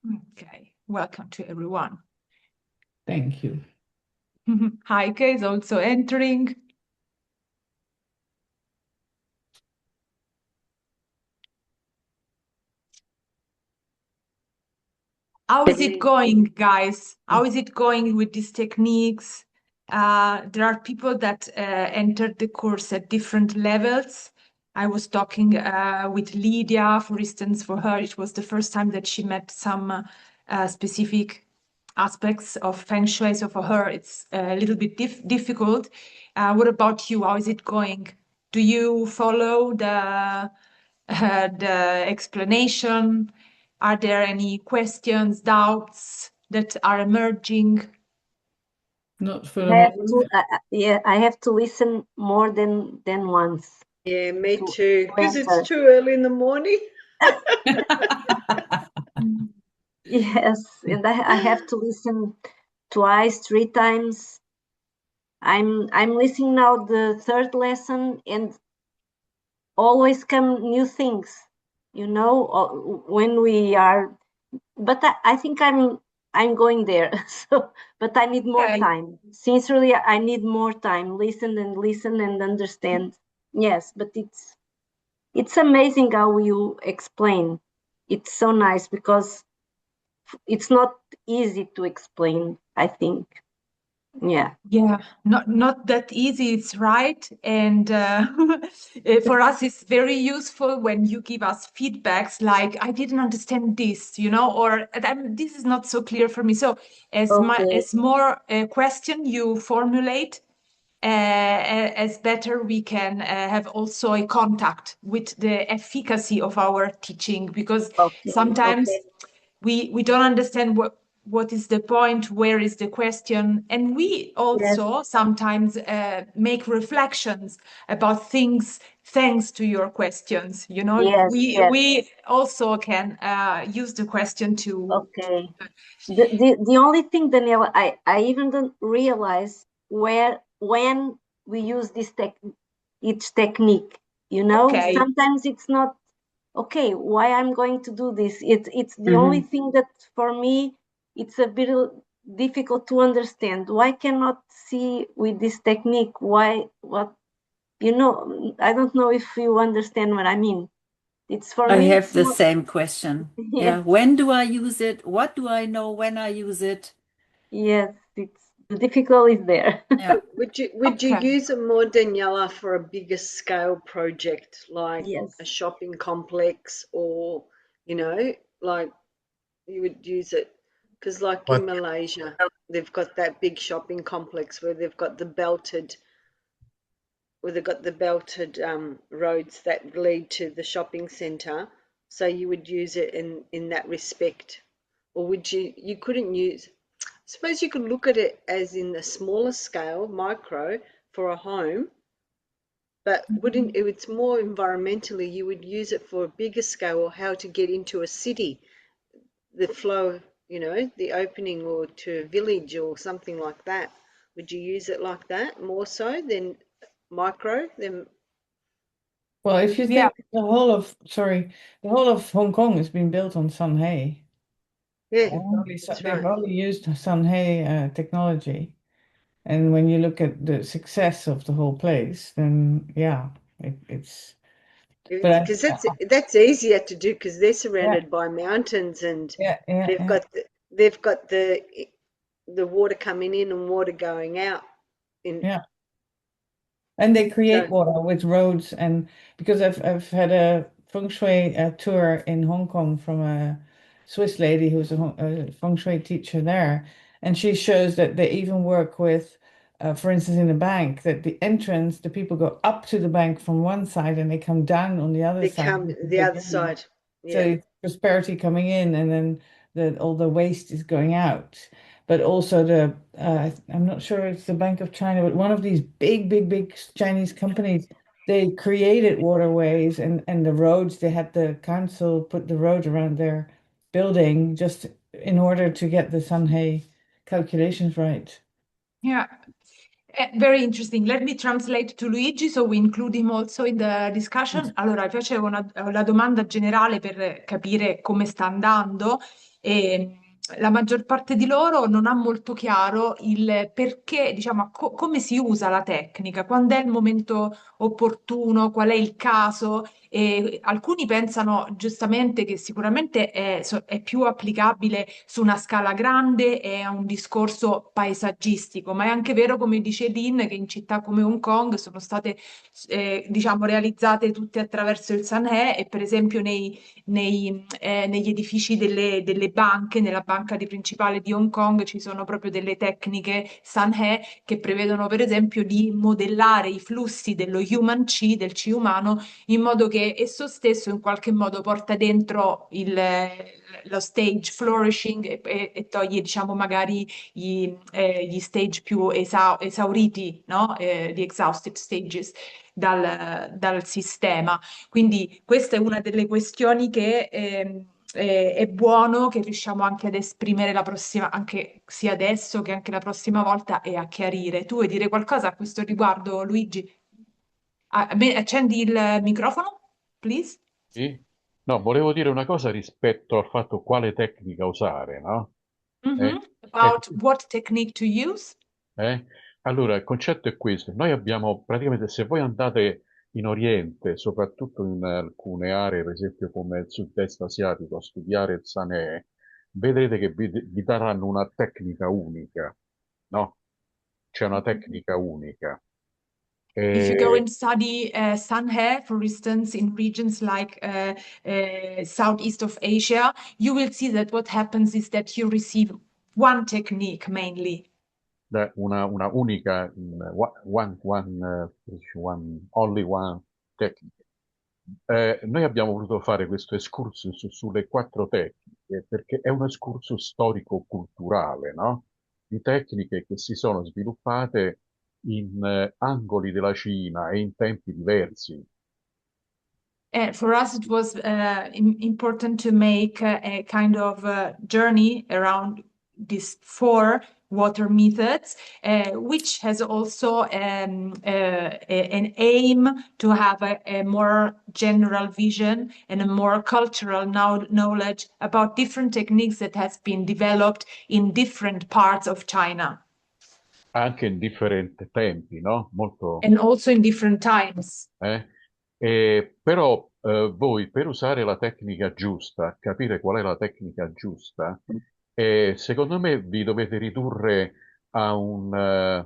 Okay, welcome to everyone. Thank you. Heike is also entering. How is it going, guys? How is it going with these techniques? There are people that entered the course at different levels. I was talking with Lydia, for instance. For her, it was the first time that she met some specific aspects of Feng Shui. So for her, it's a little bit difficult. What about you? How is it going? Do you follow the explanation? Are there any questions, doubts that are emerging? Not for the I have moment. to, yeah, I have to listen more than once Yeah, me to too, because it's answer. too early in the morning. Yes, and I have to listen twice, three times. I'm listening now the third lesson, and always come new things, when we are. But I think I'm going there. So, but I need more Okay. time. Sincerely, I need more time. Listen and understand. Yes, but it's amazing how you explain. It's so nice because it's not easy to explain, I think. Yeah. Yeah, not that easy, it's right. And for us, it's very useful when you give us feedbacks like, I didn't understand this, or this is not so clear for me. So Okay. as more question you formulate, as better we can have also a contact with the efficacy of our teaching, because Okay. sometimes Okay. we don't understand what is the point, where is the question, and we Yes. also sometimes make reflections about things thanks to your questions. Yes. Yes. We also can use the question to. Okay. The only thing, Daniela, I even don't realize when we use each technique. Okay. Sometimes it's not okay. Why I'm going to do this? It's the only Mhm. thing that for me it's a bit difficult to understand. Why cannot see with this technique? Why what? I don't know if you understand what I mean. It's for I me. have It's the not. same question. Yes. Yeah. When do I use it? What do I know when I use it? Yes. It's the difficulty is there. Yeah. Would you Okay. use it more, Daniela, for a bigger scale project like Yes. a shopping complex, or like you would use it because, like in But Malaysia, they've got that big shopping complex where they've got the belted roads that lead to the shopping centre. So you would use it in that respect, or would you couldn't use. I suppose you could look at it as in a smaller scale, micro, for a home, but wouldn't it's more environmentally, you would use it for a bigger scale, or how to get into a city, the flow, the opening, or to a village or something like that. Would you use it like that more so than micro? Than Well, if you Yeah. think the whole of Hong Kong has been built on Sanhei. yeah, that's They've right. only used Sanhei technology. And when you look at the success of the whole place, then yeah, it's. But Because that's easier to do because they're yeah, surrounded by mountains, and yeah, yeah, they've yeah, got the water coming in and water going out. In yeah. And they create so water with roads, and because I've had a feng shui tour in Hong Kong from a Swiss lady who's a feng shui teacher there, and she shows that they even work with, for instance, in a bank, that the entrance, the people go up to the bank from one side and they come down on the other they side come with the the other beginning. side. So Yeah, it's prosperity coming in, and then all the waste is going out. But also I'm not sure it's the Bank of China, but one of these big Chinese companies, they created waterways and the roads. They had the council put the road around their building just in order to get the Sanhei calculations right. Yeah. Very interesting. Let me translate to Luigi so we include him also in the discussion. Allora, facevo la domanda generale per capire come sta andando e la maggior parte di loro non ha molto chiaro il perché, diciamo, come si usa la tecnica, quando è il momento opportuno, qual è il caso. E alcuni pensano giustamente che sicuramente è più applicabile su una scala grande e a un discorso paesaggistico, ma è anche vero, come dice Lynn, che in città come Hong Kong sono state, diciamo, realizzate tutte attraverso il Sanhe e per esempio negli edifici delle banche, nella banca principale di Hong Kong ci sono proprio delle tecniche Sanhe che prevedono per esempio di modellare i flussi dello human chi, del chi umano, in modo che esso stesso in qualche modo porta dentro lo stage flourishing e toglie, diciamo, magari gli stage più esauriti, no? Gli exhausted stages dal sistema. Quindi questa è una delle questioni che è buono che riusciamo anche ad esprimere la prossima, anche sia adesso che anche la prossima volta e a chiarire. Tu vuoi dire qualcosa a questo riguardo, Luigi? Accendi il microfono, please. Sì? No, volevo dire una cosa rispetto al fatto quale tecnica usare, no? Mhm. Ecco, About what technique to use? eh? Allora, il concetto è questo. Noi abbiamo praticamente, se voi andate in Oriente, soprattutto in alcune aree, per esempio come il sud-est asiatico, a studiare il Sanè, vedrete che vi daranno una tecnica unica, no? C'è una tecnica unica. If you go E and study Sanhe, for instance, in regions like southeast of Asia, you will see that what happens is that you receive one technique mainly. una unica, only one technique. Noi abbiamo voluto fare questo excursus sulle quattro tecniche perché è un excursus storico-culturale, no? Di tecniche che si sono sviluppate in angoli della Cina e in tempi diversi. For us, it was important to make a kind of journey around these four water methods, which has also an aim to have a more general vision and a more cultural knowledge about different techniques that has been developed in different parts of China Anche in differenti tempi, no? Molto, and also in different times. Però voi per usare la tecnica giusta, capire qual è la tecnica giusta, secondo me vi dovete ridurre a una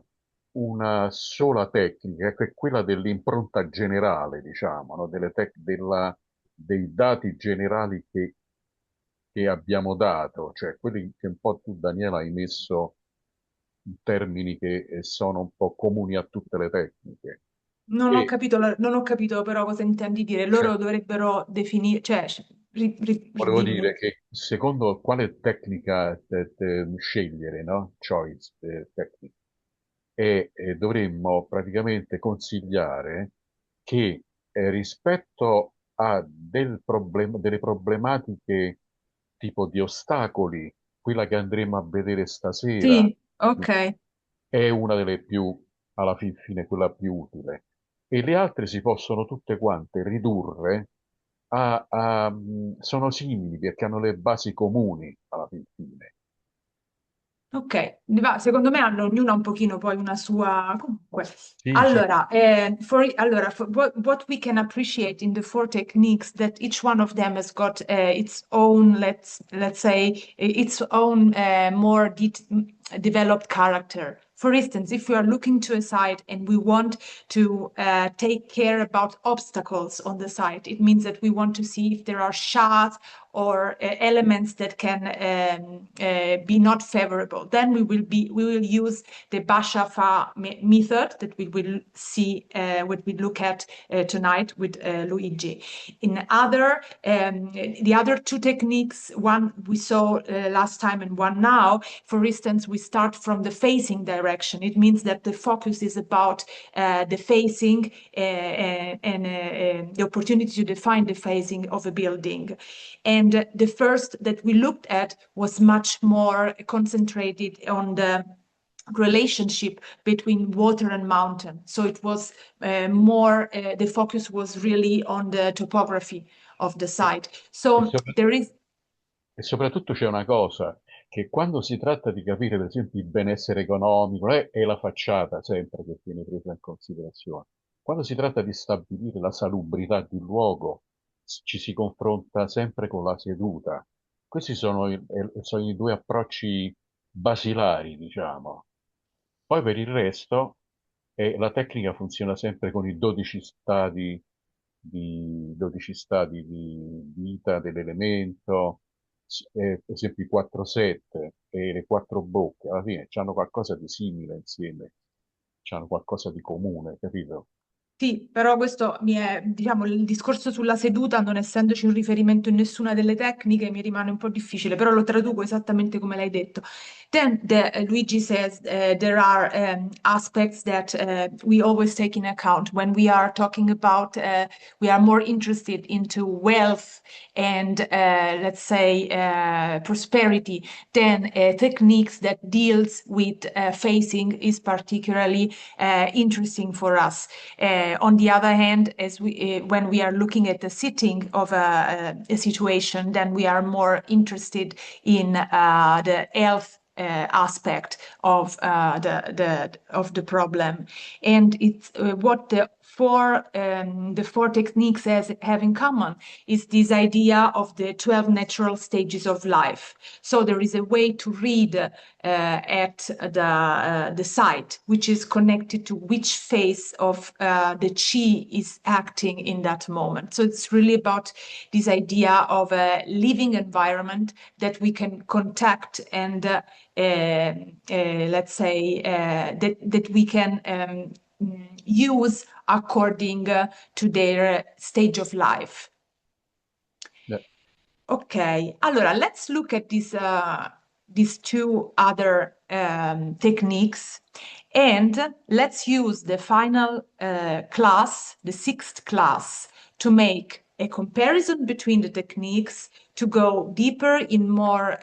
sola tecnica, che è quella dell'impronta generale, diciamo, no? Dei dati generali che abbiamo dato, cioè quelli che un po' tu, Daniela, hai messo in termini che sono un po' comuni a tutte le tecniche. E, Non ho capito però cosa intendi dire. cioè, Loro dovrebbero definire, cioè, volevo dimmi. dire che secondo quale tecnica scegliere, no? Choice technique. E dovremmo praticamente consigliare che rispetto a delle problematiche tipo di ostacoli, quella che andremo a vedere stasera Sì, ok. è una delle più, alla fin fine, quella più utile. E le altre si possono tutte quante ridurre sono simili perché hanno le basi comuni alla fin fine. Ok, secondo me hanno ognuno un pochino poi una sua. Comunque, Sì, sì. allora, what we can appreciate in the four techniques that each one of them has got its own, let's say, its own more developed character. For instance, if we are looking to a site and we want to take care about obstacles on the site, it means that we want to see if there are shards or elements that can be not favorable. Then we will use the Bashafa method that we will see what we look at tonight with Luigi. The other two techniques, one we saw last time and one now. For instance, we start from the facing direction. It means that the focus is about the facing and the opportunity to define the facing of a building. And the first that we looked at was much more concentrated on the relationship between water and mountain. So it was more, the focus was really on the topography of the site. E, So sopra- there is, e soprattutto c'è una cosa, che quando si tratta di capire, per esempio, il benessere economico, è la facciata sempre che viene presa in considerazione. Quando si tratta di stabilire la salubrità di un luogo, ci si confronta sempre con la seduta. Questi sono i due approcci basilari, diciamo. Poi per il resto, la tecnica funziona sempre con i 12 stadi di vita dell'elemento, per esempio i 4-7 e le 4 bocche, alla fine hanno qualcosa di simile insieme, hanno qualcosa di comune, capito? sì, però questo diciamo, il discorso sulla seduta, non essendoci un riferimento in nessuna delle tecniche, mi rimane un po' difficile, però lo traduco esattamente come l'hai detto. Then Luigi says there are aspects that we always take in account when we are talking about, we are more interested into wealth and let's say prosperity, then techniques that deals with facing is particularly interesting for us. On the other hand, when we are looking at the sitting of a situation, then we are more interested in the health aspect of the problem, and it's what the four techniques have in common is this idea of the 12 natural stages of life. So there is a way to read at the site, which is connected to which phase of the chi is acting in that moment. So it's really about this idea of a living environment that we can contact and let's say that we can use according to their stage of life. Eh, Okay, allora let's look at these two other techniques, and let's use the final class, the 6th class, to make a comparison between the techniques, to go deeper in more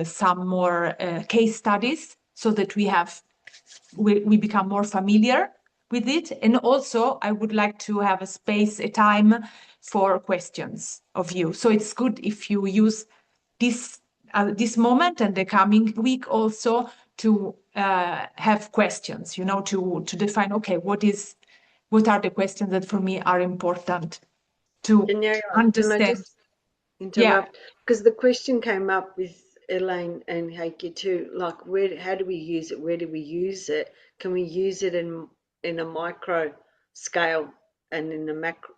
some more case studies, so that we become more familiar with it. And also, I would like to have a time for questions of you. So it's good if you use this moment and the coming week also to have questions, to define, okay, what are the questions that for me are important to Daniela, can I understand. just interrupt? Because the question came up with Elaine and Heike too, like how do we use it? Where do we use it? Can we use it in a micro scale and in a macro,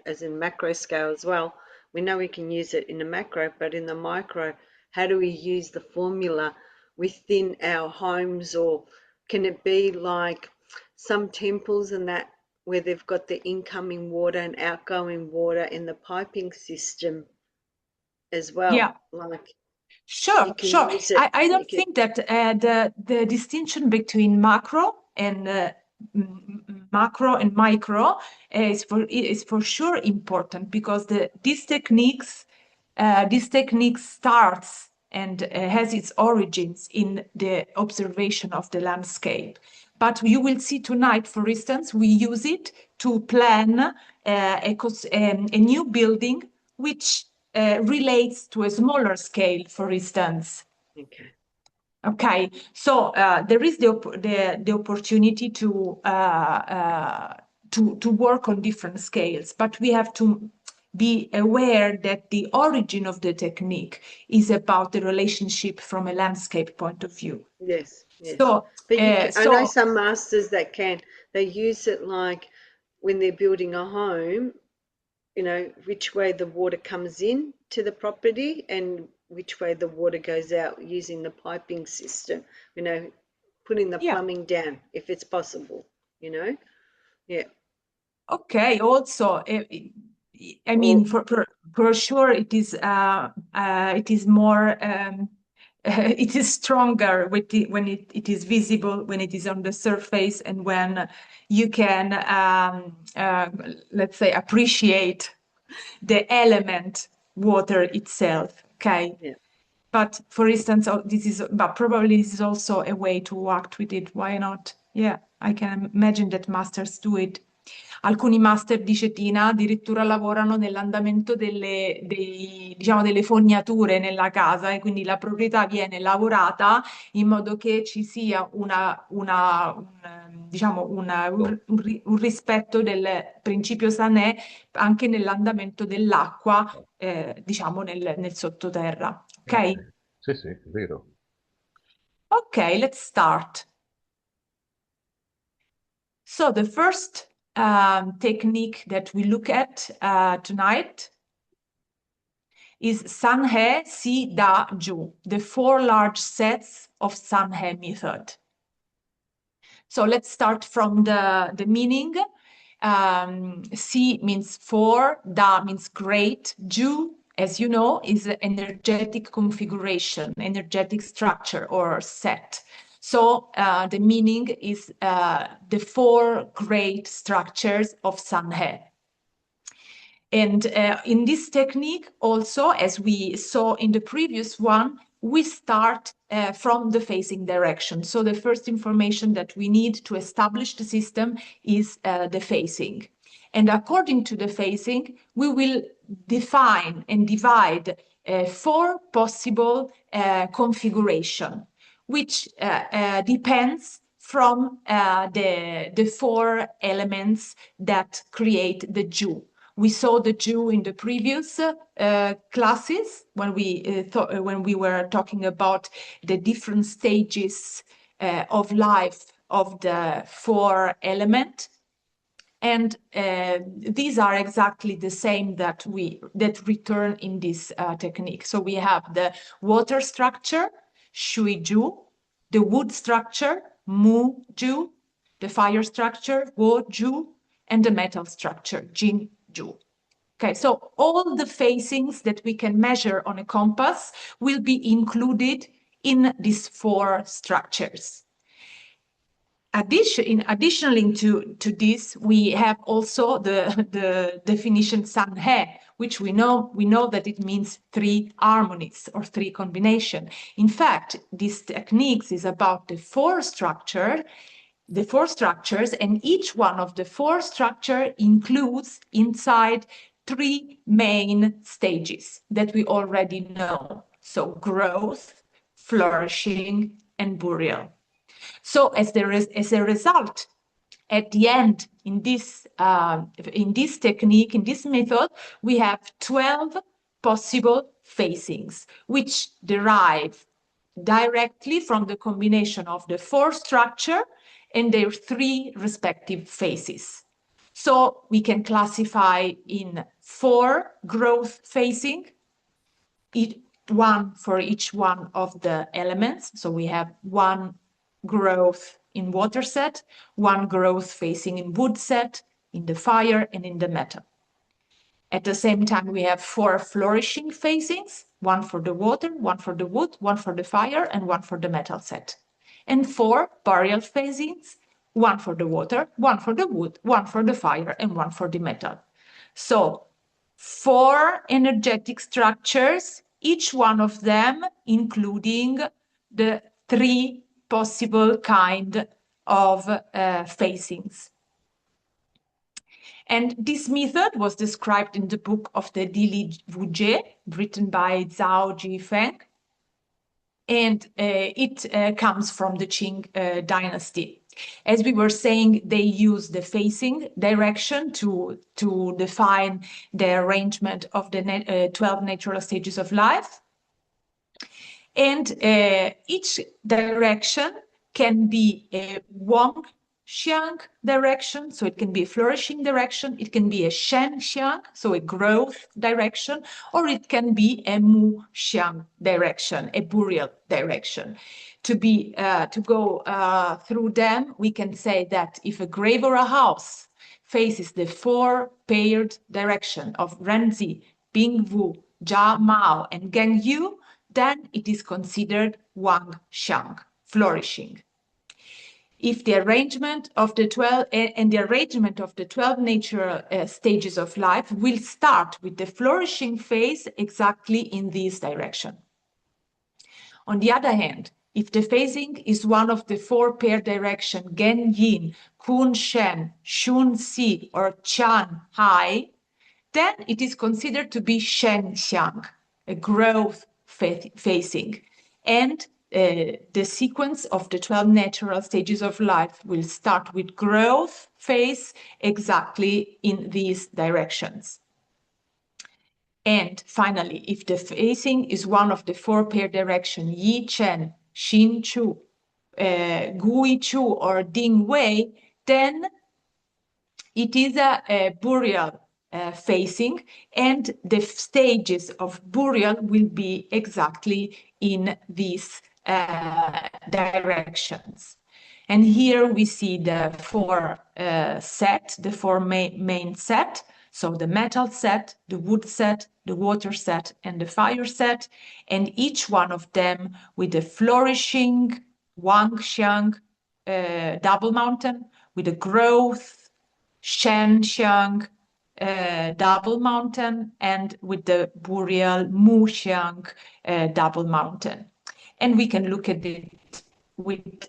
as in macro scale as well? We know we can use it in a macro, but in the micro, how do we use the formula within our homes, or can it be like some temples and that where they've got the incoming water and outgoing water in the piping system as well? Yeah. Like Sure, you can sure. use it. I don't think that the distinction between macro and micro is for sure important, because these techniques starts and has its origins in the observation of the landscape. But you will see tonight, for instance, we use it to plan a new building, which relates to a smaller scale, for instance. Okay. Okay, so there is the opportunity to work on different scales, but we have to be aware that the origin of the technique is about the relationship from a landscape point of view. Yes, yes. So, But I know some masters that they use it like when they're building a home, which way the water comes in to the property and which way the water goes out, using the piping system, putting the plumbing down if it's possible, Yeah. Okay, also, I mean, for sure, it is more, it is stronger when it is visible, when it is on the surface, and when you can, let's say, appreciate the element water itself. Okay. Yeah. But for instance, but probably this is also a way to act with it. Why not? Yeah, I can imagine that masters do it. Alcuni master, dice Tina, addirittura lavorano nell'andamento diciamo, delle fognature nella casa, e quindi la proprietà viene lavorata in modo che ci sia diciamo, un rispetto del principio Sané anche nell'andamento dell'acqua, diciamo, nel sottoterra. Ok? Sì, sì, è vero. Ok, let's start. So the first technique that we look at tonight is Sanhe Si Da Ju, the 4 large sets of Sanhe method. So let's start from the meaning. Si means 4, Da means great, Ju, as you know, is an energetic configuration, energetic structure or set. So the meaning is the 4 great structures of Sanhe. And in this technique also, as we saw in the previous one, we start from the facing direction. So the first information that we need to establish the system is the facing. And according to the facing, we will define and divide 4 possible configuration, which depends from the 4 elements that create the Ju. We saw the Ju in the previous classes when we were talking about the different stages of life of the 4 elements. And these are exactly the same that return in this technique. So we have the water structure, Shui Ju, the wood structure, Mu Ju, the fire structure, Wo Ju, and the metal structure, Jin Ju. Okay, so all the facings that we can measure on a compass will be included in these 4 structures. Additionally to this, we have also the definition Sanhe, which we know that it means 3 harmonies or 3 combination. In fact, this techniques is about the 4 structures, and each one of the 4 structure includes inside 3 main stages that we already know. So growth, flourishing, and burial. So as a result, at the end, in this technique, in this method, we have 12 possible facings, which derive directly from the combination of the 4 structure and their 3 respective phases. So we can classify in 4 growth facing, one for each one of the elements. So we have 1 growth in water set, 1 growth facing in wood set, in the fire, and in the metal. At the same time, we have 4 flourishing facings, 1 for the water, 1 for the wood, 1 for the fire, and 1 for the metal set. And 4 burial facings, 1 for the water, 1 for the wood, 1 for the fire, and 1 for the metal. So 4 energetic structures, each one of them including the 3 possible kind of facings. And this method was described in the book of the Dili Wujie, written by Zhao Jifeng. And it comes from the Qing dynasty. As we were saying, they use the facing direction to define the arrangement of the 12 natural stages of life. And each direction can be a Wang Xiang direction, so it can be a flourishing direction, it can be a Shen Xiang, so a growth direction, or it can be a Mu Xiang direction, a burial direction. To go through them, we can say that if a grave or a house faces the 4 paired direction of Renzi, Bingwu, Jia Mao, and Geng Yu, then it is considered Wang Xiang, flourishing. If the arrangement of the 12 natural stages of life will start with the flourishing phase exactly in this direction. On the other hand, if the phasing is one of the 4 pair direction Gen Yin, Kun Shen, Shun Si, or Chan Hai, then it is considered to be Shen Xiang, a growth phasing. And the sequence of the 12 natural stages of life will start with growth phase exactly in these directions. And finally, if the phasing is one of the 4 pair direction Yi Chen, Xin Chu, Gui Chu, or Ding Wei, then it is a boreal phasing, and the stages of boreal will be exactly in these directions. And here we see the 4 set, the 4 main set. So the metal set, the wood set, the water set, and the fire set, and each one of them with a flourishing Wang Xiang double mountain, with a growth Shen Xiang double mountain, and with the boreal Mu Xiang double mountain. And we can look at it with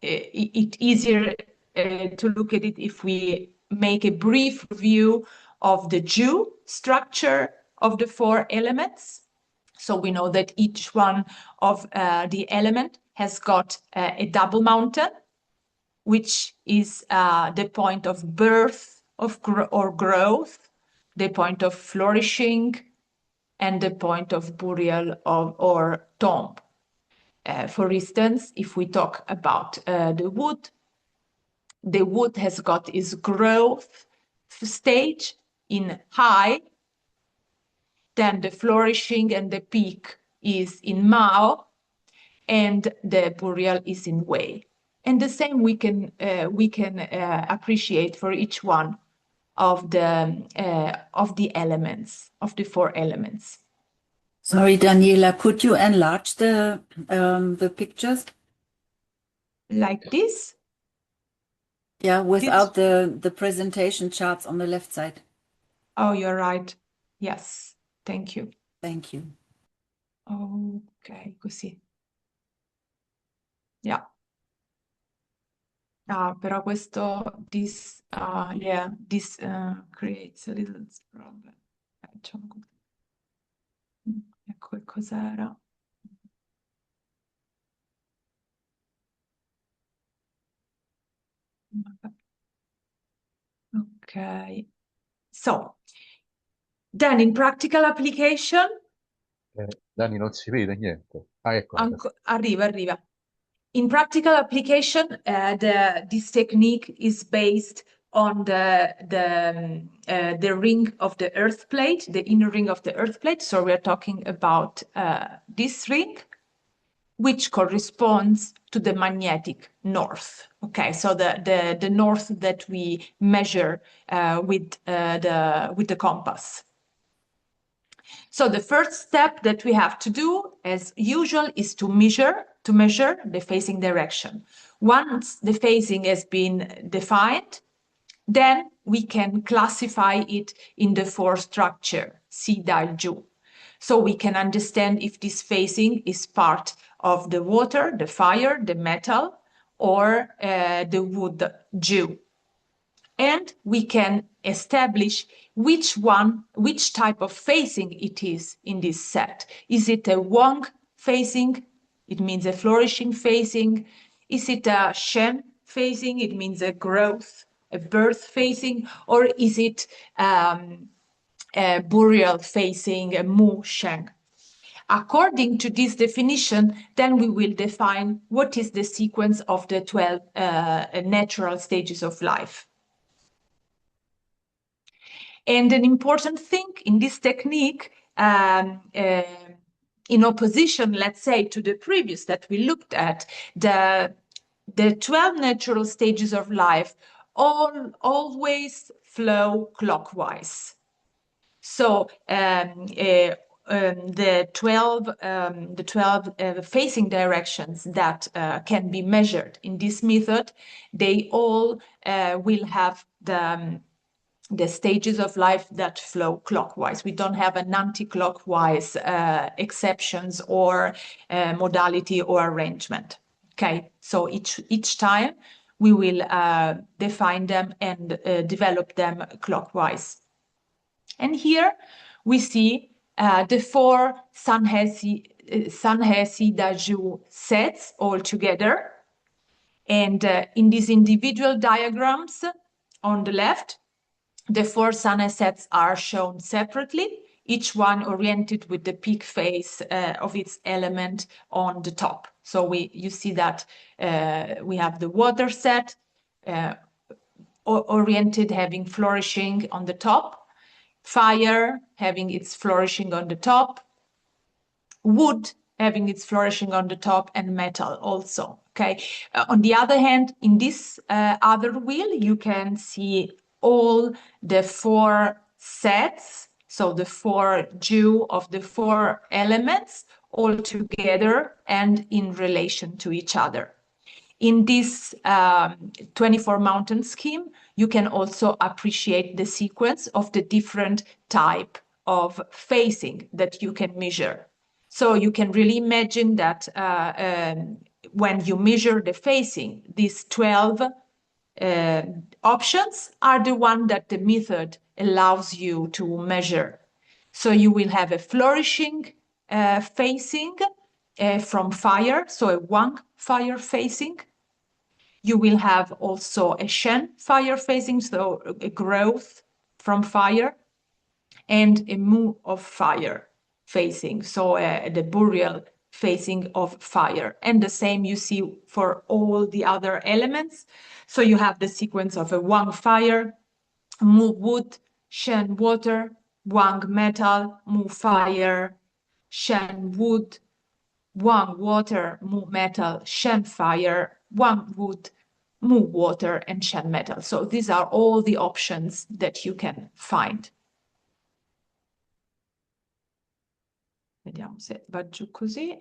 it easier to look at it if we make a brief review of the Ju structure of the 4 elements. So we know that each one of the element has got a double mountain, which is the point of birth or growth, the point of flourishing, and the point of burial or tomb. For instance, if we talk about the wood has got its growth stage in high, then the flourishing and the peak is in Mao, and the burial is in Wei. And the same we can appreciate for each one of the elements, of the 4 elements. Sorry, Daniela, could you enlarge the pictures? Like this? Yeah, without the presentation charts on the left side. Oh, you're right. Yes, thank you. Thank you. Ok, così. Yeah. Però questo this creates a little problem. Facciamo così. Ecco che cos'era. Okay. So, then in practical application, Dani, non si vede niente. Ah, ecco. arriva. In practical application, this technique is based on the ring of the earth plate, the inner ring of the earth plate. So we are talking about this ring, which corresponds to the magnetic north. Okay, so the north that we measure with the compass. So the first step that we have to do, as usual, is to measure the phasing direction. Once the phasing has been defined, then we can classify it in the 4 structure, Si, Dai, Ju. So we can understand if this phasing is part of the water, the fire, the metal, or the wood, Ju. And we can establish which type of phasing it is in this set. Is it a Wang phasing? It means a flourishing phasing. Is it a Shen phasing? It means a growth, a birth phasing. Or is it a burial phasing, a Mu Sheng? According to this definition, then we will define what is the sequence of the 12 natural stages of life. And an important thing in this technique, in opposition, let's say, to the previous that we looked at, the 12 natural stages of life always flow clockwise. So the 12 phasing directions that can be measured in this method, they all will have the stages of life that flow clockwise. We don't have an anti-clockwise exceptions or modality or arrangement. Okay, so each time we will define them and develop them clockwise. And here we see the four Sanhesi Daju sets all together. And in these individual diagrams on the left, the four Sanhe sets are shown separately, each one oriented with the peak phase of its element on the top. So you see that we have the water set oriented, having flourishing on the top, fire having its flourishing on the top, wood having its flourishing on the top, and metal also. Okay. On the other hand, in this other wheel, you can see all the four sets, so the four Ju of the four elements, all together and in relation to each other. In this 24 mountain scheme, you can also appreciate the sequence of the different type of phasing that you can measure. So you can really imagine that when you measure the phasing, these 12 options are the one that the method allows you to measure. So you will have a flourishing phasing from fire, so a Wang fire phasing. You will have also a Shen fire phasing, so a growth from fire, and a Mu of fire phasing, so the burial phasing of fire. And the same you see for all the other elements. So you have the sequence of a Wang fire, Mu wood, Shen water, Wang metal, Mu fire, Shen wood, Wang water, Mu metal, Shen fire, Wang wood, Mu water, and Shen metal. So these are all the options that you can find. Vediamo se va giù così.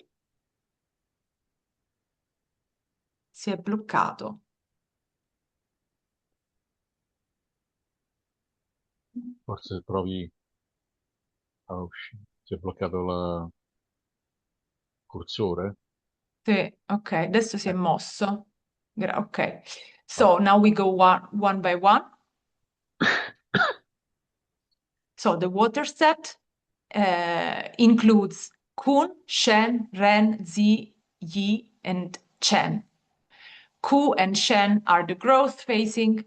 Si è bloccato. Forse provi a uscire. Si è bloccato il cursore. Sì, ok, adesso si è mosso. Ok, so now we go one by one. So the water set includes Kun, Shen, Ren, Zi, Yi, and Chen. Ku and Shen are the growth phasing,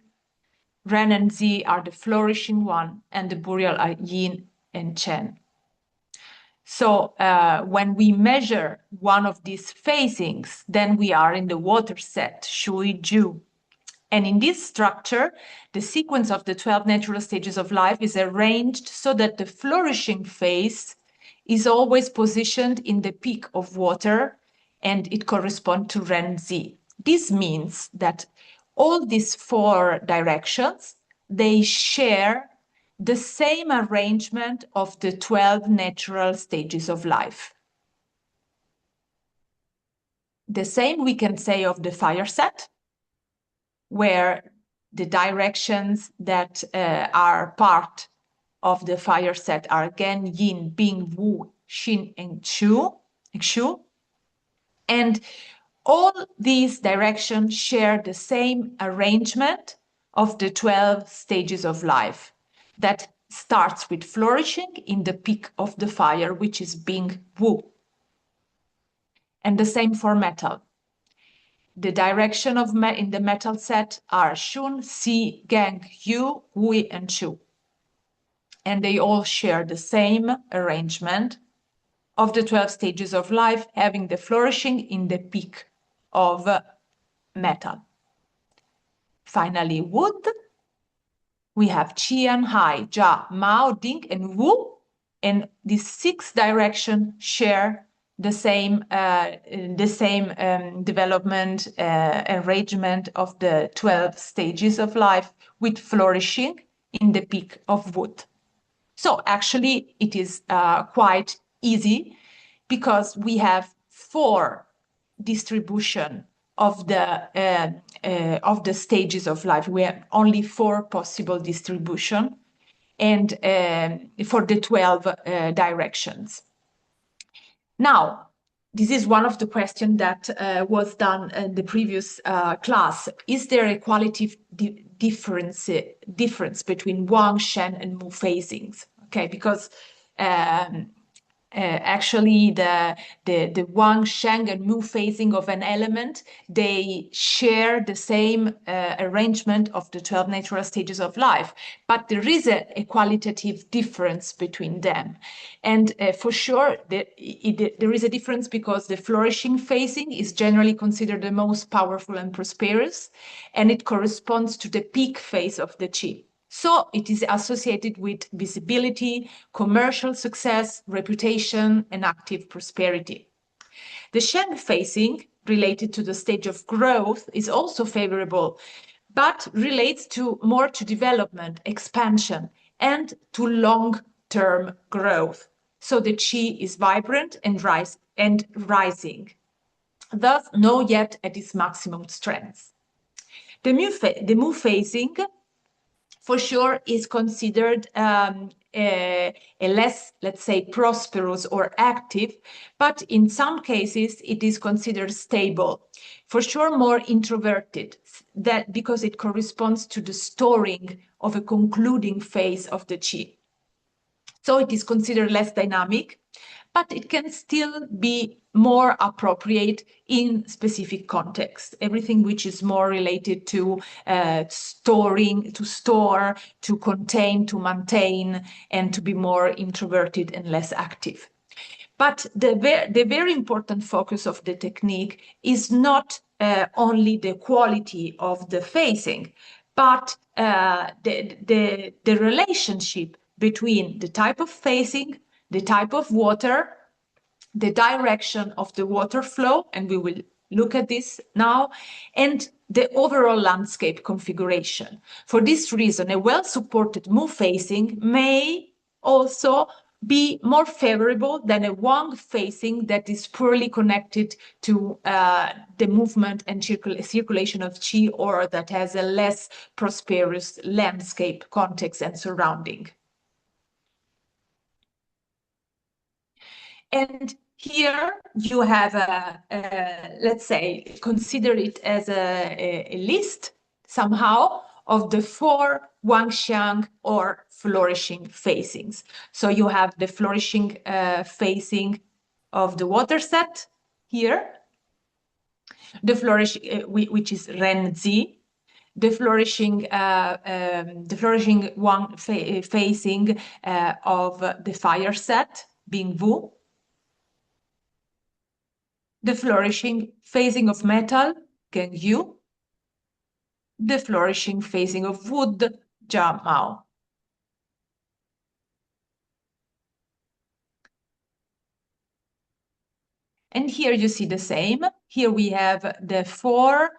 Ren and Zi are the flourishing one, and the burial are Yin and Chen. So when we measure one of these phasings, then we are in the water set, Shui Ju. And in this structure, the sequence of the 12 natural stages of life is arranged so that the flourishing phase is always positioned in the peak of water, and it corresponds to Ren Zi. This means that all these four directions, they share the same arrangement of the 12 natural stages of life. The same we can say of the fire set, where the directions that are part of the fire set are again Yin, Bing, Wu, Xin, and Xu. And all these directions share the same arrangement of the 12 stages of life that starts with flourishing in the peak of the fire, which is Bing, Wu. And the same for metal. The direction of in the metal set are Shun, Si, Gang, Yu, Wui, and Chu. And they all share the same arrangement of the 12 stages of life, having the flourishing in the peak of metal. Finally, wood. We have Qian, Hai, Jia, Mao, Ding, and Wu. And these 6 directions share the same development arrangement of the 12 stages of life, with flourishing in the peak of wood. So actually it is quite easy, because we have 4 distribution of the stages of life. We have only 4 possible distribution, and for the 12 directions. Now, this is one of the questions that was done in the previous class. Is there a qualitative difference between Wang, Shen, and Mu phasings? Okay, because actually the Wang, Shen, and Mu phasing of an element, they share the same arrangement of the 12 natural stages of life, but there is a qualitative difference between them. And for sure, there is a difference because the flourishing phasing is generally considered the most powerful and prosperous, and it corresponds to the peak phase of the qi. So it is associated with visibility, commercial success, reputation, and active prosperity. The Shen phasing, related to the stage of growth, is also favorable, but relates more to development, expansion, and to long-term growth. So the qi is vibrant and rising, thus not yet at its maximum strength. The Mu phasing, for sure, is considered a less, let's say, prosperous or active, but in some cases it is considered stable. For sure, more introverted, because it corresponds to the storing of a concluding phase of the qi. So it is considered less dynamic, but it can still be more appropriate in specific contexts. Everything which is more related to storing, to store, to contain, to maintain, and to be more introverted and less active. But the very important focus of the technique is not only the quality of the phasing, but the relationship between the type of phasing, the type of water, the direction of the water flow, and we will look at this now, and the overall landscape configuration. For this reason, a well-supported Mu phasing may also be more favorable than a Wang phasing that is poorly connected to the movement and circulation of qi, or that has a less prosperous landscape, context, and surrounding. And here you have let's say, consider it as a list somehow of the 4 Wangxiang or flourishing phasings. So you have the flourishing phasing of the water set here, the flourishing, which is Renzi, the flourishing Wang phasing of the fire set, being Wu, the flourishing phasing of metal, Geng Yu, the flourishing phasing of wood, Jia Mao. And here you see the same. Here we have the 4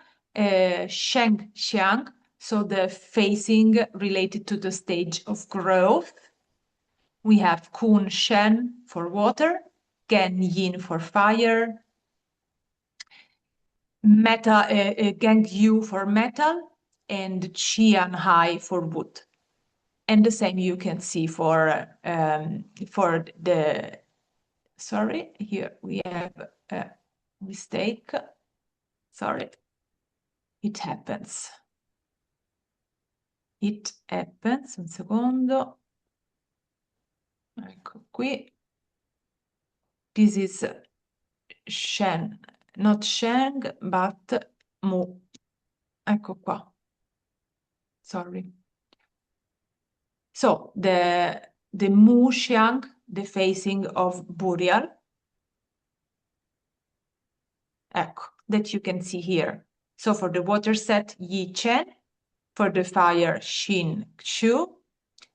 Sheng Xiang, so the phasing related to the stage of growth. We have Kun Shen for water, Gen Yin for fire, Geng Yu for metal, and Qian Hai for wood. And the same you can see for the, sorry, here we have a mistake. Sorry, it happens. It happens, un secondo. Ecco qui. This is Shen, not Sheng, but Mu. Ecco qua. Sorry. So the Mu Xiang, the phasing of Burial, ecco, that you can see here. So for the water set, Yi Chen, for the fire, Xin Xu,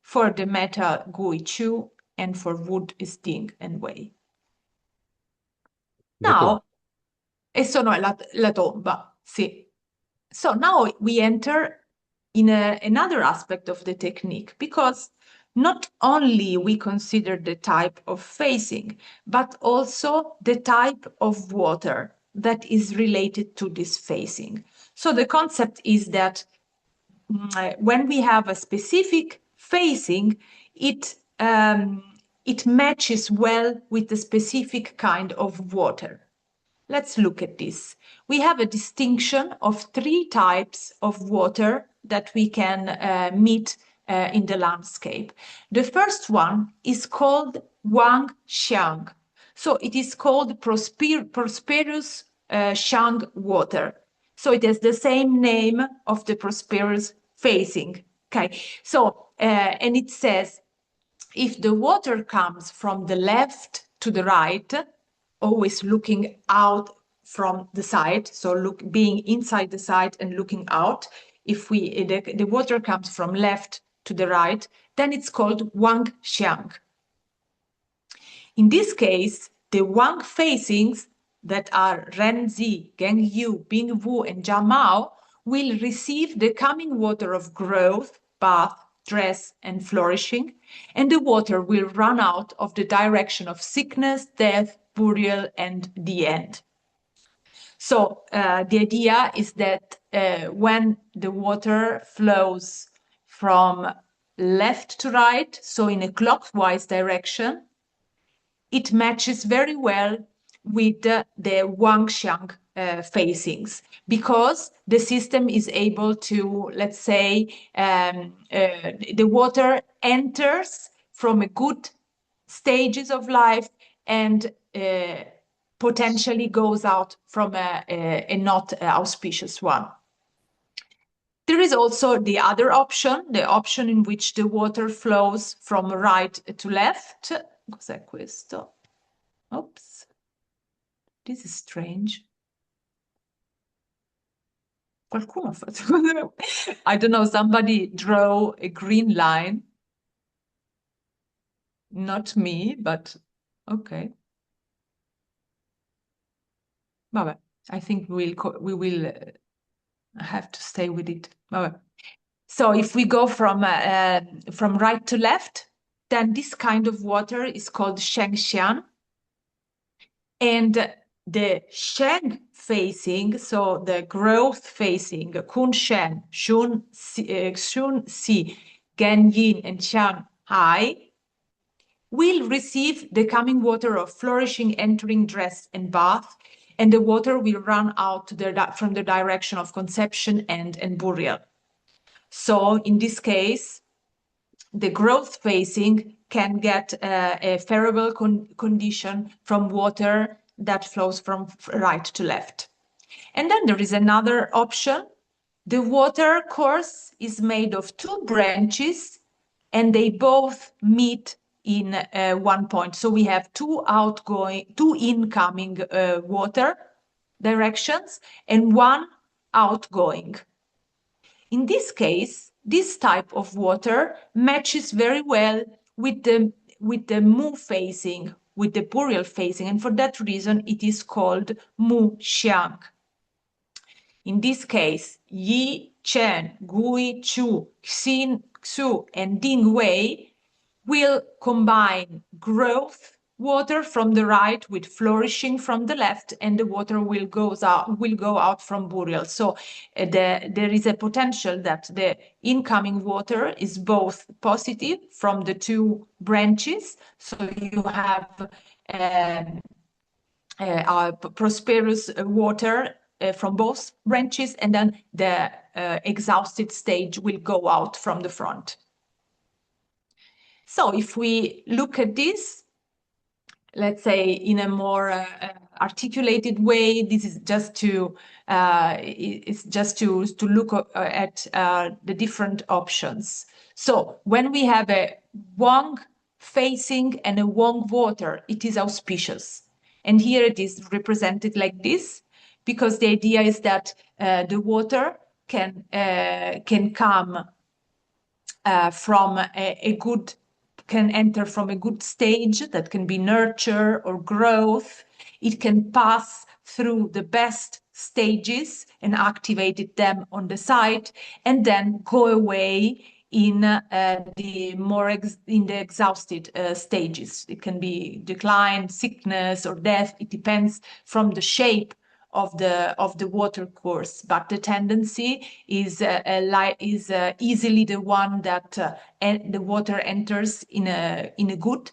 for the metal, Gui Chu, and for wood is Ding and Wei. Now, e sono la tomba, sì. So now we enter in another aspect of the technique, because not only we consider the type of phasing, but also the type of water. that is related to this phasing. So the concept is that when we have a specific phasing, it matches well with the specific kind of water. Let's look at this. We have a distinction of 3 types of water that we can meet in the landscape. The first one is called Wangxiang. So it is called prosperous Xiang water. So it has the same name of the prosperous phasing. Okay, so and it says if the water comes from the left to the right, always looking out from the side, so being inside the side and looking out. If the water comes from left to the right, then it's called Wangxiang. In this case, the Wang phasings that are Renzi, Gengyu, Bingwu, and Jiamao will receive the coming water of growth, bath, dress, and flourishing, and the water will run out of the direction of sickness, death, burial, and the end. So the idea is that when the water flows from left to right, so in a clockwise direction, it matches very well with the Wangxiang phasings, because the system is able to, let's say, the water enters from a good stages of life and potentially goes out from a not auspicious one. There is also the other option, the option in which the water flows from right to left. Cos'è questo? Oops, this is strange. Qualcuno ha fatto... I don't know, somebody drew a green line. Not me, but okay. Vabbè, I think we will have to stay with it. Vabbè. So if we go from right to left, then this kind of water is called Shengxian. And the Sheng phasing, so the growth phasing, Kunshen, Shun Si, Genyin, and Qiang Hai, will receive the coming water of flourishing, entering, dress, and bath, and the water will run out from the direction of conception and burial. So in this case, the growth phasing can get a favorable condition from water that flows from right to left. And then there is another option. The water course is made of 2 branches, and they both meet in one point. So we have 2 incoming water directions and 1 outgoing. In this case, this type of water matches very well with the Mu phasing, with the burial phasing, and for that reason it is called Mu Xiang. In this case, Yi, Chen, Gui, Chu, Xin, Xu, and Ding Wei will combine growth water from the right with flourishing from the left, and the water will go out from burial. So there is a potential that the incoming water is both positive from the 2 branches. So you have prosperous water from both branches, and then the exhausted stage will go out from the front. So if we look at this, let's say in a more articulated way, this is just to look at the different options. So when we have a Wang phasing and a Wang water, it is auspicious. And here it is represented like this, because the idea is that the water can come from can enter from a good stage that can be nurture or growth. It can pass through the best stages and activated them on the side, and then go away in the exhausted stages. It can be decline, sickness, or death. It depends from the shape of the water course, but the tendency is easily the one that the water enters in a good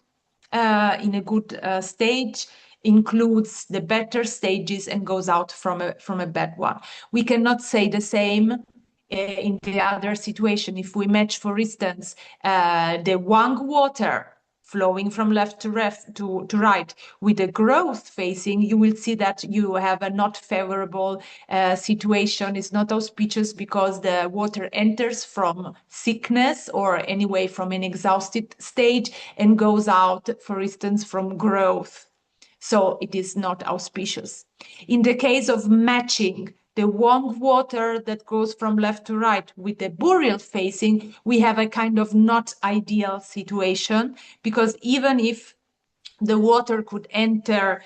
stage, includes the better stages, and goes out from a bad one. We cannot say the same in the other situation. If we match, for instance, the Wang water flowing from left to right with a growth facing, you will see that you have a not favorable situation. It's not auspicious because the water enters from sickness or anyway from an exhausted stage and goes out, for instance, from growth. So it is not auspicious. In the case of matching the Wang water that goes from left to right with the Boreal facing, we have a kind of not ideal situation, because even if the water could enter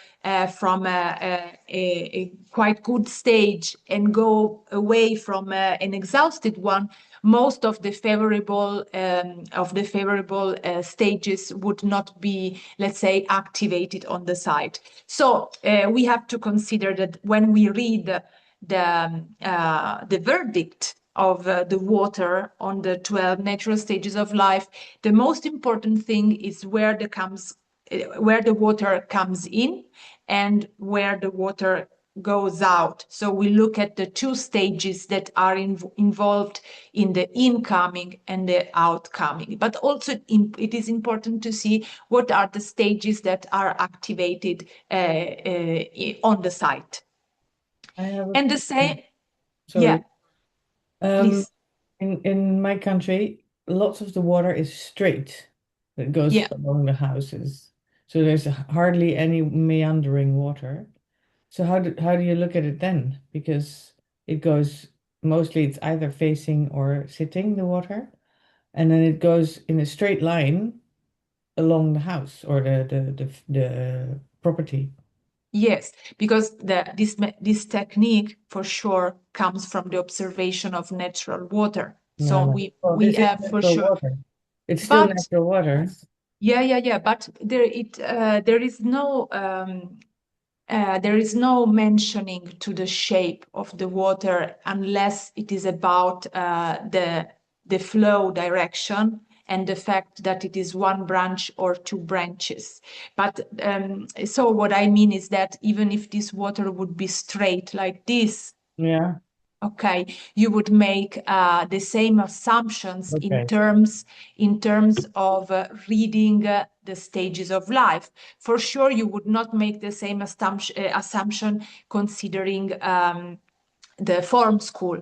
from a quite good stage and go away from an exhausted one, most of the favorable stages would not be, let's say, activated on the side. So we have to consider that when we read the verdict of the water on the 12 natural stages of life, the most important thing is where the water comes in and where the water goes out. So we look at the two stages that are involved in the incoming and the outcoming. But also it is important to see what are the stages that are activated on the site. And the same, Sorry. yeah, please. In my country, lots of the water is straight that goes Yeah. along the houses. So there's hardly any meandering water. So how do you look at it then? Because it goes mostly, it's either facing or sitting the water, and then it goes in a straight line along the house or the property. Yes, because this technique for sure comes from the observation of natural water. So No. Well, we this is have for natural sure. water. It's still But natural water. yeah. But there is no mentioning to the shape of the water unless it is about the flow direction and the fact that it is one branch or two branches. But so what I mean is that even if this water would be straight like this, Yeah. okay, you would make the same assumptions Okay. in terms of reading the stages of life. For sure, you would not make the same assumption considering the form school,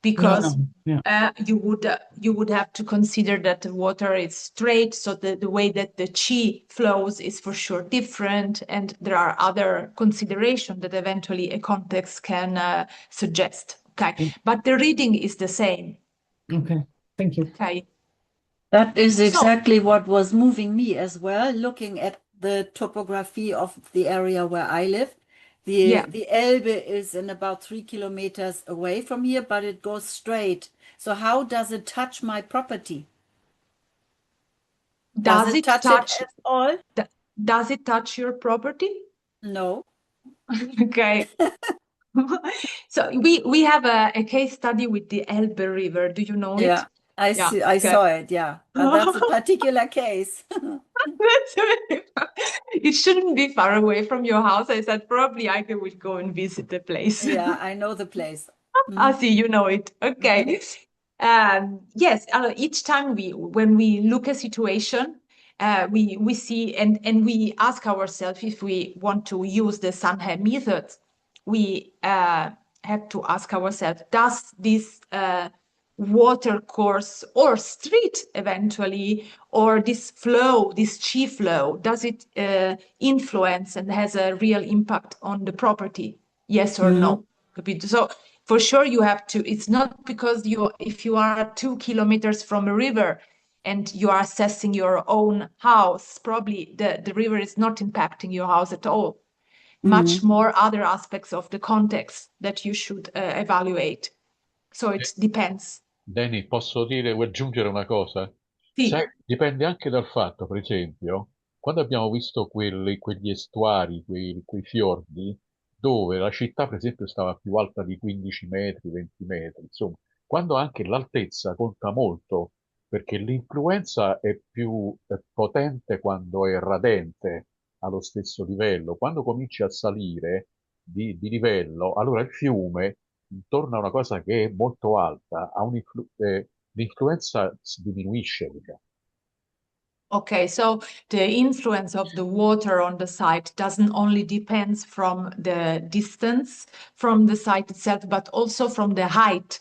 because No. you would have to consider that the water is straight, so the way that the chi flows is for sure different, and there are other considerations that eventually a context can suggest. Okay, but the reading is the same. Okay. Thank you. Okay. That is So- exactly what was moving me as well, looking at the topography of the area where I live. Yeah. The Elbe is in about 3 kilometers away from here, but it goes straight. So how does it touch my property? Does it touch it at all? does it touch your property? No. Okay. So we have a case study with the Elbe River. Do you know it? Yeah, I Yeah, see. I okay. saw it. Yeah, but that's a particular case. It shouldn't be far away from your house. I said probably I will go and visit the place. Yeah, I know the place. I see you know it. Okay. Yes, each time when we look at situation, we see and we ask ourselves if we want to use the Sanhe method. We have to ask ourselves, does this water course or street eventually, or this flow, this chi flow, does it influence and has a real impact on the property? Yes or no? So for sure you have to, it's not because if you are 2 kilometers from a river and you are assessing your own house, probably the river is not impacting your house at all. Much more other aspects of the context that you should evaluate. So it depends. Danny, vuoi aggiungere una cosa? Sì. Sai, dipende anche dal fatto, per esempio, quando abbiamo visto quegli estuari, quei fiordi, dove la città, per esempio, stava più alta di 15 metri, 20 metri, insomma, quando anche l'altezza conta molto, perché l'influenza è più potente quando è radente allo stesso livello. Quando cominci a salire di livello, allora il fiume, intorno a una cosa che è molto alta, l'influenza diminuisce, diciamo. Okay, so the influence of the water on the site doesn't only depends from the distance from the site itself, but also from the height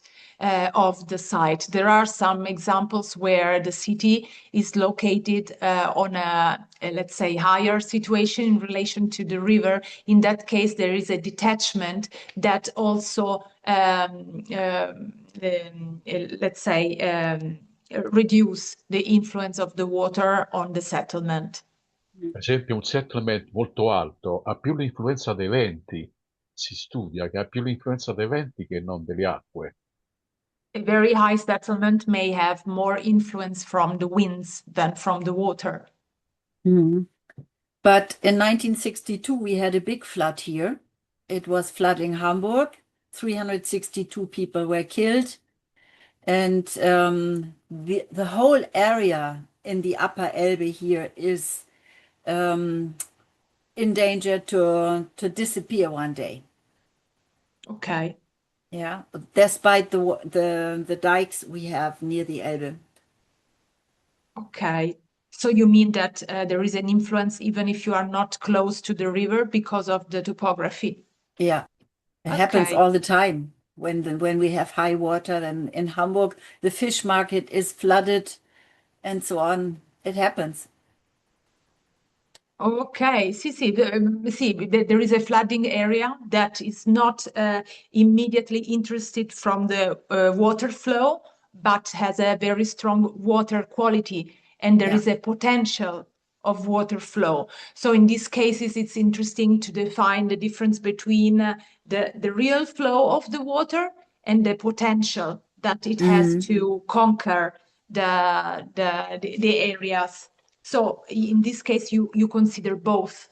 of the site. There are some examples where the city is located on let's say, higher situation in relation to the river. In that case, there is a detachment that also, let's say, reduce the influence of the water on the settlement. Per esempio, un settlement molto alto ha più l'influenza dei venti, si studia che ha più l'influenza dei venti che non delle acque. A very high settlement may have more influence from the winds than from the water. Mhm. But in 1962, we had a big flood here. It was flooding Hamburg. 362 people were killed. And the whole area in the upper Elbe here is in danger to disappear one day. Okay. Yeah, despite the dikes we have near the Elbe. Okay. So you mean that there is an influence even if you are not close to the river because of the topography? Yeah, it happens Okay. all the time when we have high water. Then in Hamburg, the fish market is flooded and so on. It happens. Okay, there is a flooding area that is not immediately interested from the water flow, but has a very strong water quality, and there Yeah. is a potential of water flow. So in these cases, it's interesting to define the difference between the real flow of the water and the potential that it has to conquer the areas. So in this case, you consider both.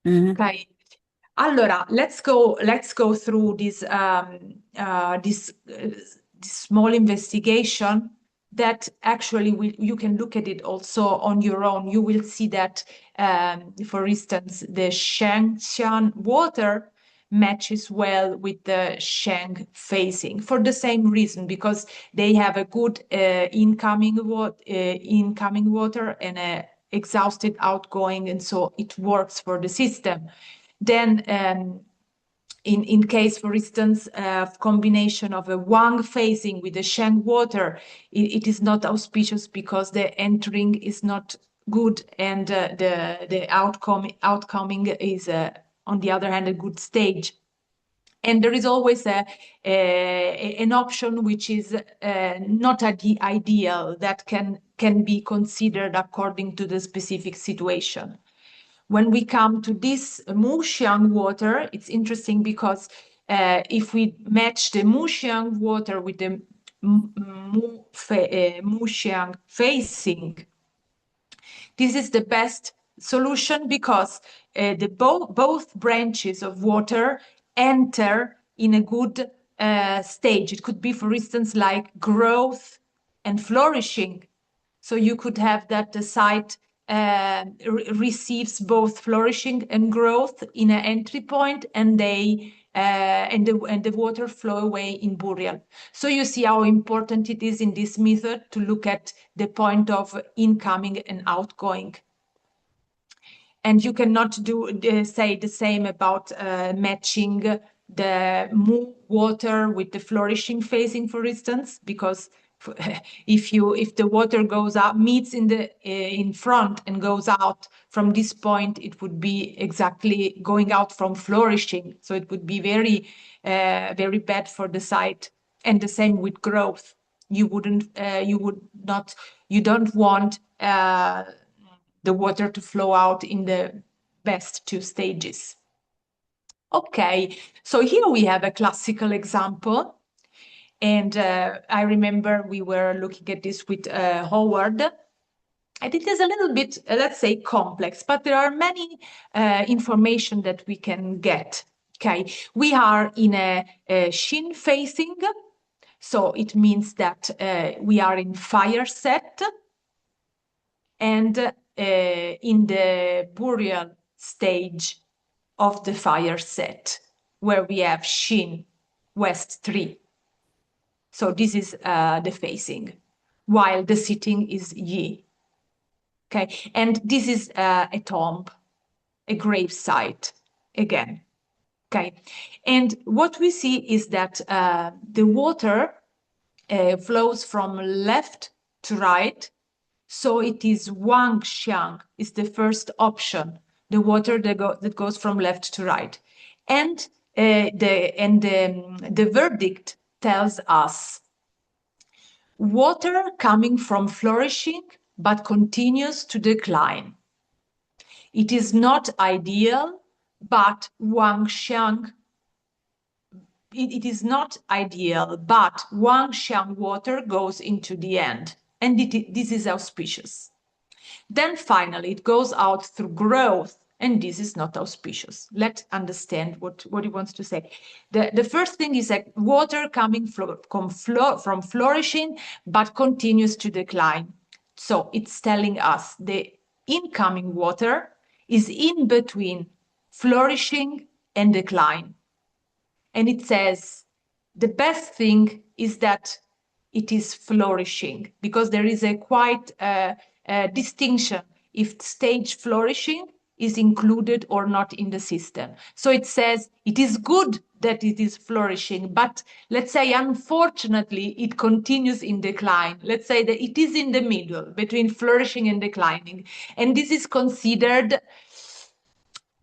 Mhm. Okay. Allora, let's go through this small investigation that actually you can look at it also on your own. You will see that, for instance, the Shengxian water matches well with the Sheng facing for the same reason, because they have a good incoming water and a exhausted outgoing, and so it works for the system. Then in case, for instance, of combination of a Wang facing with the Sheng water, it is not auspicious because the entering is not good, and the outcoming is, on the other hand, a good stage. And there is always an option which is not ideal, that can be considered according to the specific situation. When we come to this Muxiang water, it's interesting because if we match the Muxiang water with the Muxiang facing, this is the best solution because both branches of water enter in a good stage. It could be, for instance, like growth and flourishing. So you could have that the site receives both flourishing and growth in an entry point, and the water flow away in burial. So you see how important it is in this method to look at the point of incoming and outgoing. And you cannot say the same about matching the Mu water with the flourishing phasing, for instance, because if the water goes out, meets in front and goes out from this point, it would be exactly going out from flourishing. So it would be very bad for the site. And the same with growth. You don't want the water to flow out in the best two stages. Okay, so here we have a classical example. And I remember we were looking at this with Howard. And it is a little bit, let's say, complex, but there are many information that we can get. Okay, we are in a Shin facing, so it means that we are in fire set, and in the Boreal stage of the fire set, where we have Shin West 3. So this is the facing, while the sitting is Yi. Okay, and this is a tomb, a grave site again. Okay, and what we see is that the water flows from left to right. So it is Wang Xiang is the first option, the water that goes from left to right. And the verdict tells us water coming from flourishing but continues to decline. It is not ideal, but Wang Xiang it is not ideal, but Wang Xiang water goes into the end, and this is auspicious. Then finally, it goes out through growth, and this is not auspicious. Let's understand what he wants to say. The first thing is that water coming from flourishing, but continues to decline. So it's telling us the incoming water is in between flourishing and decline. And it says the best thing is that it is flourishing, because there is a quite distinction if stage flourishing is included or not in the system. So it says it is good that it is flourishing, but let's say unfortunately it continues in decline. Let's say that it is in the middle between flourishing and declining, and this is considered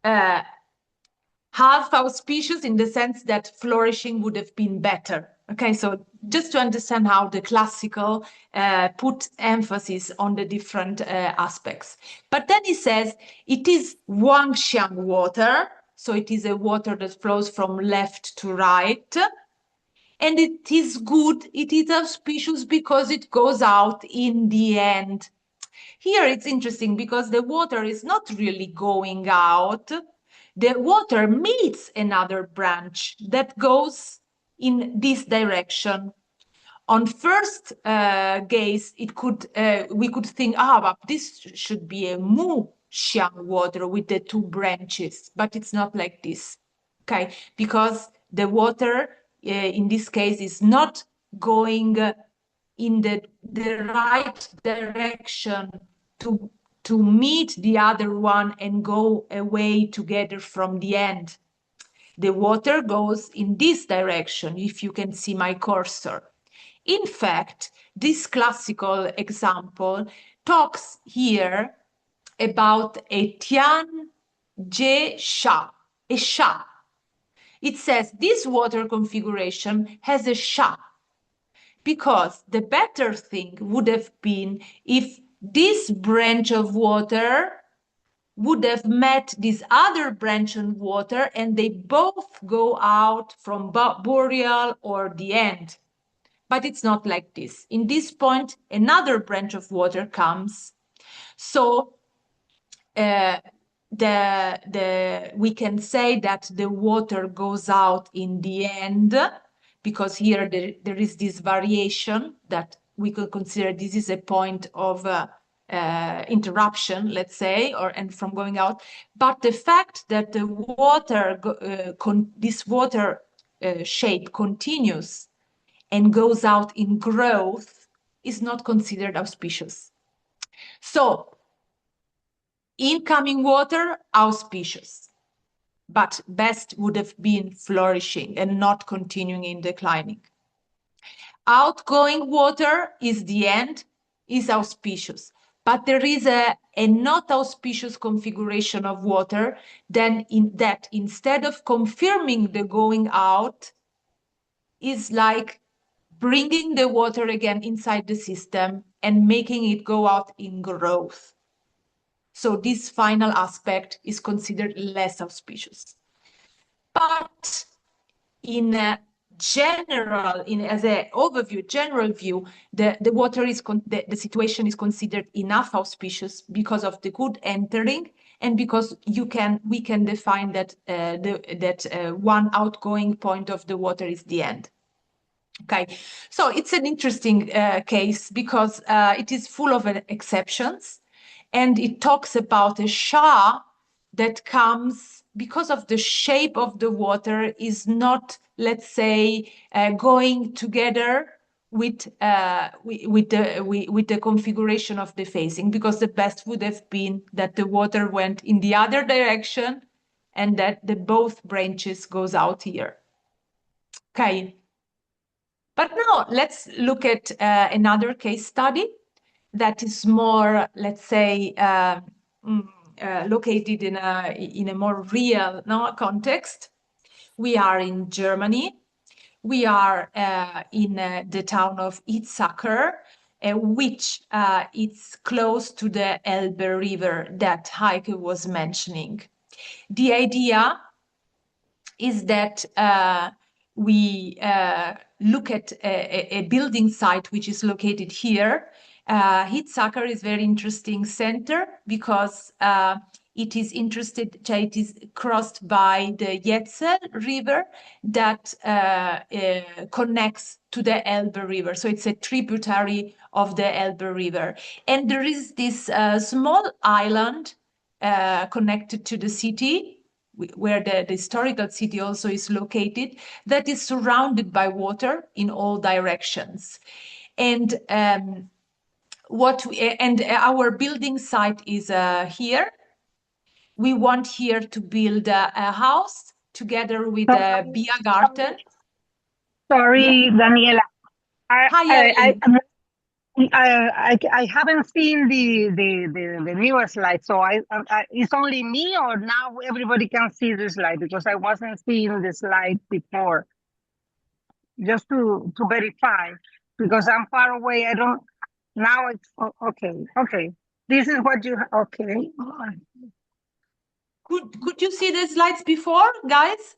half auspicious in the sense that flourishing would have been better. Okay, so just to understand how the classical put emphasis on the different aspects. But then he says it is Wang Xiang water, so it is a water that flows from left to right. And it is good, it is auspicious because it goes out in the end. Here it's interesting because the water is not really going out. The water meets another branch that goes in this direction. On first gaze, we could think, but this should be a Mu Xiang water with the two branches, but it's not like this, okay? Because the water in this case is not going in the right direction to meet the other one and go away together from the end. The water goes in this direction, if you can see my cursor. In fact, this classical example talks here about a Tian Je Sha, a Sha. It says this water configuration has a Sha, because the better thing would have been if this branch of water would have met this other branch of water and they both go out from Boreal or the end. But it's not like this. In this point, another branch of water comes. So we can say that the water goes out in the end, because here there is this variation that we could consider this is a point of interruption, let's say, and from going out. But the fact that the water, this water shape continues and goes out in growth is not considered auspicious. So incoming water, auspicious, but best would have been flourishing and not continuing in declining. Outgoing water is the end, is auspicious, but there is a not auspicious configuration of water, then that instead of confirming the going out, is like bringing the water again inside the system and making it go out in growth. So this final aspect is considered less auspicious. But in general, as an overview, general view, the water is the situation is considered enough auspicious because of the good entering, and because we can define that one outgoing point of the water is the end. Okay, so it's an interesting case because it is full of exceptions, and it talks about a Shah that comes because of the shape of the water is not, let's say, going together with the configuration of the facing, because the best would have been that the water went in the other direction and that the both branches goes out here. Okay. But now let's look at another case study that is more, let's say, located in a more real context. We are in Germany. We are in the town of Itzacker, which is close to the Elbe River that Heike was mentioning. The idea is that we look at a building site which is located here. Hitzacker is very interesting center because it is crossed by the Jetzel River that connects to the Elbe River. So it's a tributary of the Elbe River. And there is this small island connected to the city, where the historical city also is located, that is surrounded by water in all directions. And our building site is here. We want here to build a house together with a beer garden. Sorry, Daniela. Hi, I haven't seen the newer slide, so it's only me, or now everybody can see the slide, because I wasn't seeing the slide before. Just to verify, because I'm far away. I don't. Now it's okay. This is what you okay. Could you see the slides before, guys?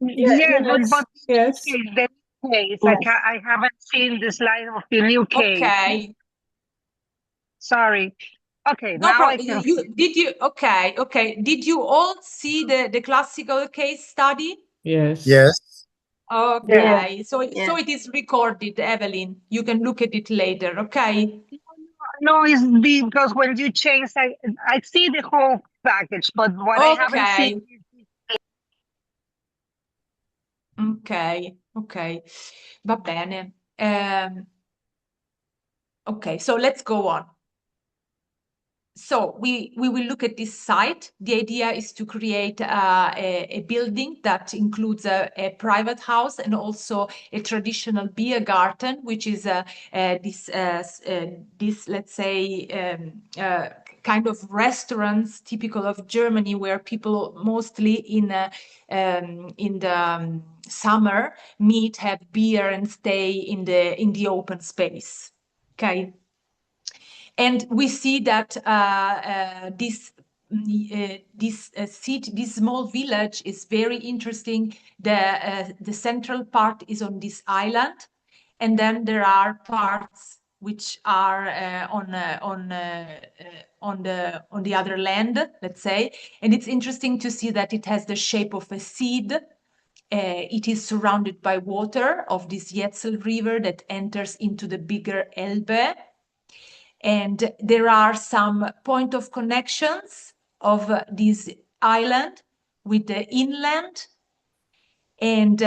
Yes, but Yes. the case, I haven't seen the slide of the new case. Okay. Sorry. Okay, No now problem. I can. Okay. Did you all see the classical case study? Yes. Yes. Okay. So Yeah. it is recorded, Evelyn. You can look at it later. Okay. No, it's because when you change, I see the whole package, but what I haven't seen. Ok, va bene. Okay, so let's go on. So we will look at this site. The idea is to create a building that includes a private house and also a traditional beer garden, which is this let's say kind of restaurants typical of Germany, where people mostly in the summer meet, have beer, and stay in the open space. Okay. And we see that this small village is very interesting. The central part is on this island, and then there are parts which are on the other land, let's say. And it's interesting to see that it has the shape of a seed. It is surrounded by water of this Jetzel River that enters into the bigger Elbe. And there are some point of connections of this island with the inland. And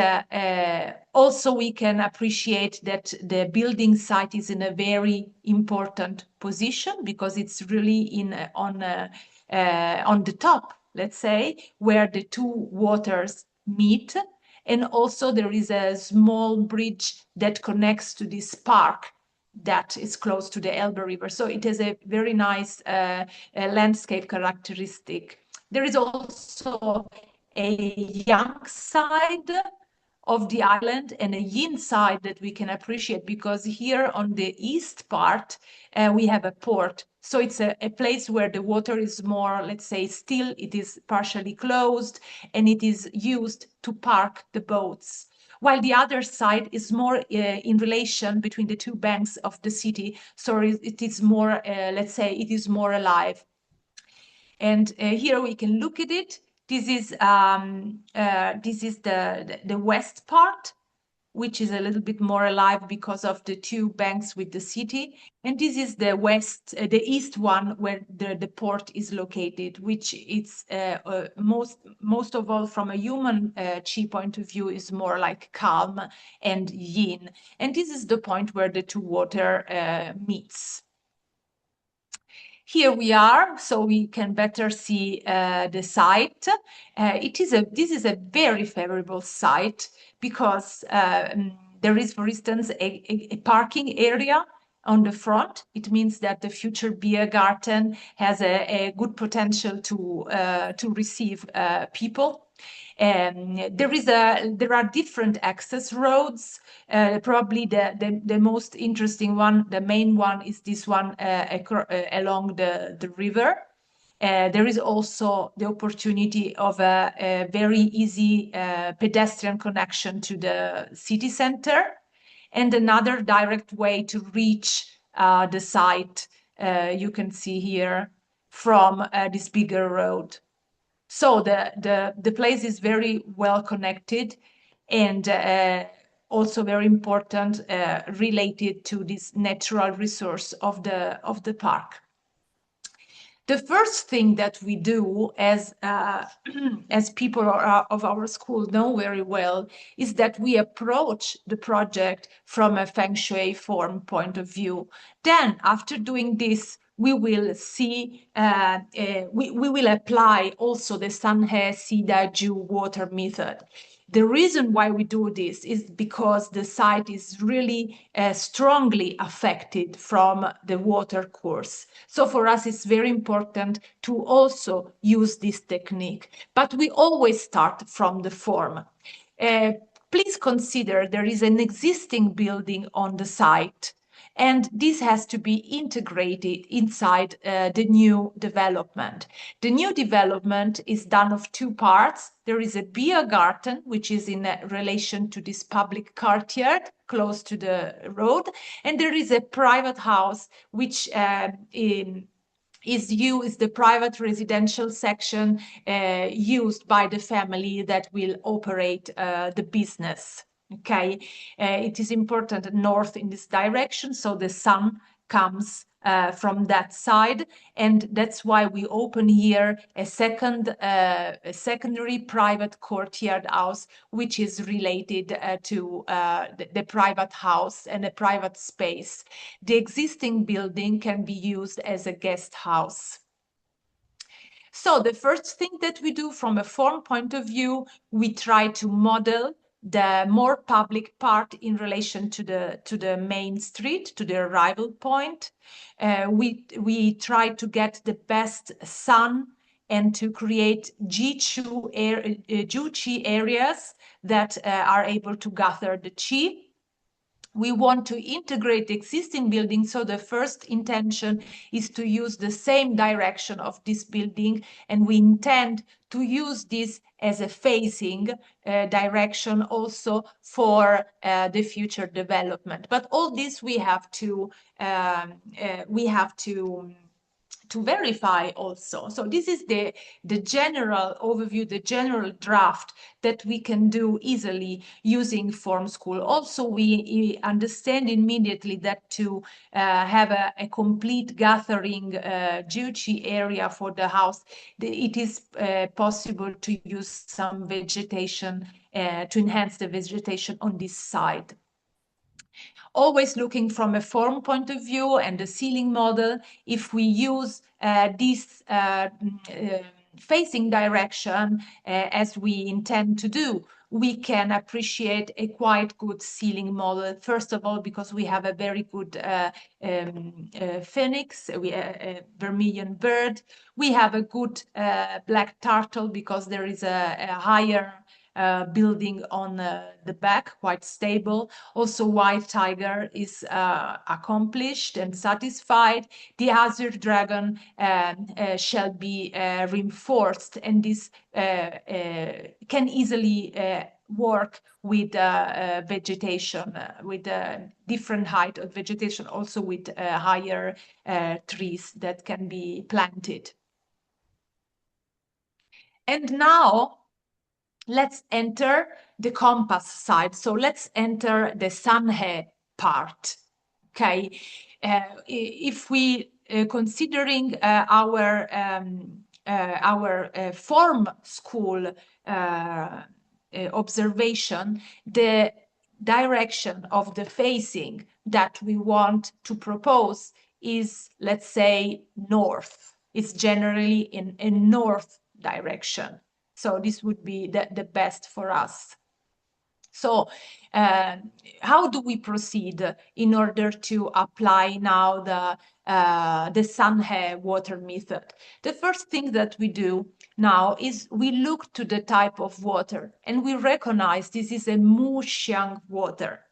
also we can appreciate that the building site is in a very important position, because it's really on the top, let's say, where the two waters meet. And also there is a small bridge that connects to this park that is close to the Elbe River. So it has a very nice landscape characteristic. There is also a yang side of the island and a yin side that we can appreciate, because here on the east part we have a port. So it's a place where the water is more, let's say, still. It is partially closed and it is used to park the boats. while the other side is more in relation between the two banks of the city. So it is more, let's say, it is more alive. And here we can look at it. This is the west part, which is a little bit more alive because of the two banks with the city. And this is the east one, where the port is located, which is most of all from a human chi point of view is more like calm and yin. And this is the point where the two water meets. Here we are, so we can better see the site. This is a very favorable site because there is, for instance, a parking area on the front. It means that the future beer garden has a good potential to receive people. There are different access roads. Probably the most interesting one, the main one, is this one along the river. There is also the opportunity of a very easy pedestrian connection to the city center, and another direct way to reach the site you can see here from this bigger road. So the place is very well connected, and also very important related to this natural resource of the park. The first thing that we do as people of our school know very well is that we approach the project from a Feng Shui form point of view. Then, after doing this, we will see, we will apply also the Sanhe Sida Ju water method. The reason why we do this is because the site is really strongly affected from the water course. So for us, it's very important to also use this technique. But we always start from the form. Please consider there is an existing building on the site, and this has to be integrated inside the new development. The new development is done of two parts. There is a beer garden, which is in relation to this public courtyard close to the road, and there is a private house, which is the private residential section used by the family that will operate the business. Okay, it is important north in this direction, so the sun comes from that side, and that's why we open here a secondary private courtyard house, which is related to the private house and a private space. The existing building can be used as a guest house. So the first thing that we do from a form point of view, we try to model the more public part in relation to the main street, to the arrival point. We try to get the best sun and to create Ju Qi areas that are able to gather the Qi. We want to integrate existing buildings, so the first intention is to use the same direction of this building, and we intend to use this as a facing direction also for the future development. But all this we have to verify also. So this is the general overview, the general draft that we can do easily using Form School. Also, we understand immediately that to have a complete gathering Juchi area for the house, it is possible to use some vegetation to enhance the vegetation on this side. Always looking from a form point of view and the ceiling model, if we use this facing direction as we intend to do, we can appreciate a quite good ceiling model. First of all, because we have a very good phoenix, a vermilion bird. We have a good black turtle because there is a higher building on the back, quite stable. Also, white tiger is accomplished and satisfied. The azure dragon shall be reinforced, and this can easily work with vegetation, with different height of vegetation, also with higher trees that can be planted. And now let's enter the compass side. So let's enter the Sanhe part. Okay, if we considering our form school observation, the direction of the facing that we want to propose is, let's say, north. It's generally in a north direction. So this would be the best for us. So how do we proceed in order to apply now the Sanhe water method? The first thing that we do now is we look to the type of water and we recognize this is a Muxiang water.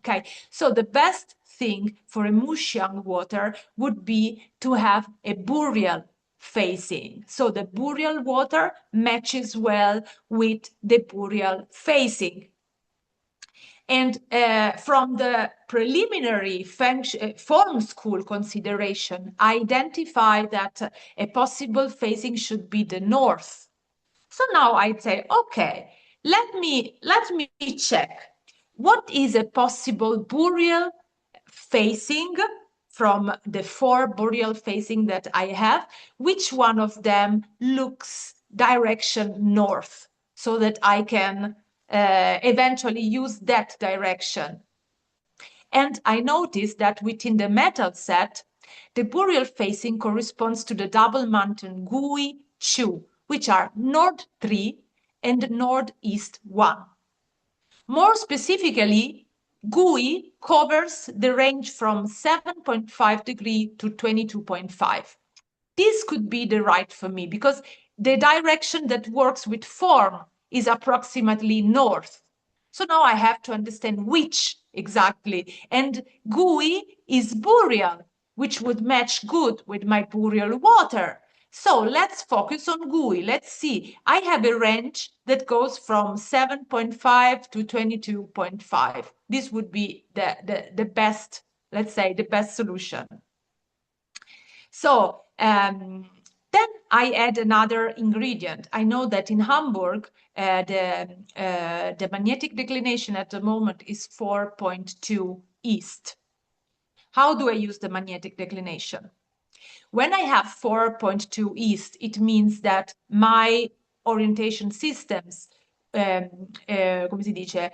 Okay, so the best thing for a Muxiang water would be to have a boreal facing. So the boreal water matches well with the boreal facing. And from the preliminary form school consideration, I identify that a possible facing should be the north. So now I'd say, okay, let me check what is a possible boreal facing from the 4 boreal facing that I have, which one of them looks direction north, so that I can eventually use that direction. And I noticed that within the metal set, the boreal facing corresponds to the double mountain Gui Chu, which are North 3 and Northeast 1. More specifically, Gui covers the range from 7.5 degree to 22.5. This could be the right for me because the direction that works with form is approximately north. So now I have to understand which exactly. And Gui is boreal, which would match good with my boreal water. So let's focus on Gui. Let's see. I have a range that goes from 7.5 to 22.5. This would be the best, let's say, the best solution. So then I add another ingredient. I know that in Hamburg, the magnetic declination at the moment is 4.2 east. How do I use the magnetic declination? When I have 4.2 east, it means that my orientation systems come si dice,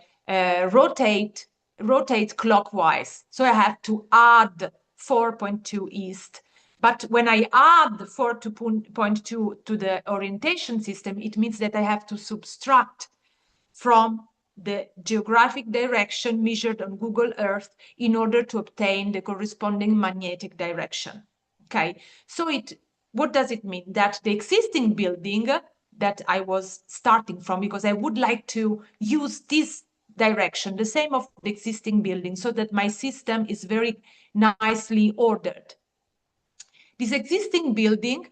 rotate clockwise. So I have to add 4.2 east. But when I add 4.2 to the orientation system, it means that I have to subtract from the geographic direction measured on Google Earth in order to obtain the corresponding magnetic direction. Okay, so what does it mean? That the existing building that I was starting from, because I would like to use this direction, the same of the existing building, so that my system is very nicely ordered. This existing building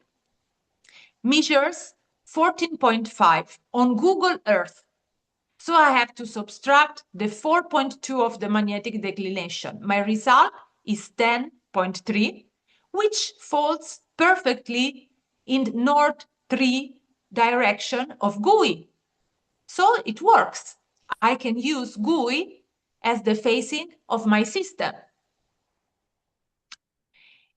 measures 14.5 on Google Earth. So I have to subtract the 4.2 of the magnetic declination. My result is 10.3, which falls perfectly in North 3 direction of Gui. So it works. I can use Gui as the facing of my system.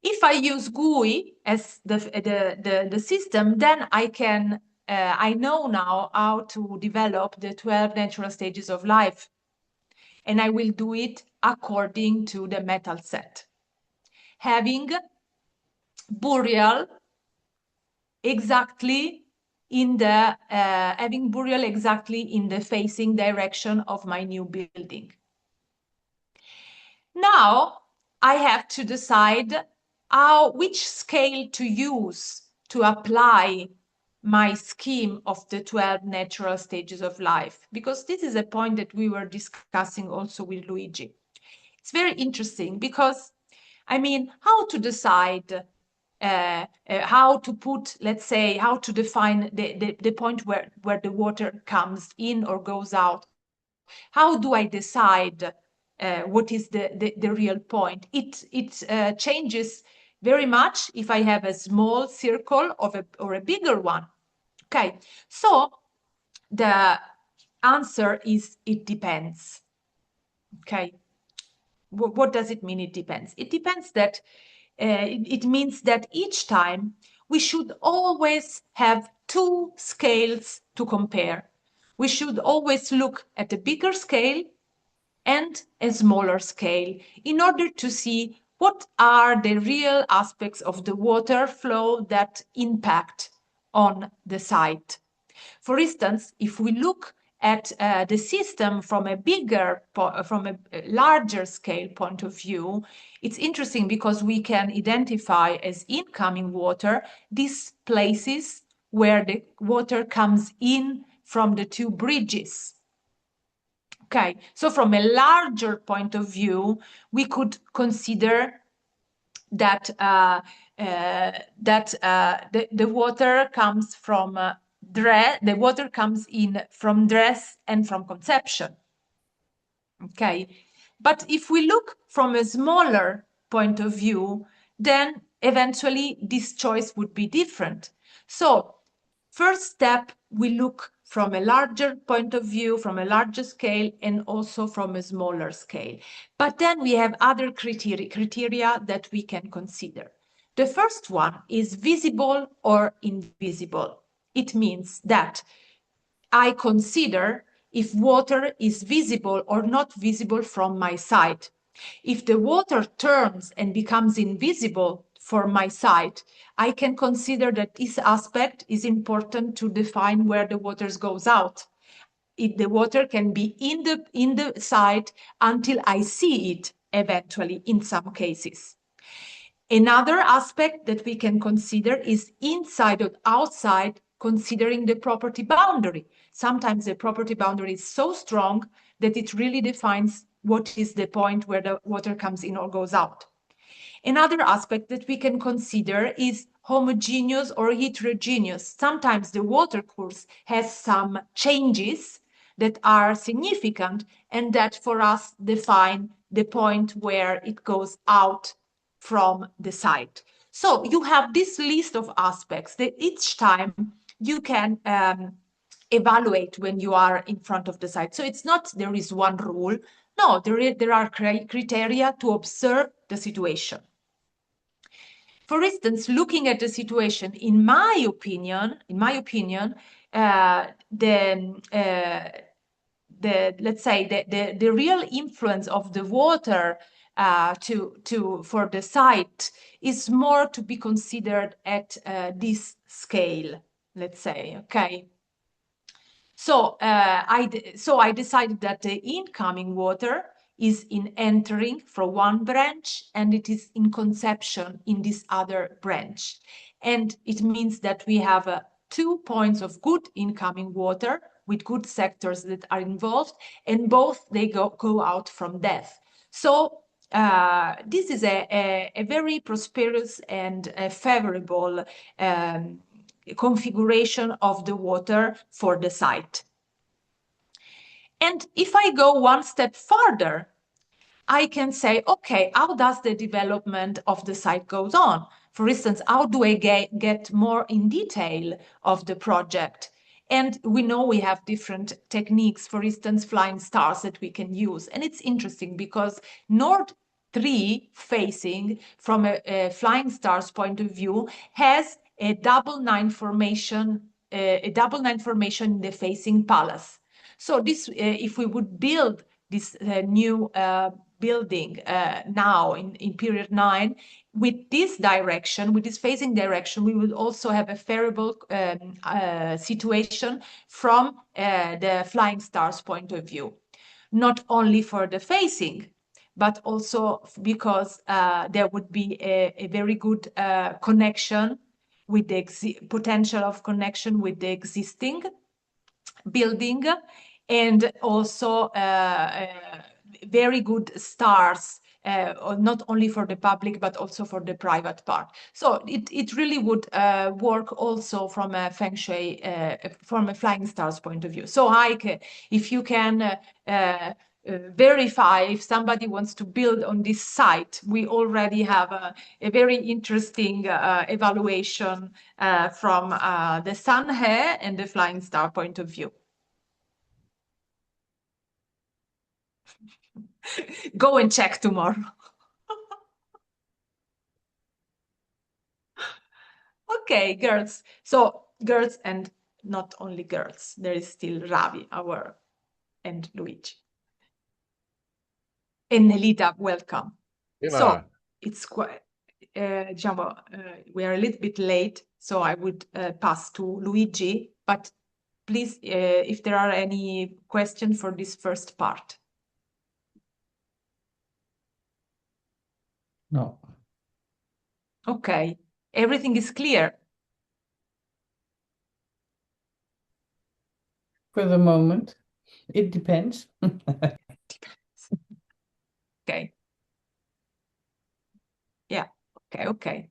If I use Gui as the system, then I know now how to develop the 12 natural stages of life. And I will do it according to the metal set. Having boreal exactly in the facing direction of my new building. Now I have to decide which scale to use to apply my scheme of the 12 natural stages of life, because this is a point that we were discussing also with Luigi. It's very interesting because, I mean, how to decide how to put, let's say, how to define the point where the water comes in or goes out How do I decide what is the real point? It changes very much if I have a small circle or a bigger one. Okay, so the answer is it depends. Okay, what does it mean? It depends. It depends that it means that each time we should always have two scales to compare. We should always look at a bigger scale and a smaller scale in order to see what are the real aspects of the water flow that impact on the site. For instance, if we look at the system from a larger scale point of view, it's interesting because we can identify as incoming water these places where the water comes in from the two bridges. Okay, so from a larger point of view, we could consider that the water comes from the water comes in from Dres and from Conception. Okay, but if we look from a smaller point of view, then eventually this choice would be different. So first step, we look from a larger point of view, from a larger scale, and also from a smaller scale. But then we have other criteria that we can consider. The first one is visible or invisible. It means that I consider if water is visible or not visible from my side. If the water turns and becomes invisible for my site, I can consider that this aspect is important to define where the water goes out. If the water can be in the site until I see it eventually in some cases. Another aspect that we can consider is inside or outside, considering the property boundary. Sometimes the property boundary is so strong that it really defines what is the point where the water comes in or goes out. Another aspect that we can consider is homogeneous or heterogeneous. Sometimes the water course has some changes that are significant and that for us define the point where it goes out from the site. So you have this list of aspects that each time you can evaluate when you are in front of the site. So it's not there is one rule. No, there are criteria to observe the situation. For instance, looking at the situation, in my opinion, let's say the real influence of the water for the site is more to be considered at this scale, let's say, okay. So I decided that the incoming water is in entering from one branch and it is in conception in this other branch. And it means that we have 2 points of good incoming water with good sectors that are involved, and both they go out from depth. So this is a very prosperous and favorable configuration of the water for the site. And if I go one step further, I can say, okay, how does the development of the site goes on? For instance, how do I get more in detail of the project? And we know we have different techniques, for instance, flying stars that we can use. And it's interesting because Nord 3 facing from a flying stars point of view has a double nine formation in the facing palace. So this, if we would build this new building now in period 9, with this direction, with this facing direction, we will also have a favorable situation from the flying stars point of view. Not only for the facing, but also because there would be a very good connection with the potential of connection with the existing building, and also very good stars or not only for the public, but also for the private part. So it really would work also from a feng shui, from a flying stars point of view. So Heike, if you can verify if somebody wants to build on this site, we already have a very interesting evaluation from the Sun He and the flying star point of view. Go and check tomorrow. Okay, girls. So girls and not only girls. There is still Ravi, and Luigi. And Nelita, welcome. So it's quite, we are a little bit late, so I would pass to Luigi, but please, if there are any questions for this first part. No. Okay, everything is clear. For the moment, it depends. Okay. Yeah. Okay.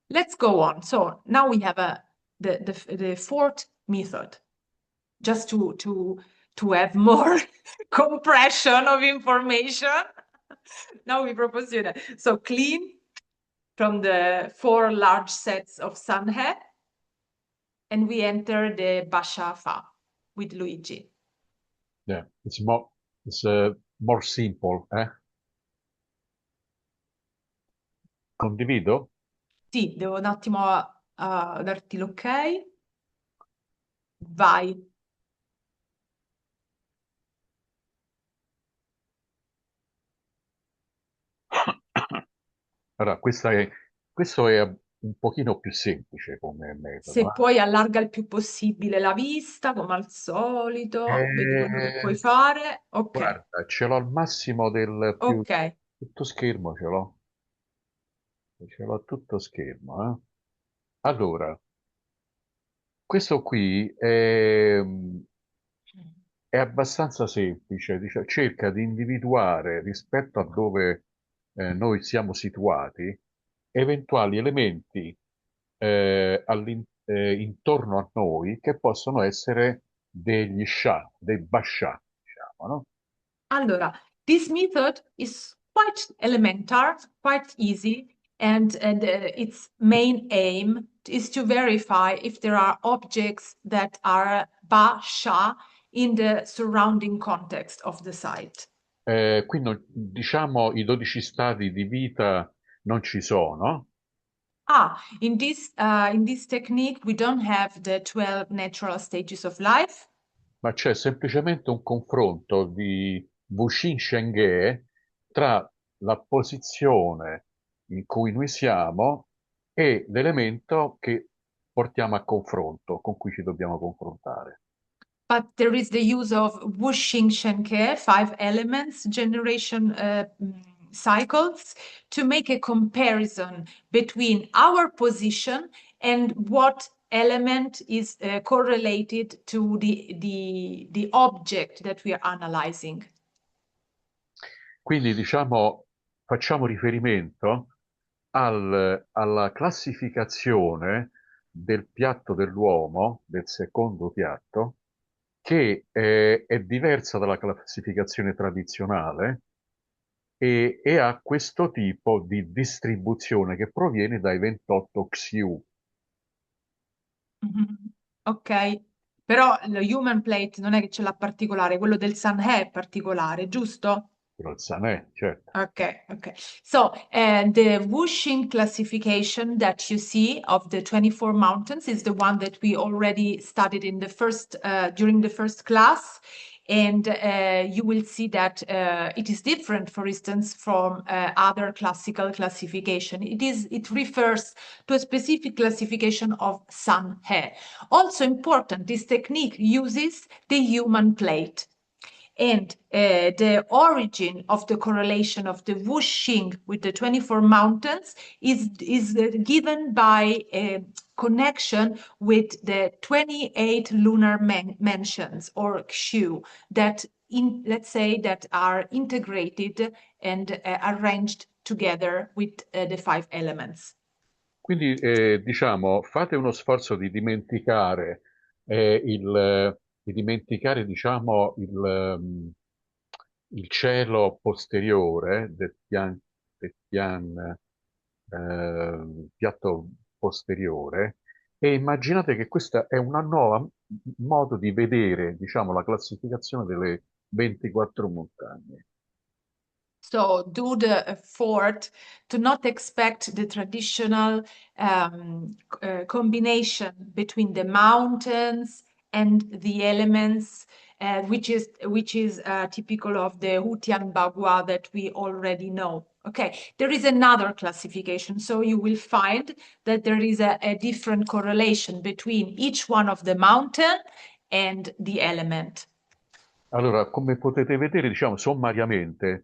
Let's go on. So now we have the fourth method, just to have more compression of information. Now we propose you that. So clean from the 4 large sets of Sun He, and we enter the Basha Fa with Luigi. Yeah, it's more simple, eh? Condivido? Sì, devo un attimo darti l'ok. Vai. Allora, questo è un pochino più semplice come metodo. Se puoi allarga il più possibile la vista, come al solito. Vedi quello che puoi fare. Ok. Guarda, ce l'ho al massimo del più... Ok. Tutto schermo ce l'ho. Ce l'ho tutto schermo, eh? Allora, questo qui è abbastanza semplice, cerca di individuare rispetto a dove noi siamo situati eventuali elementi intorno a noi che possono essere degli sha, dei basha, diciamo, no? Allora, this method is quite elementary, quite easy, and its main aim is to verify if there are objects that are Ba-Sha in the surrounding context of the site. Qui diciamo i 12 stadi di vita non ci sono. In this technique, we don't have the 12 natural stages of life. Ma c'è semplicemente un confronto di Wushin Shenge tra la posizione in cui noi siamo e l'elemento che portiamo a confronto, con cui ci dobbiamo confrontare. But there is the use of Wuxing Shenke, 5 elements generation cycles, to make a comparison between our position and what element is correlated to the object that we are analyzing. Quindi diciamo facciamo riferimento alla classificazione del piatto dell'uomo, del secondo piatto, che è diversa dalla classificazione tradizionale e ha questo tipo di distribuzione che proviene dai 28 Xiu. Ok, però lo human plate non è che ce l'ha particolare, quello del Sun He è particolare, giusto? Il Sanè, certo. Okay. So, the Wuxing classification that you see of the 24 mountains is the one that we already studied in the first during the first class, and you will see that it is different, for instance, from other classical classification. It refers to a specific classification of Sun He. Also important, this technique uses the human plate. And the origin of the correlation of the Wuxing with the 24 mountains is given by a connection with the 28 lunar mansions or Xiu that let's say, that are integrated and arranged together with the 5 elements. Quindi diciamo, fate uno sforzo di dimenticare diciamo, il cielo posteriore piatto posteriore e immaginate che questa è una nuova modo di vedere, diciamo, la classificazione delle 24 montagne. So do the effort to not expect the traditional combination between the mountains and the elements, which is typical of the Hutian Bagua that we already know. Okay, there is another classification. So you will find that there is a different correlation between each one of the mountain and the element. Allora, come potete vedere, diciamo sommariamente,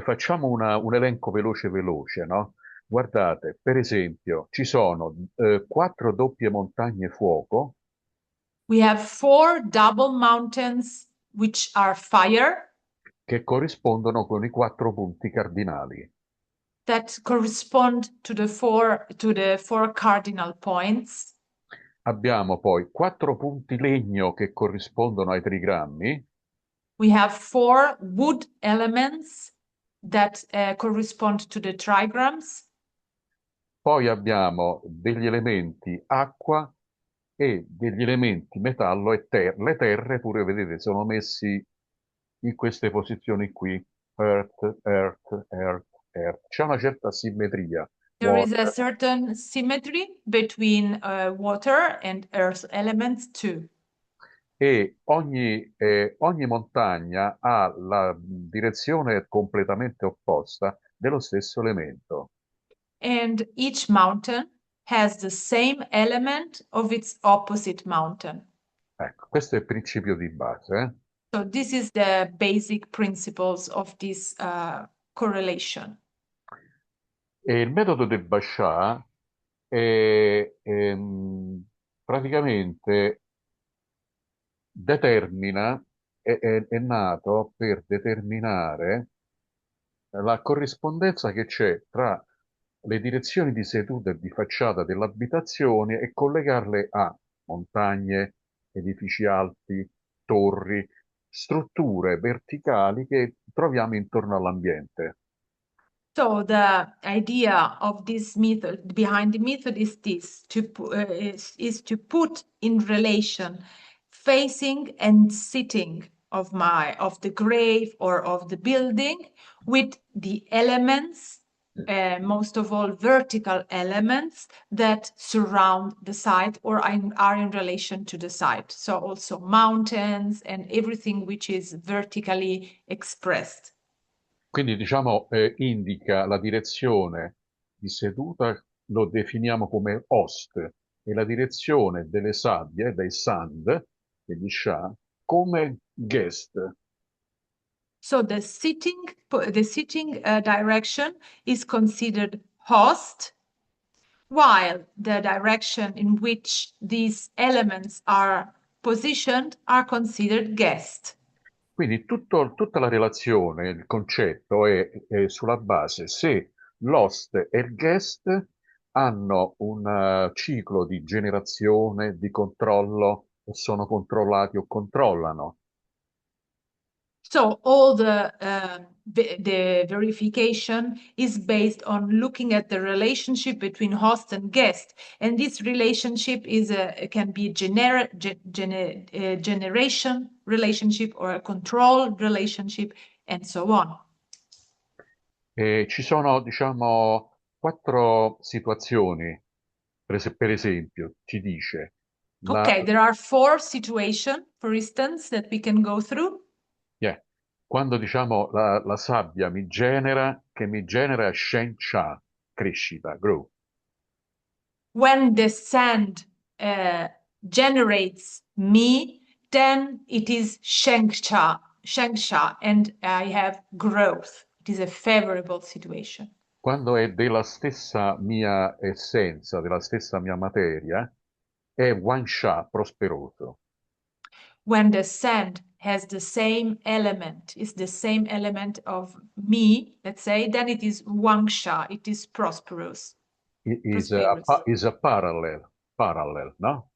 facciamo un elenco veloce, no? Guardate, per esempio, ci sono 4 doppie montagne fuoco, We have 4 double mountains which are fire che corrispondono con i 4 punti cardinali. that correspond to the four cardinal points. Abbiamo poi 4 punti legno che corrispondono ai trigrammi, We have 4 wood elements that correspond to the trigrams. poi abbiamo degli elementi acqua e degli elementi metallo e terra. Le terre pure, vedete, sono messi in queste posizioni qui. Earth, earth, earth, earth. C'è una certa simmetria. There is a Water. certain symmetry between water and earth elements too. E ogni montagna ha la direzione completamente opposta dello stesso elemento. And each mountain has the same element of its opposite mountain. Ecco, questo è il principio di base. So this is the basic principles of this correlation. E il metodo del Bashar praticamente è nato per determinare la corrispondenza che c'è tra le direzioni di seduta e di facciata delle abitazioni e collegarle a montagne, edifici alti, torri, strutture verticali che troviamo intorno all'ambiente. So the idea of this method, behind the method, is this: is to put in relation facing and sitting of the grave or of the building with the elements, most of all vertical elements that surround the site or are in relation to the site. So also mountains and everything which is vertically expressed. Quindi diciamo indica la direzione di seduta, lo definiamo come host, e la direzione delle sabbie, dei sand, degli sha, come guest. So the sitting direction is considered host, while the direction in which these elements are positioned are considered guest. Quindi tutta la relazione, il concetto è sulla base se l'host e il guest hanno un ciclo di generazione, di controllo, o sono controllati o controllano. So all the verification is based on looking at the relationship between host and guest, and this relationship can be a generation relationship or a control relationship, and so on. E ci sono, diciamo, 4 situazioni. Per esempio, ci dice Okay, there are 4 situations, for instance, that we can go through. quando diciamo la sabbia che mi genera Shen Cha, crescita, grow. When the sand generates me, then it is Shengsha, and I have growth. It is a favorable situation. Quando è della stessa mia essenza, della stessa mia materia, è Wan Sha, prosperoso. When the sand has the same element, is the same element of me, let's say, then it is Wangsha, it is prosperous. Is Prosperous. is a parallel, no?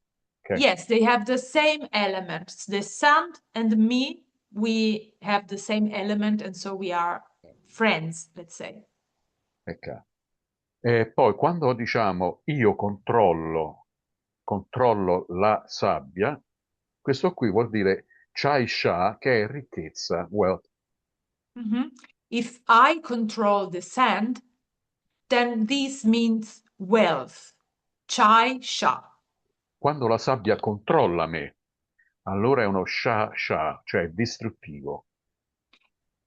Okay. Yes, they have the same elements. The sun and me, we have the same element, and so we are friends, let's say. Ecco. E poi quando diciamo io controllo la sabbia, questo qui vuol dire chai sha, che è ricchezza, wealth. Mhm. If I control the sand, then this means wealth. Chai sha. Quando la sabbia controlla me, allora è uno sha, cioè distruttivo.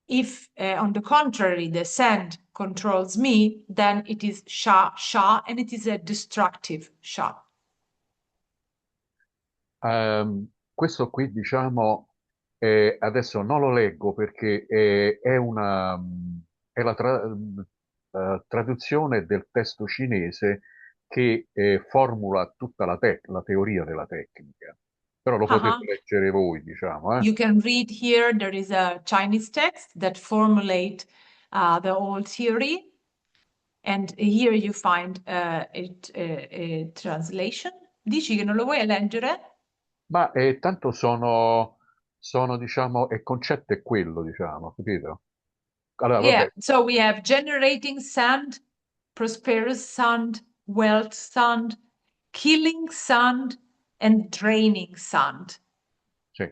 If, on the contrary, the sand controls me, then it is sha, and it is a destructive sha. Questo qui, diciamo, adesso non lo leggo perché è la traduzione del testo cinese che formula tutta la teoria della tecnica. Però lo potete leggere voi, diciamo, You can read here, there is a Chinese text that formulate the whole theory. And here you find a translation. Dici che non lo vuoi leggere? Ma tanto diciamo, il concetto è quello, diciamo, capito? Allora, Yeah, vabbè, so we have generating sand, prosperous sand, wealth sand, killing sand, and draining sand. sì.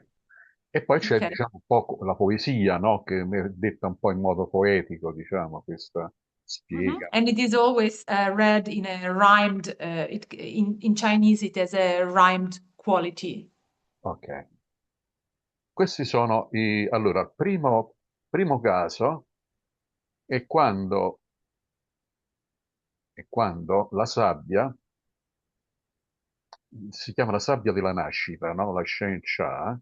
E poi c'è, Ok. diciamo, un po' la poesia, no? Che è detta un po' in modo poetico, diciamo, questa spiega. And it is always read in a rhymed, in Chinese it has a rhymed quality. Ok. Questi sono allora, il primo caso è quando la sabbia, si chiama la sabbia della nascita, no? La Shen Cha,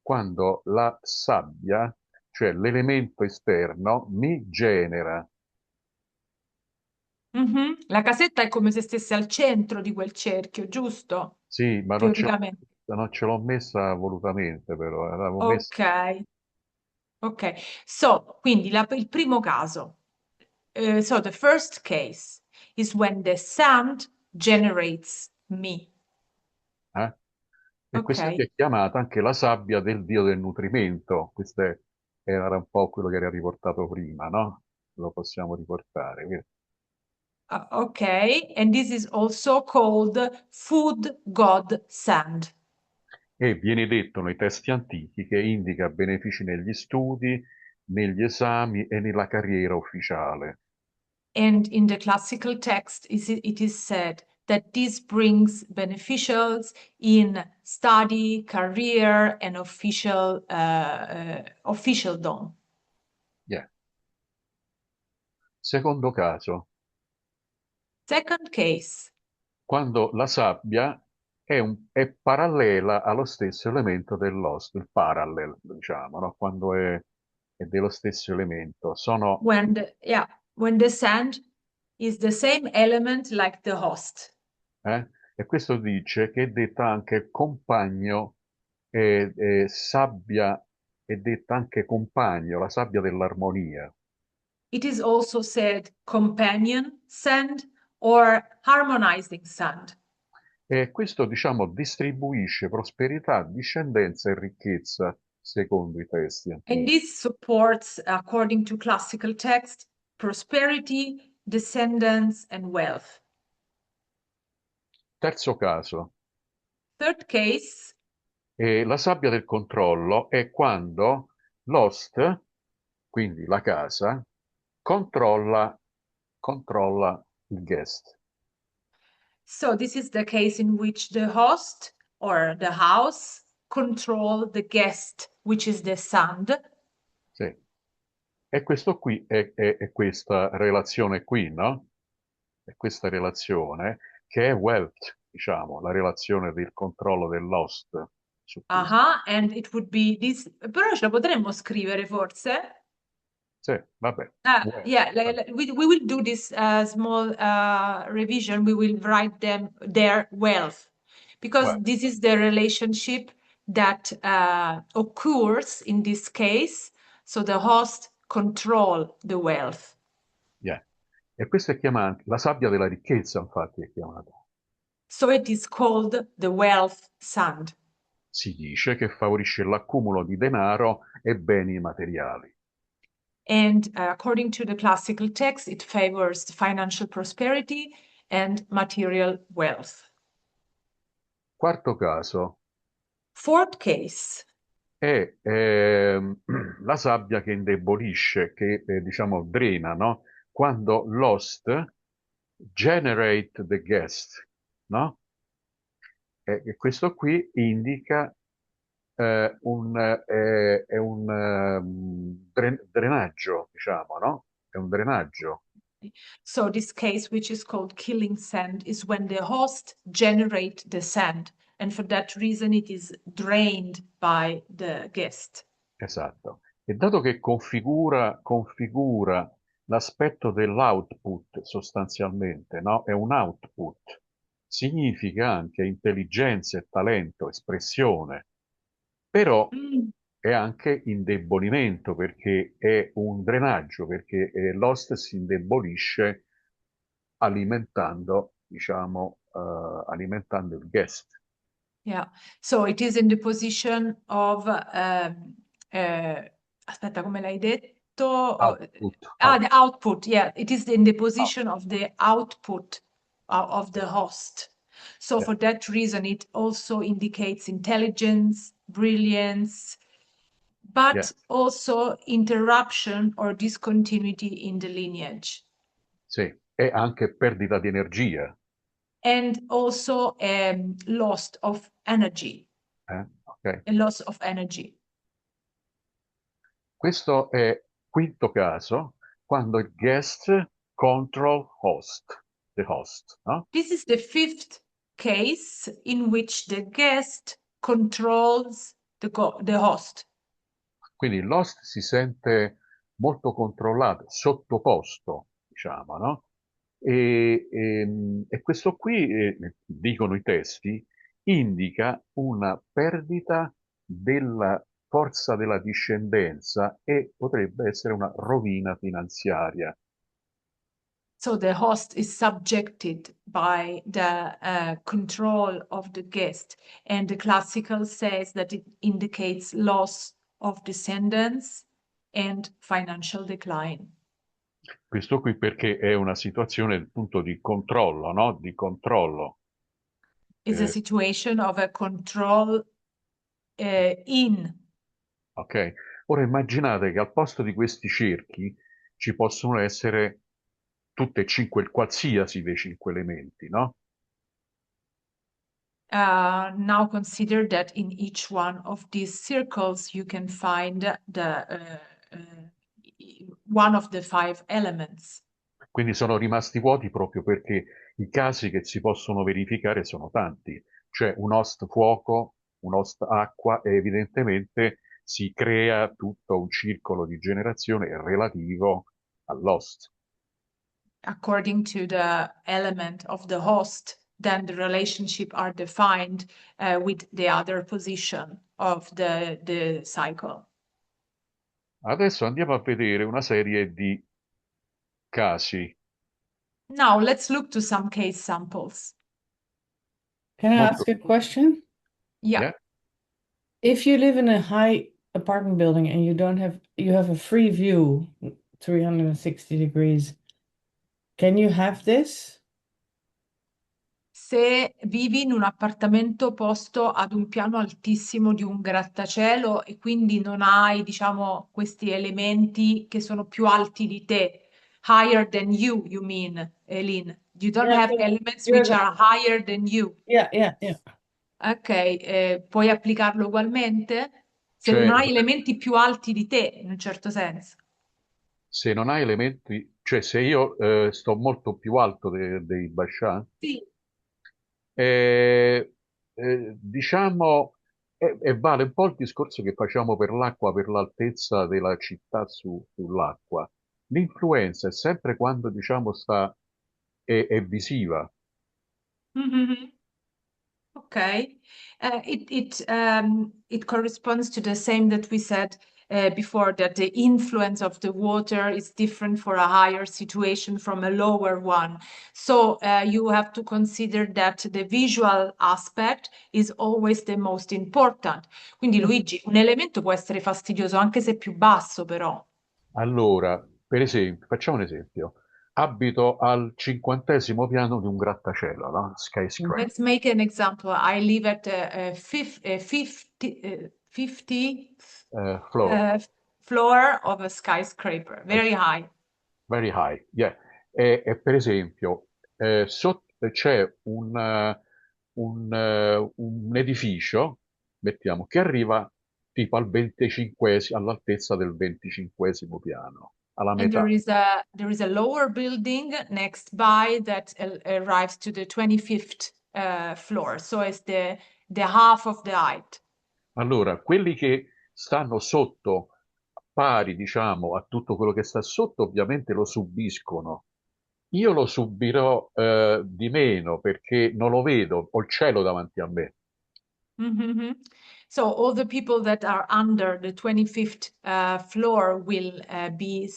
quando la sabbia, cioè l'elemento esterno, mi genera. Mhm. La casetta è come se stesse al centro di quel cerchio, giusto? Sì, ma Teoricamente. non ce l'ho messa volutamente, però, l'avevo messa. Ok, ok. So, quindi il primo caso. So the first case is when the sand generates me. E questa qui Ok. è chiamata anche la sabbia del dio del nutrimento. Era un po' quello che era riportato prima, no? Lo possiamo riportare. Okay, and this is also called food god sand. E viene detto nei testi antichi che indica benefici negli studi, negli esami e nella carriera ufficiale. And in the classical text, it is said that this brings beneficials in study, career, and officialdom. Yeah. Secondo caso, Second case, quando la sabbia è parallela allo stesso elemento dell'osso, il parallel, diciamo, no? Quando è dello stesso elemento. when the sand is the same element like the host. E questo dice che è detta anche compagno, sabbia è detta anche compagno, la sabbia dell'armonia. It is also said companion sand or harmonizing sand. E questo, diciamo, distribuisce prosperità, discendenza e ricchezza, secondo i testi And antichi. this supports, according to classical text, prosperity, descendants, and wealth. Terzo caso, Third case, la sabbia del controllo è quando l'host, quindi la casa, controlla il guest. so this is the case in which the host or the house control the guest, which is the sand. Sì. E questo qui è questa relazione qui, no? È questa relazione che è wealth, diciamo, la relazione del controllo dell'host su questo. And it would be this, però ce la potremmo scrivere forse? Sì, vabbè. Yeah, we will do this small revision. We will write them their wealth because Wealth. this is the relationship that occurs in this case, so the host control the wealth. Yeah. E questa è chiamata la sabbia della ricchezza, infatti è chiamata. So it is called the wealth sand. Si dice che favorisce l'accumulo di denaro e beni materiali. And according to the classical text, it favors financial prosperity and material wealth. Quarto caso Fourth case, è la sabbia che indebolisce, che diciamo drena, no? Quando l'host generate the guest, no? E questo qui indica è un drenaggio, diciamo, no? È un drenaggio. so this case, which is called killing sand, is when the host generate the sand, and for that reason it is drained by the guest. Esatto. E dato che configura l'aspetto dell'output sostanzialmente, no? È un output, significa anche intelligenza e talento, espressione, però è anche indebolimento perché è un drenaggio, perché l'host si indebolisce alimentando, diciamo, alimentando il guest. Yeah, so it is in the position of aspetta, come l'hai detto? Output. The output. Yeah, it is in the position of the output of the host. So Yeah. for that reason, it also indicates intelligence, brilliance, but Yeah. also interruption or discontinuity in the lineage. Sì, e anche perdita di energia. And also loss of energy. Okay. A loss of energy. Questo è quinto caso, quando il guest control host, the host, no? This is the fifth case in which the guest controls the host. Quindi l'host si sente molto controllato, sottoposto, diciamo, no? E questo qui, dicono i testi, indica una perdita della forza della discendenza e potrebbe essere una rovina finanziaria. So the host is subjected by the control of the guest, and the classical says that it indicates loss of descendants and financial decline. Questo qui perché è una situazione appunto di controllo, no? Di controllo. It's a situation of a control in. Ok? Ora immaginate che al posto di questi cerchi ci possono essere tutte e cinque, qualsiasi dei cinque elementi, no? Now consider that in each one of these circles you can find one of the 5 elements. Quindi sono rimasti vuoti proprio perché i casi che si possono verificare sono tanti. Cioè un host fuoco, un host acqua e evidentemente si crea tutto un circolo di generazione relativo all'host. According to the element of the host, then the relationship are defined with the other position of the cycle. Adesso andiamo a vedere una serie di casi. Now let's look to some case samples. Can I Molto- ask a question? Yeah. Yeah. If you live in a high apartment building and you have a free view, 360 degrees, can you have this? Se vivi in un appartamento posto ad un piano altissimo di un grattacielo e quindi non hai, diciamo, questi elementi che sono più alti di te, higher than you mean, Eileen. You don't Yeah, have so elements you're which the- are higher than you. Yeah. Ok, puoi applicarlo ugualmente? Se Cioè, non hai elementi più alti di te, in un certo senso. se non hai elementi, cioè se io sto molto più alto dei Bashan, Sì. diciamo, e vale un po' il discorso che facciamo per l'acqua, per l'altezza della città sull'acqua. L'influenza è sempre quando, diciamo, è visiva. Mhm. Ok. Okay. It corresponds to the same that we said before, that the influence of the water is different for a higher situation from a lower one. So you have to consider that the visual aspect is always the most important. Quindi Luigi, un elemento può essere fastidioso anche se è più basso, però. Allora, per esempio, facciamo un esempio. Abito al 50° piano di un grattacielo, no? Skyscraper. Let's make an example. I live at 50th Floor, floor of a skyscraper, very high. very high, yeah. E per esempio, c'è un edificio, mettiamo, che arriva tipo all'altezza del 25° piano, alla And metà. there is a lower building next by that arrives to the 25th floor. So it's the half of the height. Allora, quelli che stanno sotto, pari, diciamo, a tutto quello che sta sotto, ovviamente lo subiscono. Io lo subirò di meno perché non lo vedo, ho il cielo davanti a me. Mhm. So all the people that are under the 25th floor will be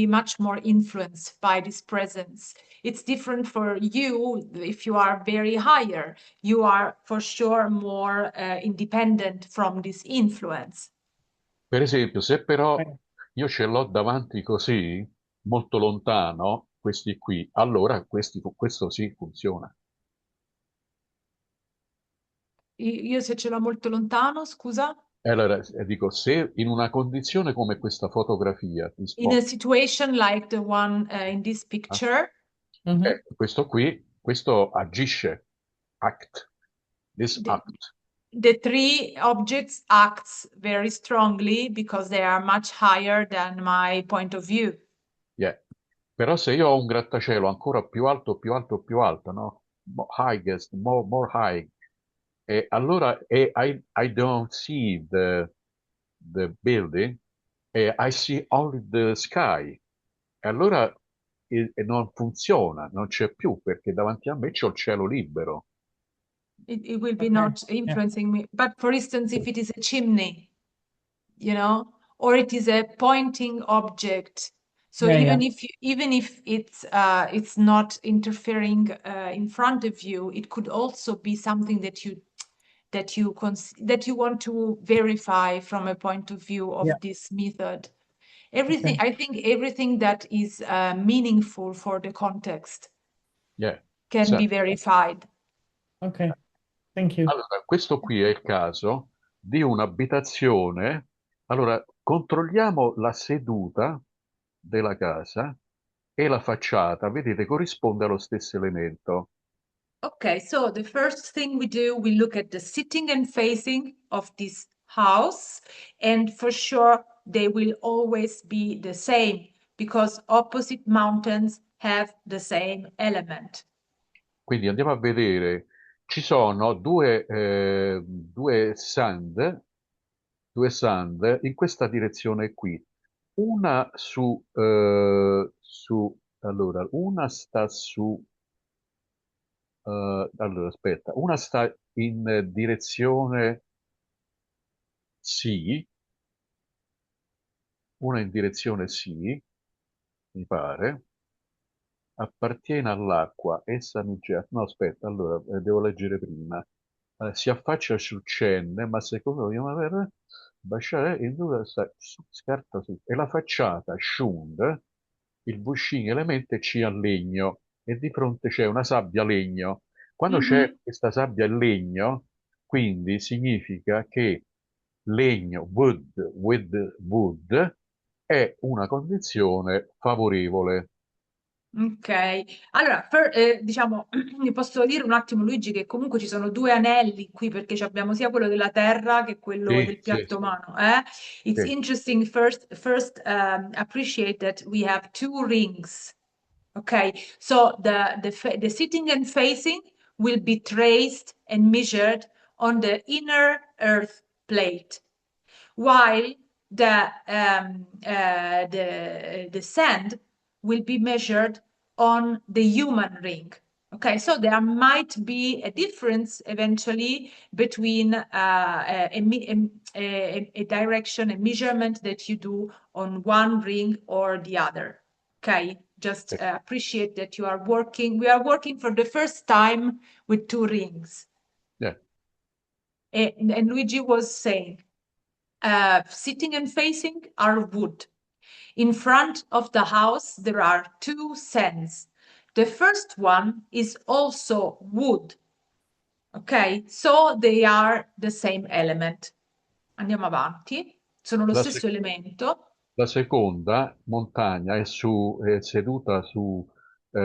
much more influenced by this presence. It's different for you if you are very higher. You are for sure more independent from this influence. Per esempio, se però io ce l'ho davanti così, molto lontano, questi qui, allora questo sì funziona. Io se ce l'ho molto lontano, scusa? E allora, dico, se in una condizione come questa fotografia, In a situation like the one in this picture, questo qui, questo agisce, act, this the, act. the three objects acts very strongly because they are much higher than my point of view. Yeah. Però se io ho un grattacielo ancora più alto, più alto, più alto, no? Highest, more high, e allora I don't see the building, I see only the sky. E allora non funziona, non c'è più perché davanti a me c'ho il cielo libero. It will be Okay. not influencing me. But for instance, if it is a chimney, or it is a pointing object. So Yeah, even if it's not interfering in front of you, it could also be something that you want to verify from a point of view of Yeah. this method. Everything, Okay. I think everything that is meaningful for the context Yeah. can be verified. Okay. Thank you. Allora, questo qui è il caso di un'abitazione. Allora, controlliamo la seduta della casa e la facciata, vedete, corrisponde allo stesso elemento. Okay, so the first thing we do, we look at the sitting and facing of this house, and for sure they will always be the same because opposite mountains have the same element. Quindi andiamo a vedere, ci sono due sand in questa direzione qui. Una allora, una sta su, allora aspetta, una sta in direzione sì, una in direzione sì, mi pare, appartiene all'acqua, essa mi getta. No, aspetta, allora, devo leggere prima. Si affaccia sul Cenne, ma secondo vogliamo avere Basciare il due scarta su. E la facciata Schund, il Buscini Elemente C a legno, e di fronte c'è una sabbia legno. Quando c'è questa sabbia legno, quindi significa che legno, wood, with wood, è una condizione favorevole. Ok, allora diciamo, vi posso dire un attimo, Luigi, che comunque ci sono due anelli qui perché abbiamo sia quello della terra che quello Sì, del sì, piatto sì, umano. It's sì. interesting first appreciate that we have two rings. Okay, so the sitting and facing will be traced and measured on the inner earth plate, while the sand will be measured on the human ring. Okay, so there might be a difference eventually between a direction, a measurement that you do on one ring or the other. Okay, just appreciate that we are working for the first time with two rings. Yeah. And Luigi was saying, sitting and facing are wood. In front of the house, there are two sands. The first one is also wood. Ok? So they are the same element. Andiamo avanti. Sono lo La, stesso elemento. la seconda montagna è seduta su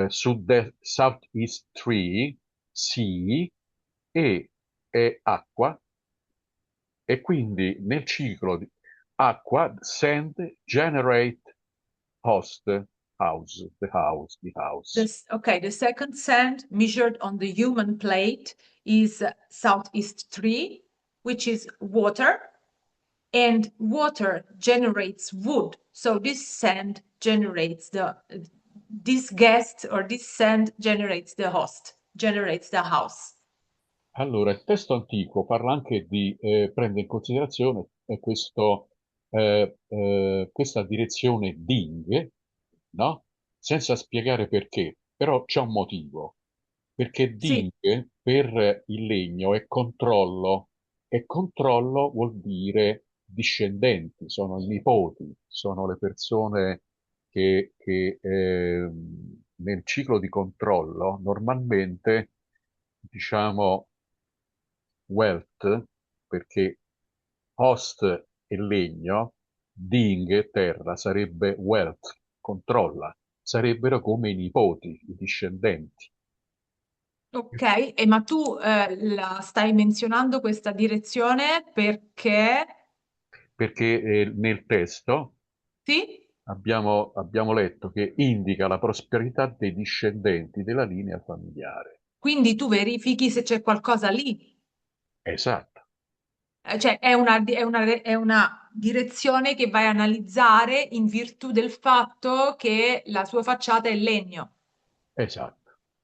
Southeast Tree, Sea, e è acqua, e quindi nel ciclo di acqua, sand, generate, host, house, the house, the house. The second sand measured on the human plate is Southeast Tree, which is water. And water generates wood. So this sand generates this guest or this sand generates the host, generates the house. Allora, il testo antico parla anche prende in considerazione questa direzione ding, no? Senza spiegare perché, però c'è un motivo. Perché Sì, ding per il legno è controllo, e controllo vuol dire discendenti, sono i nipoti, sono le persone che nel ciclo di controllo normalmente, diciamo, wealth, perché host è legno, ding, terra, sarebbe wealth, controlla, sarebbero come i nipoti, i discendenti. ok. Ma tu la stai menzionando questa direzione perché Perché nel testo sì? abbiamo letto che indica la prosperità dei discendenti della linea familiare. Quindi tu verifichi se c'è qualcosa lì. Esatto, Cioè è una direzione che vai a analizzare in virtù del fatto che la sua facciata è legno. esatto.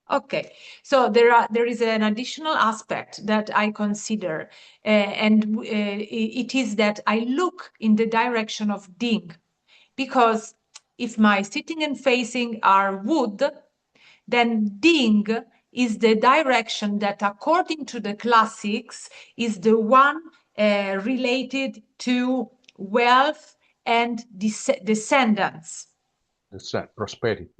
Okay, so there is an additional aspect that I consider, it is that I look in the direction of ding, because if my sitting and facing are wood, then ding is the direction that, according to the classics, is the one related to wealth and descendants Prosperity.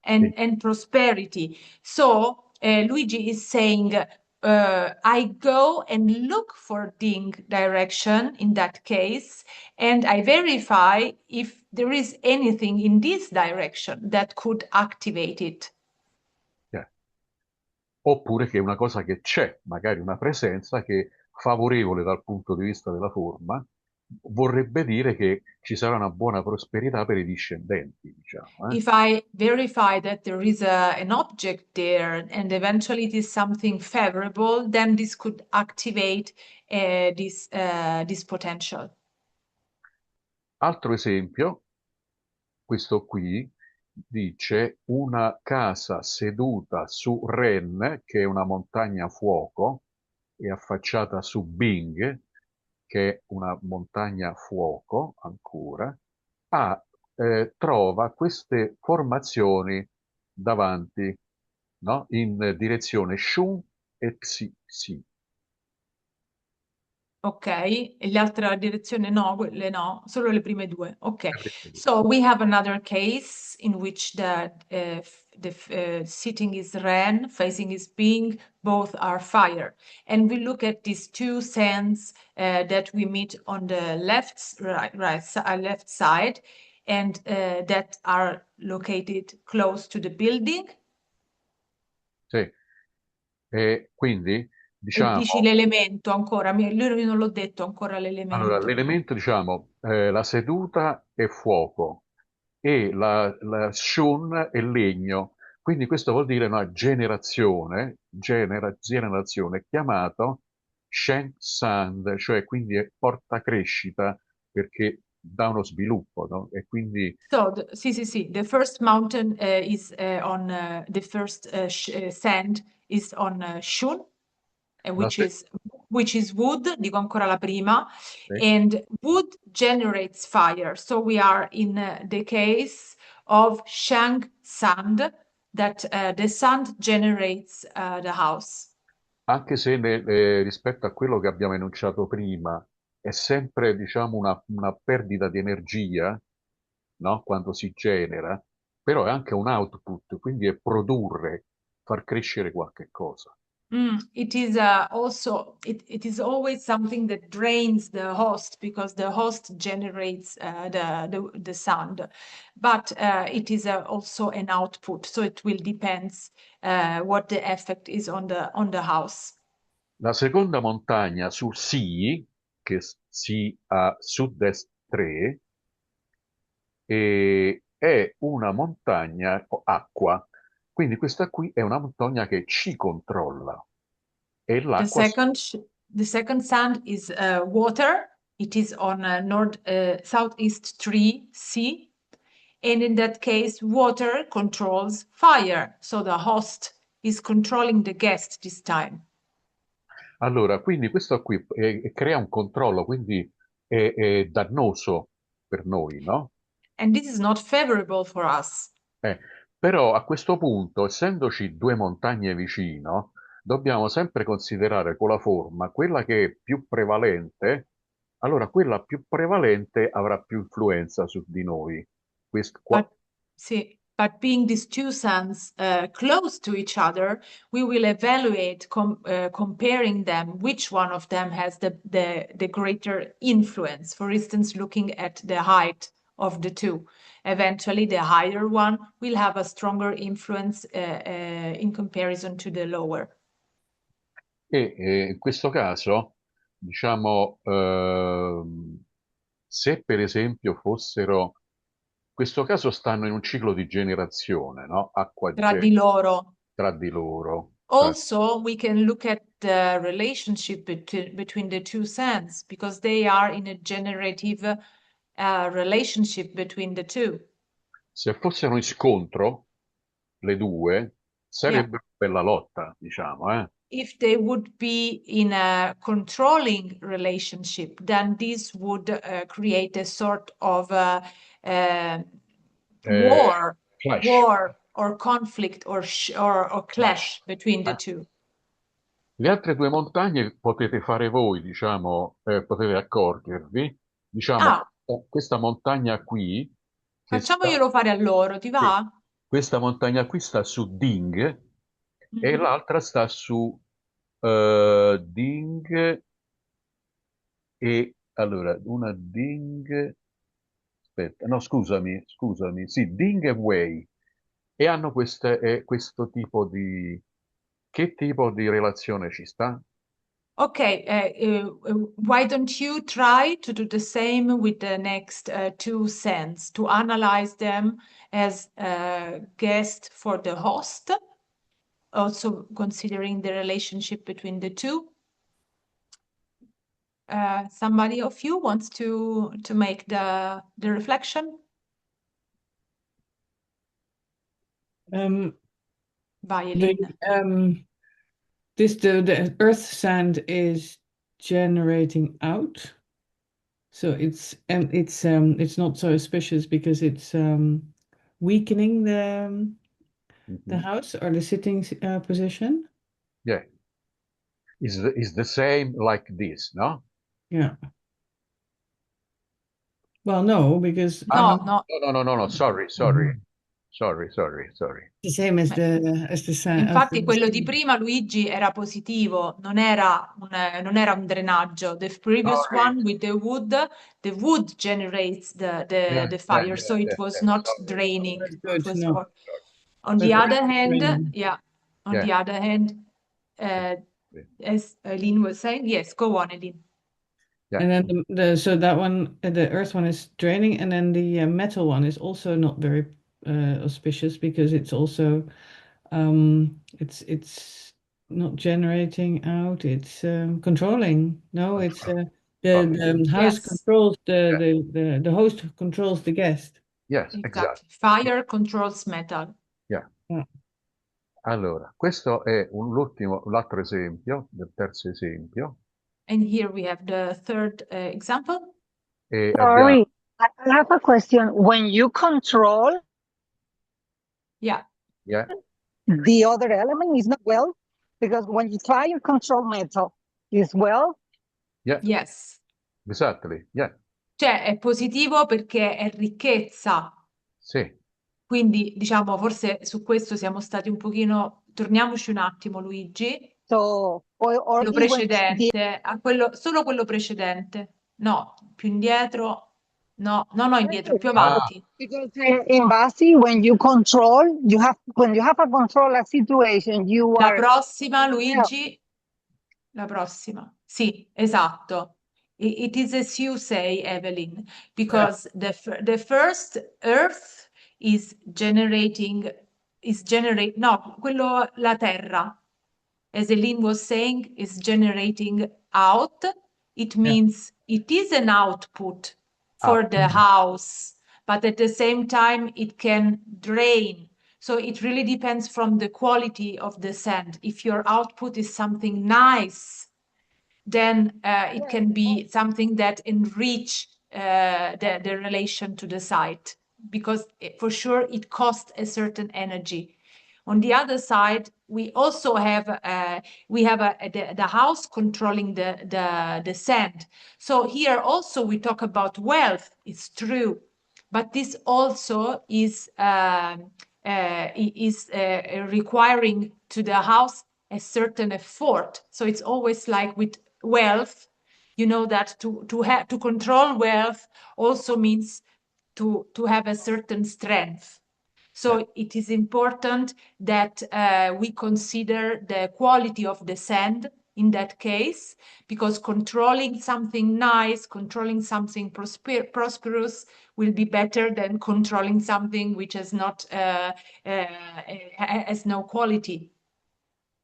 and prosperity. So Luigi is saying, I go and look for ding direction in that case, and I verify if there is anything in this direction that could activate it. Yeah. Oppure che è una cosa che c'è, magari una presenza che favorevole dal punto di vista della forma, vorrebbe dire che ci sarà una buona prosperità per i discendenti, diciamo. If I verify that there is an object there and eventually it is something favorable, then this could activate this potential. Altro esempio, questo qui, dice una casa seduta su Ren, che è una montagna a fuoco, e affacciata su Bing, che è una montagna a fuoco ancora, trova queste formazioni davanti, no? In direzione Shun e Xi. Ok, e le altre direzioni no, quelle no, solo le prime due. Ok, so we have another case in which the sitting is Ren, facing is Bing, both are fire. And we look at these two sands that we meet on the left side, and that are located close to the building. Sì. E quindi, E diciamo, dici l'elemento ancora, lui non l'ho detto ancora allora, l'elemento. l'elemento, diciamo, la seduta è fuoco e la shun è legno. Quindi questo vuol dire una generazione chiamato Shen Sand, cioè quindi è porta crescita, perché dà uno sviluppo, no? E quindi So, the first mountain is on the first sand is on Shun, la se- which is wood, dico ancora la prima, sì. and wood generates fire. So we are in the case of Shang sand, that the sand generates the house. Anche se rispetto a quello che abbiamo enunciato prima, è sempre, diciamo, una perdita di energia, no? Quando si genera, però è anche un output, quindi è produrre, far crescere qualche cosa. It is also it is always something that drains the host because the host generates the sound, but it is also an output, so it will depends what the effect is on the house. La seconda montagna sul Si, che si a sud-est 3, è una montagna acqua, quindi questa qui è una montagna che ci controlla e The l'acqua second sand is water. It is on southeast 3C. And in that case, water controls fire. So the host is controlling the guest this time. Allora, quindi questo qui crea un controllo, quindi è dannoso per noi, no? And this is not favorable for us. Eh, Però a questo punto, essendoci due montagne vicino, dobbiamo sempre considerare con la forma quella che è più prevalente, allora quella più prevalente avrà più influenza su di noi. But see, but being these two suns close to each other, we will evaluate comparing them, which one of them has the greater influence. For instance, looking at the height of the two. Eventually, the higher one will have a stronger influence in comparison to the lower. E in questo caso, diciamo, se per esempio fossero, in questo caso stanno in un ciclo di generazione, no? Acqua Tra di loro. tra di loro. Also, we can look at the relationship between the two sands because they are in a generative relationship between the two. Se fossero in scontro, le due, sarebbe una bella lotta, diciamo, eh? If they would be in a controlling relationship, then this would create a sort of war, Clash. war or conflict or clash between the two. Le altre due montagne potete fare voi, diciamo, potete accorgervi, diciamo, questa montagna qui, che Facciamoglielo fare a loro, ti va? questa montagna qui sta su Ding e Mhm. l'altra sta su Ding e allora una Ding, aspetta, no, scusami, sì, Ding e Wei e hanno questo tipo di, che tipo di relazione ci sta? Okay, why don't you try to do the same with the next two sands to analyze them as a guest for the host, also considering the relationship between the two? Somebody of you wants to make the reflection? Vai, Elin. The earth sand is generating out, so it's not so auspicious because it's weakening the Mhm. house or the sitting position. Yeah. Is the same like this, no? Yeah. Well, no, because No, no. No, sorry. the same as the sand. Infatti quello di prima, Luigi, era positivo, non era un drenaggio. The previous Sorry. one with the wood generates the fire, so it was not sorry. draining. That's It good, was no. more. On So the it's other hand, draining. on Yeah. the other hand, as Eileen was saying, yes, go on, Eileen. Yeah. And then so that one, the earth one is draining, and then the metal one is also not very auspicious because it's also it's not generating out, it's controlling. No, it's The house Yes. controls Yeah. the host controls the guest. Yes, Exactly. exactly. Fire controls metal. Yeah. Yeah. Allora, questo è l'altro esempio, del terzo esempio. And here we have the third example. E abbiamo, Sorry, I have a question. When you control Yeah. yeah, the other element, is not well, because when you fire control metal, is well. yeah, Yes. exactly, yeah, Cioè è positivo perché è ricchezza. sì. Quindi, diciamo, forse su questo siamo stati un pochino... Torniamoci un attimo, Luigi. So, or Quello it when the precedente, a quello, solo quello precedente. No, più indietro. No, no, indietro, più Ah, avanti. because in Basi, when you control, when you have a control a situation, you La are prossima, well. Luigi. La prossima. Sì, esatto. It is as you say, Evelyn, because the first Earth is no, quello, la Terra, as Eileen was saying, is generating out. It means it is an output for the house, but at the same time, it can drain. So it really depends from the quality of the sand. If your output is something nice, then it can be something that enrich the relation to the site, because for sure it costs a certain energy. On the other side, we also have the house controlling the sand. So here also we talk about wealth. It's true, but this also is requiring to the house a certain effort. So it's always like with wealth, you know, that to control wealth also means to have a certain strength. So it is important that we consider the quality of the sand in that case, because controlling something nice, controlling something prosperous will be better than controlling something which has no quality.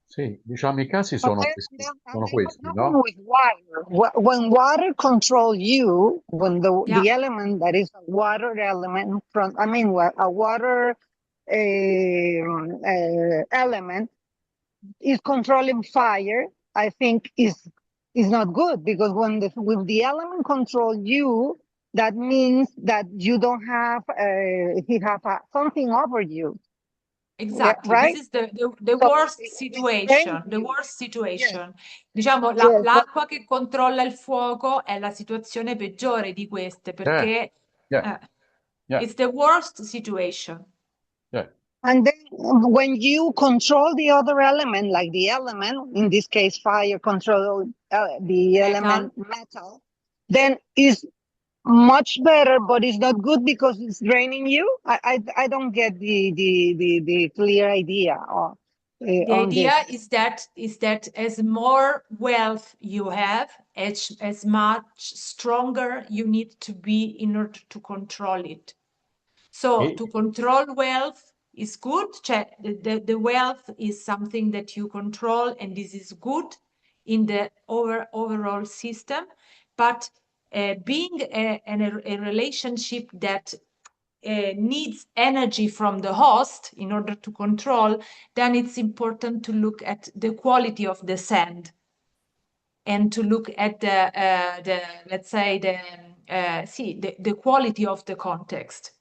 sì, diciamo i casi But sono then, questi, then, sono then what questi, happens no? with water? When water control you, when Yeah. the element that is a water element from, I mean, a water element is controlling fire, I think is not good, because when the element control you, that means that you don't have he have something over you. Exactly, Right? this is the So worst it's situation, draining the you. worst Yes. situation. Diciamo, Yes, but l'acqua che controlla il fuoco è la situazione peggiore di queste, perché Yeah, yeah, it's the worst situation. yeah, and then when you control the other element, like the element, in this case, fire control the element metal, then is much better, but it's not good because it's draining you. I don't get the clear idea The on idea this. is that as more wealth you have, as much stronger you need to be in order to control it. So e, to control wealth is good. Cioè, the wealth is something that you control, and this is good in the overall system. But being a relationship that needs energy from the host in order to control, then it's important to look at the quality of the sand and to look at the let's say the quality of the context.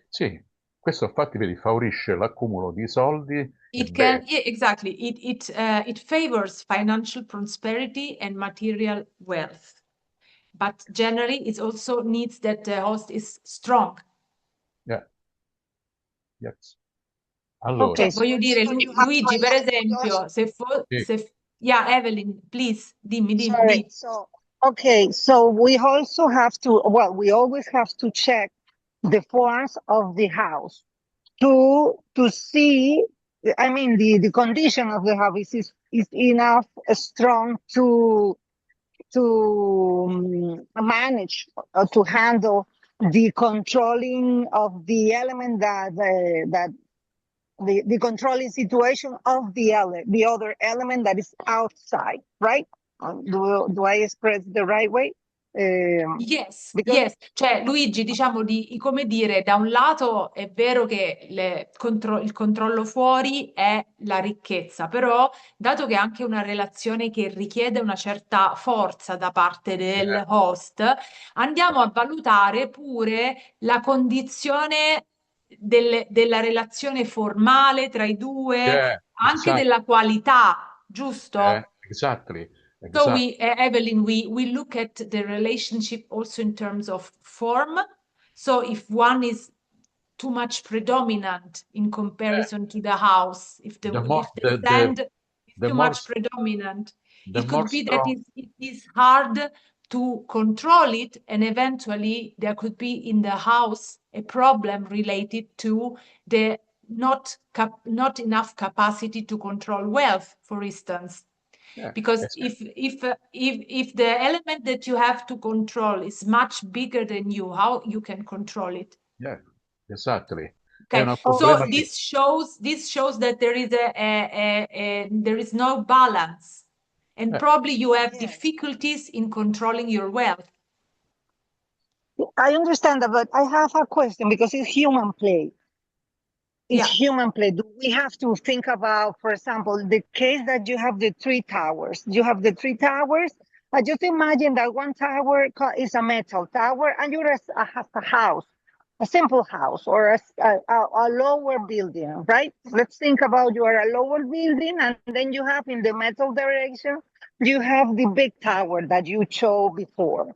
sì, questo infatti vedi, favorisce l'accumulo di soldi e It beni. can, yeah, exactly. It favors financial prosperity and material wealth, but generally it also needs that the host is strong. Yeah. Yes. Allora, Okay, Cioè, voglio dire, so you have Luigi, per esempio, sì, yeah, Evelyn, please, dimmi. sorry. So okay, so we also have to, well, we always have to check the forms of the house to see. I mean, the condition of the house is enough strong to manage to handle the controlling of the element that the controlling situation of the other element that is outside, right? Do I express the right way? Yes, because yes, cioè Luigi, diciamo come dire, da un lato è vero che il controllo fuori è la ricchezza, però dato che è anche una relazione che richiede una certa forza da parte del host, andiamo a valutare pure la condizione della relazione formale tra i due, Yeah, anche exactly. della qualità, giusto? Exactly. So Exactly. Evelyn, we look at the relationship also in terms of form. So if one is too much predominant in comparison to the house, if The more the sand is the too more much predominant, the it more could be that strong. it is hard to control it, and eventually there could be in the house a problem related to the not enough capacity to control wealth, for instance. Yeah, Because es- if the element that you have to control is much bigger than you, how you can control it? yeah, exactly. È Okay, un oh, so problema che this shows that there is there is no balance, and probably you have yes, difficulties in controlling your wealth. I understand that, but I have a question because it's human play. It's Yeah. human play. Do we have to think about, for example, the case that you have the three towers? You have the three towers. I just imagine that one tower is a metal tower, and you're a house, a simple house, or a lower building, right? Let's think about you are a lower building, and then you have in the metal direction, you have the big tower that you showed before.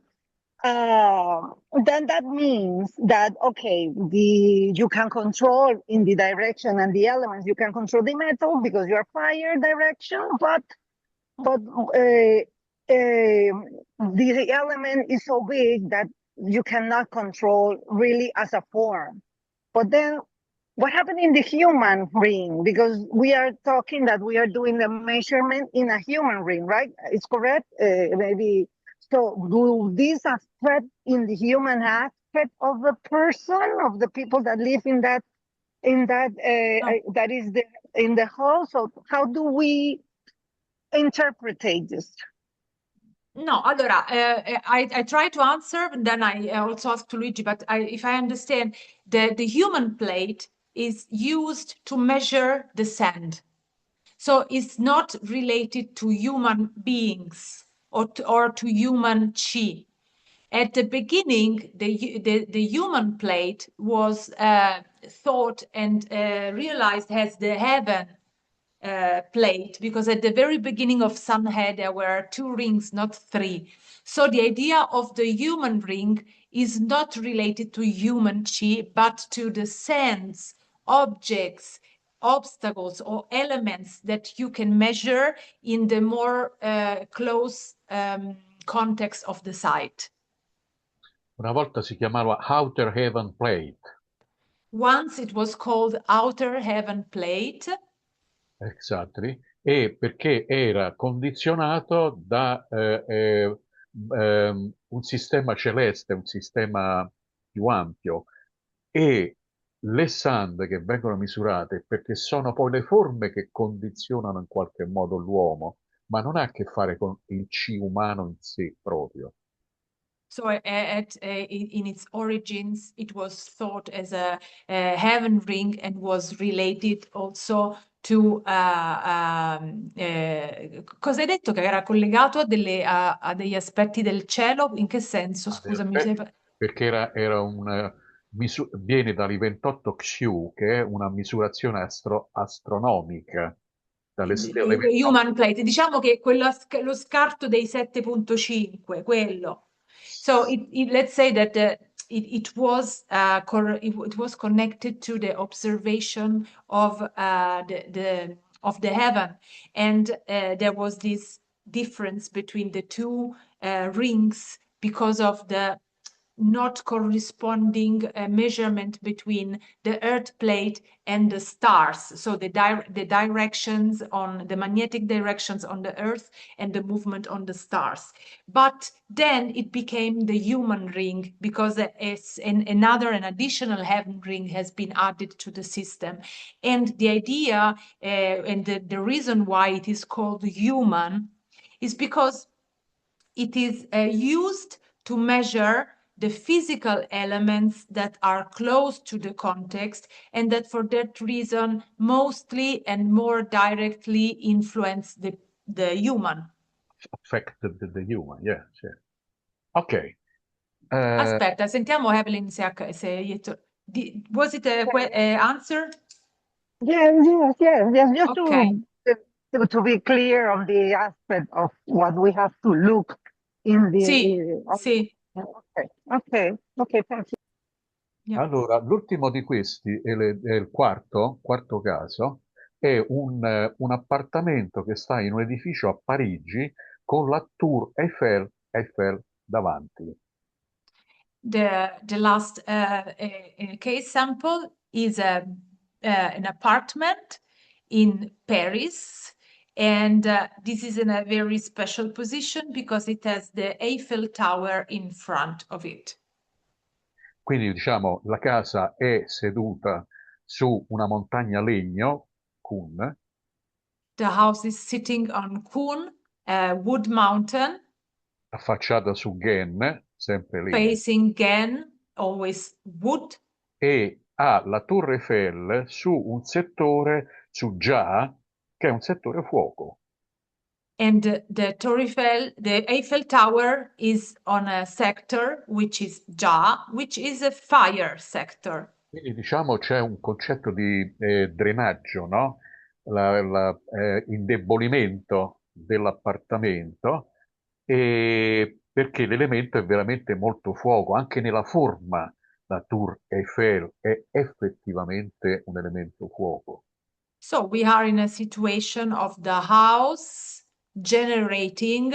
Then that means that okay, you can control in the direction and the elements. You can control the metal because you're fire direction, but the element is so big that you cannot control really as a form. But then what happened in the human ring? Because we are talking that we are doing the measurement in a human ring, right? It's correct? Maybe. So do this affect in the human aspect of the person, of the people that live in that that is in the whole? So how do we interpret this? No, allora, I try to answer, and then I also ask to Luigi, but if I understand, the human plate is used to measure the sand. So it's not related to human beings or to human chi. At the beginning, the human plate was thought and realized as the heaven plate, because at the very beginning of Sunhead there were 2 rings, not 3. So the idea of the human ring is not related to human chi, but to the sense, objects, obstacles, or elements that you can measure in the more close context of the site. una volta si chiamava Outer Heaven Plate. Once it was called Outer Heaven Plate. Exactly, e perché era condizionato da un sistema celeste, un sistema più ampio, e le sand che vengono misurate, perché sono poi le forme che condizionano in qualche modo l'uomo, ma non ha a che fare con il chi umano in sé proprio. So in its origins, it was thought as a heaven ring and was related also to cosa hai detto che era collegato a degli aspetti del cielo? In che senso? Scusami, perché era viene dagli 28 Xiu, che è una misurazione astronomica dalle stelle. Human plate, diciamo che lo scarto dei 7.5, quello. So let's say that it was connected to the observation of the heaven, and there was this difference between the 2 rings because of the not corresponding measurement between the earth plate and the stars. So the directions on the magnetic directions on the earth and the movement on the stars. But then it became the human ring because an additional heaven ring has been added to the system. And the idea and the reason why it is called human is because it is used to measure the physical elements that are close to the context and that for that reason mostly and more directly influence the human. Affect the human, yeah, sì. Ok. Aspetta, sentiamo Evelyn was it a answer? Yes. Just Okay. to be clear on the aspect of what we have to look in the. Sì, sì. Okay, thank you. Yeah. Allora, l'ultimo di questi è il quarto caso, è un appartamento che sta in un edificio a Parigi con la Tour Eiffel davanti. The last case sample is an apartment in Paris, and this is in a very special position because it has the Eiffel Tower in front of it. Quindi, diciamo, la casa è seduta su una montagna legno, Kuhn, The house is sitting on Kuhn, Wood Mountain, affacciata su Ghen, sempre legno, facing Ghen, always wood, e ha la Tour Eiffel su un settore, su Già, che è un settore fuoco. and the Eiffel Tower is on a sector which is Ja, which is a fire sector. Quindi diciamo c'è un concetto di drenaggio, no? Indebolimento dell'appartamento, perché l'elemento è veramente molto fuoco, anche nella forma la Tour Eiffel è effettivamente un elemento fuoco. So we are in a situation of the house generating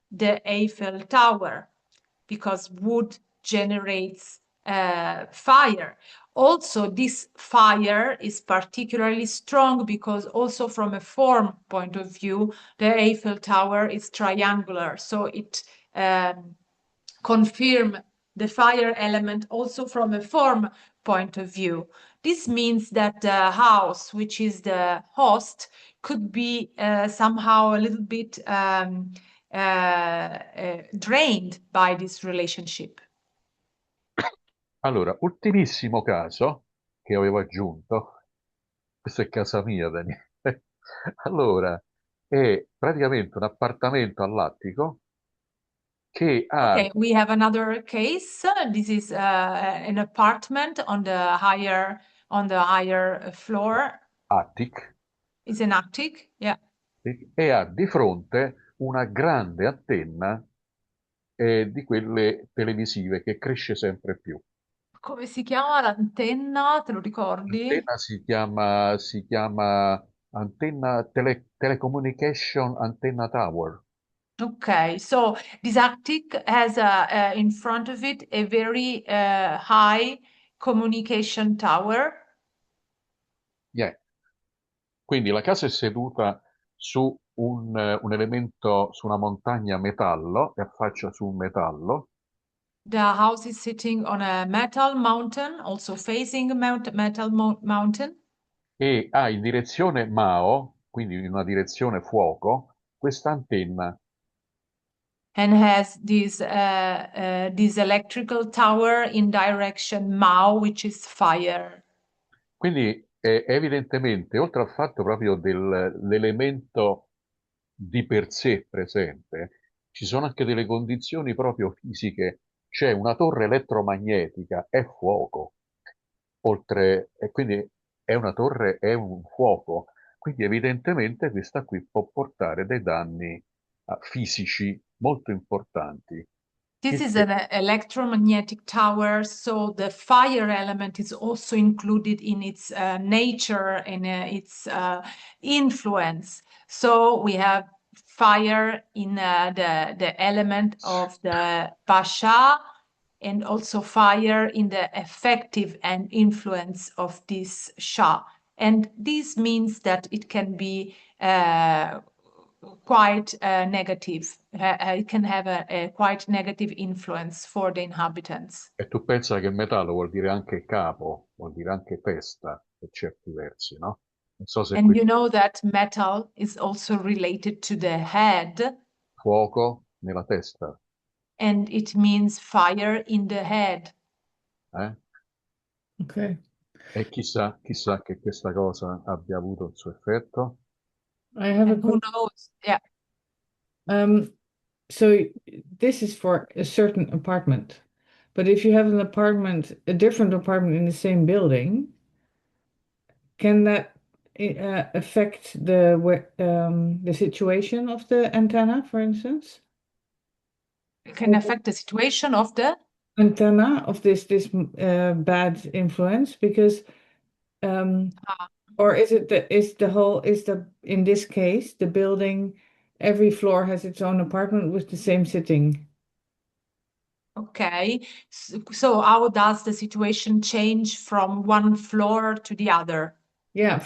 the Eiffel Tower because wood generates fire. Also, this fire is particularly strong because also from a form point of view, the Eiffel Tower is triangular. So it confirms the fire element also from a form point of view. This means that the house, which is the host, could be somehow a little bit drained by this relationship. Allora, ultimissimo caso che avevo aggiunto, questo è casa mia, Daniele. Allora, è praticamente un appartamento all'attico che ha Okay, we have another case. This is an apartment on the higher floor. attic It's an attic, yeah. e ha di fronte una grande antenna di quelle televisive che cresce sempre più. Come si chiama l'antenna? Te lo ricordi? L'antenna si chiama antenna telecommunication antenna tower. Okay, so this attic has in front of it a very high communication tower. Yeah. Quindi la casa è seduta su un elemento, su una montagna metallo, e affaccia su un metallo, The house is sitting on a metal mountain, also facing a metal mountain, e ha in direzione Mao, quindi in una direzione fuoco, questa antenna. and has this electrical tower in direction Mao, which is fire. Quindi evidentemente, oltre al fatto proprio dell'elemento di per sé presente, ci sono anche delle condizioni proprio fisiche. C'è una torre elettromagnetica, è fuoco, e quindi è una torre, è un fuoco. Quindi evidentemente questa qui può portare dei danni fisici molto importanti. This Il is che an electromagnetic tower, so the fire element is also included in its nature and its influence. So we have fire in the element of the Pasha and also fire in the effective and influence of this Shah. And this means that it can be quite negative. It can have a quite negative influence for the inhabitants. E tu pensa che metallo vuol dire anche capo, vuol dire anche testa, per certi versi, no? Non so se And qui you know that metal is also related to the head, fuoco nella testa. and it means fire in the head. eh? Okay. E chissà che questa cosa abbia avuto il suo effetto. I have a And who question. knows? Yeah. So this is for a certain apartment, but if you have an apartment, a different apartment in the same building, can that affect the situation of the antenna, for instance? It can affect the situation of the Antenna of this bad influence, because or is it in this case the building, every floor has its own apartment with the same sitting? okay. So how does the situation change from one floor to the other? Yeah,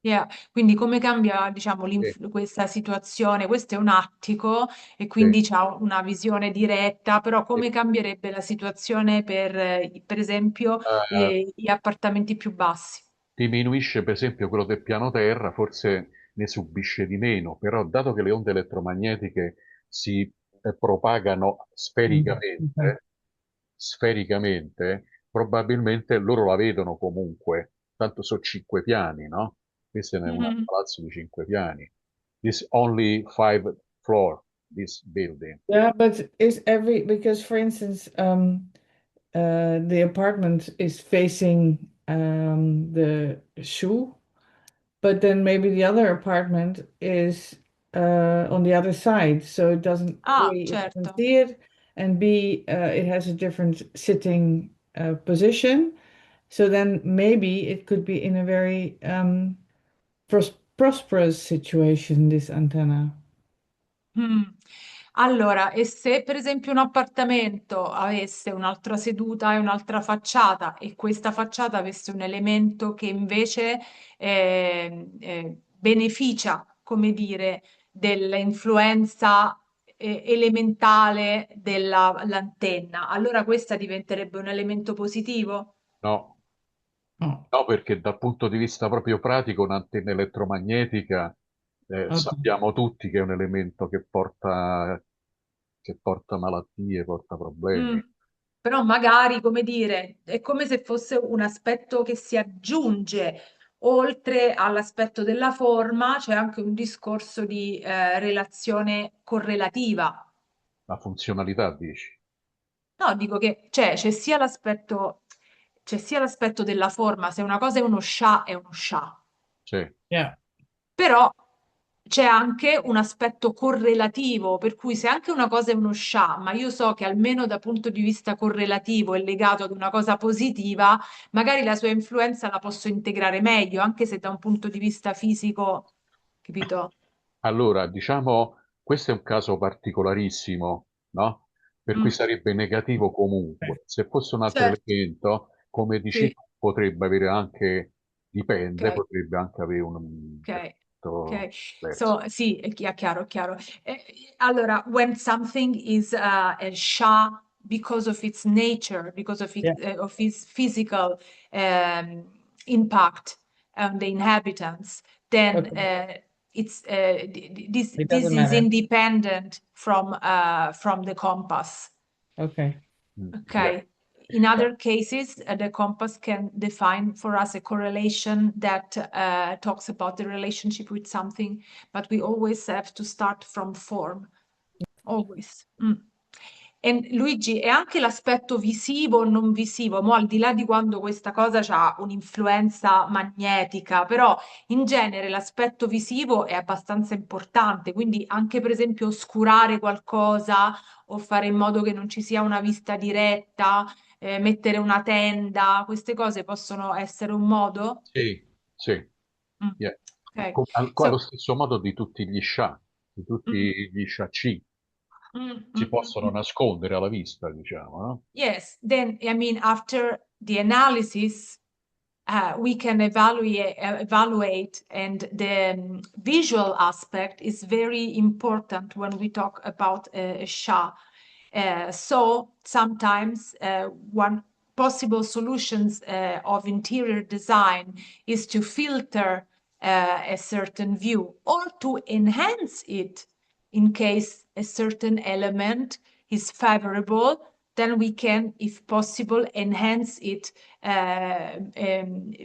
Yeah. Quindi come cambia, diciamo, Sì, questa situazione? Questo è un attico e sì, quindi c'ha una visione diretta, però sì. come cambierebbe la situazione per esempio, gli appartamenti più bassi? Diminuisce per esempio quello del piano terra, forse ne subisce di meno, però dato che le onde elettromagnetiche si propagano Okay. sfericamente, probabilmente loro la vedono comunque, tanto sono 5 piani, no? Questo è un Mhm. palazzo di 5 piani. This only 5 floor, this building. Yeah, but because for instance, the apartment is facing the shoe, but then maybe the other apartment is on the other side, so it doesn't Ah, A, it doesn't certo. see it, and B, it has a different sitting position. So then maybe it could be in a very prosperous situation, this antenna. Mm. Allora, e se per esempio un appartamento avesse un'altra seduta e un'altra facciata e questa facciata avesse un elemento che invece beneficia, come dire, dell'influenza elementale dell'antenna, allora questa diventerebbe un elemento positivo? No, Oh, no, perché dal punto di vista proprio pratico, un'antenna elettromagnetica, okay. sappiamo tutti che è un elemento che porta malattie, porta Mm. problemi. Però magari, come dire, è come se fosse un aspetto che si aggiunge, oltre all'aspetto della forma, c'è anche un discorso di relazione correlativa. La funzionalità, dici? No, dico che c'è sia l'aspetto della forma, se una cosa è uno scià. Sì. Yeah. Però c'è anche un aspetto correlativo, per cui se anche una cosa è uno scià, ma io so che almeno da punto di vista correlativo è legato ad una cosa positiva, magari la sua influenza la posso integrare meglio, anche se da un punto di vista fisico, capito? Allora, diciamo, questo è un caso particolarissimo, no? Per cui Mm, sarebbe negativo comunque. Se fosse un altro certo, elemento, come dici sì, tu, potrebbe avere anche, dipende, ok. potrebbe anche avere un Ok, effetto ok. diverso. So, sì, è chiaro, è chiaro. Allora, when something is a SHA because of its nature, because Yeah. of its physical um, impact on the inhabitants, then Okay. It this doesn't is matter. independent from the compass. Okay. Yeah. Okay. In other cases, the compass can define for us a correlation that talks about the relationship with something, but we always have to start from form. Always. Mm. E Luigi, e anche l'aspetto visivo o non visivo, mo al di là di quando questa cosa ha un'influenza magnetica, però in genere l'aspetto visivo è abbastanza importante, quindi anche per esempio oscurare qualcosa o fare in modo che non ci sia una vista diretta, mettere una tenda, queste cose possono essere un modo? Sì, sì. Mm. Yeah. Ok. Allo So, stesso modo di tutti gli scià, di mm, tutti gli sciacci, mm, si mm, mm, possono mm. nascondere alla vista, diciamo, no? Yes, then I mean, after the analysis, we can evaluate, and the visual aspect is very important when we talk about a SHA. So sometimes one possible solutions of interior design is to filter a certain view or to enhance it in case a certain element is favorable, then we can, if possible, enhance it,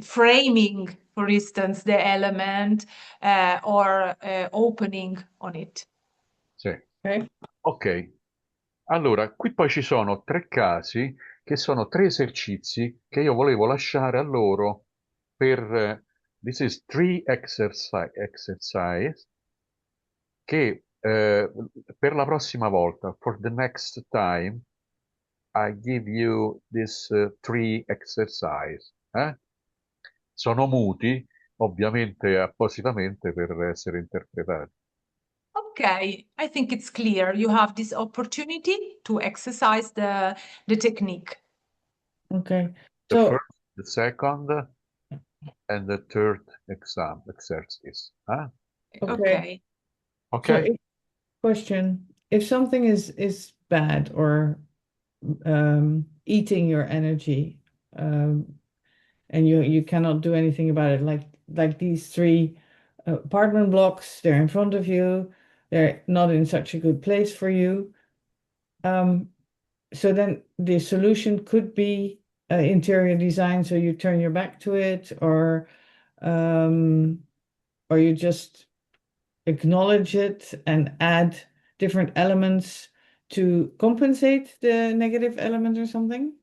framing, for instance, the element or opening on it. Sì. Okay. Ok. Allora, qui poi ci sono 3 casi che sono 3 esercizi che io volevo lasciare a loro per this is 3 exercise che per la prossima volta, for the next time, I give you this 3 exercise. Sono muti, ovviamente appositamente per essere interpretati. Okay, I think it's clear. You have this opportunity to exercise the technique. Okay. The So, first, the second, and the third exercise. okay. Okay. So, question: if something is bad or eating your energy, and you cannot do anything about it, like these 3 apartment blocks, they're in front of you, they're not in such a good place for you. So then the solution could be interior design, so you turn your back to it, or you just acknowledge it and add different elements to compensate the negative element or something?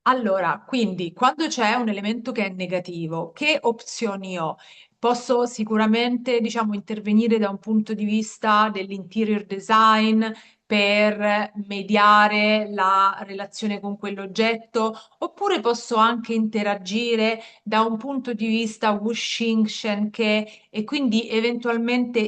Allora, quindi quando c'è un elemento che è negativo, che opzioni ho? Posso sicuramente, diciamo, intervenire da un punto di vista dell'interior design per mediare la relazione con quell'oggetto, oppure posso anche interagire da un punto di vista Wuxing, Shenke e quindi eventualmente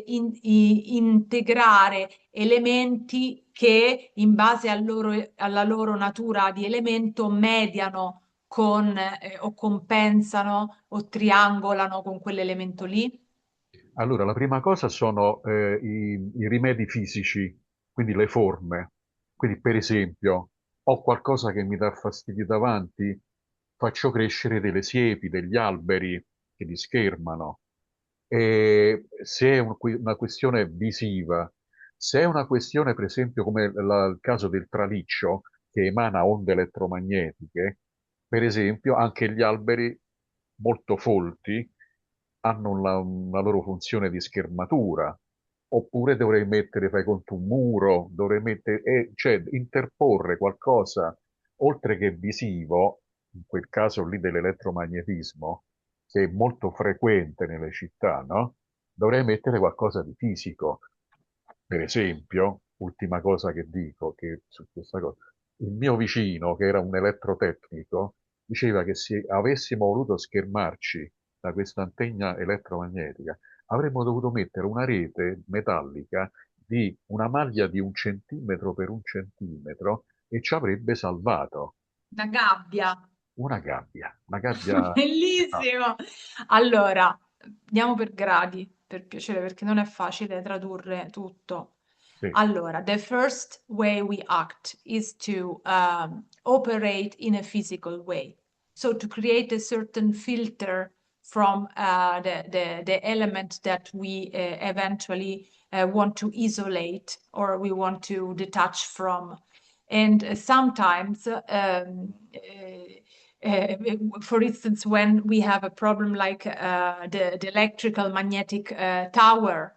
integrare elementi che in base alla loro natura di elemento mediano con o compensano o triangolano con quell'elemento lì. Allora, la prima cosa sono i rimedi fisici, quindi le forme. Quindi, per esempio, ho qualcosa che mi dà fastidio davanti, faccio crescere delle siepi, degli alberi che li schermano. E se è una questione visiva, se è una questione, per esempio, come il caso del traliccio, che emana onde elettromagnetiche, per esempio, anche gli alberi molto folti hanno una loro funzione di schermatura. Oppure dovrei mettere, fai conto, un muro, dovrei mettere, cioè interporre qualcosa oltre che visivo, in quel caso lì dell'elettromagnetismo, che è molto frequente nelle città, no? Dovrei mettere qualcosa di fisico. Per esempio, ultima cosa che dico che su questa cosa, il mio vicino, che era un elettrotecnico, diceva che se avessimo voluto schermarci da questa antenna elettromagnetica, avremmo dovuto mettere una rete metallica di una maglia di 1 centimetro per 1 centimetro e ci avrebbe salvato Una gabbia. una gabbia metallica. Bellissimo! Allora, andiamo per gradi, per piacere, perché non è facile tradurre tutto. Sì. Allora, the first way we act is to operate in a physical way. So to create a certain filter from the element that we eventually want to isolate or we want to detach from. And sometimes, for instance, when we have a problem like the electrical magnetic tower,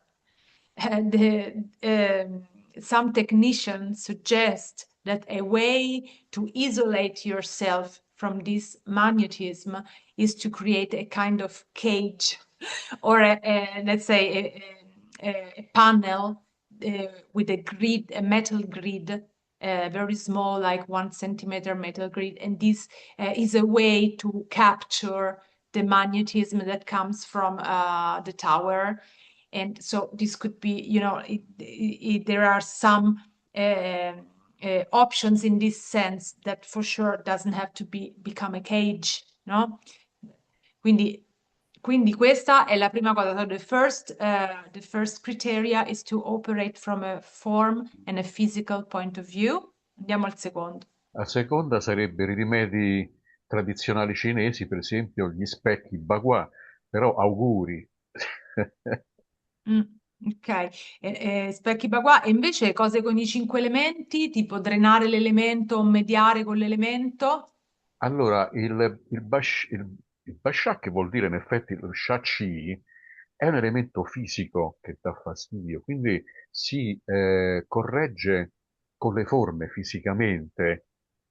some technicians suggest that a way to isolate yourself from this magnetism is to create a kind of cage or let's say a panel with a grid, a metal grid, very small, like 1 centimeter metal grid. And this is a way to capture the magnetism that comes from the tower. And so this could be, you know, there are some options in this sense that for sure doesn't have to become a cage, no? Quindi questa è la prima cosa. So the first criteria is to operate from a form and a physical point of view. Andiamo al secondo. La seconda sarebbero i rimedi tradizionali cinesi, per esempio gli specchi bagua, però auguri. Mm, Ok, specchi bagua, e invece cose con i 5 elementi, tipo drenare l'elemento o mediare con l'elemento? Allora, il Bascià, che vuol dire in effetti il Sha-Chi, è un elemento fisico che dà fastidio, quindi si corregge con le forme fisicamente.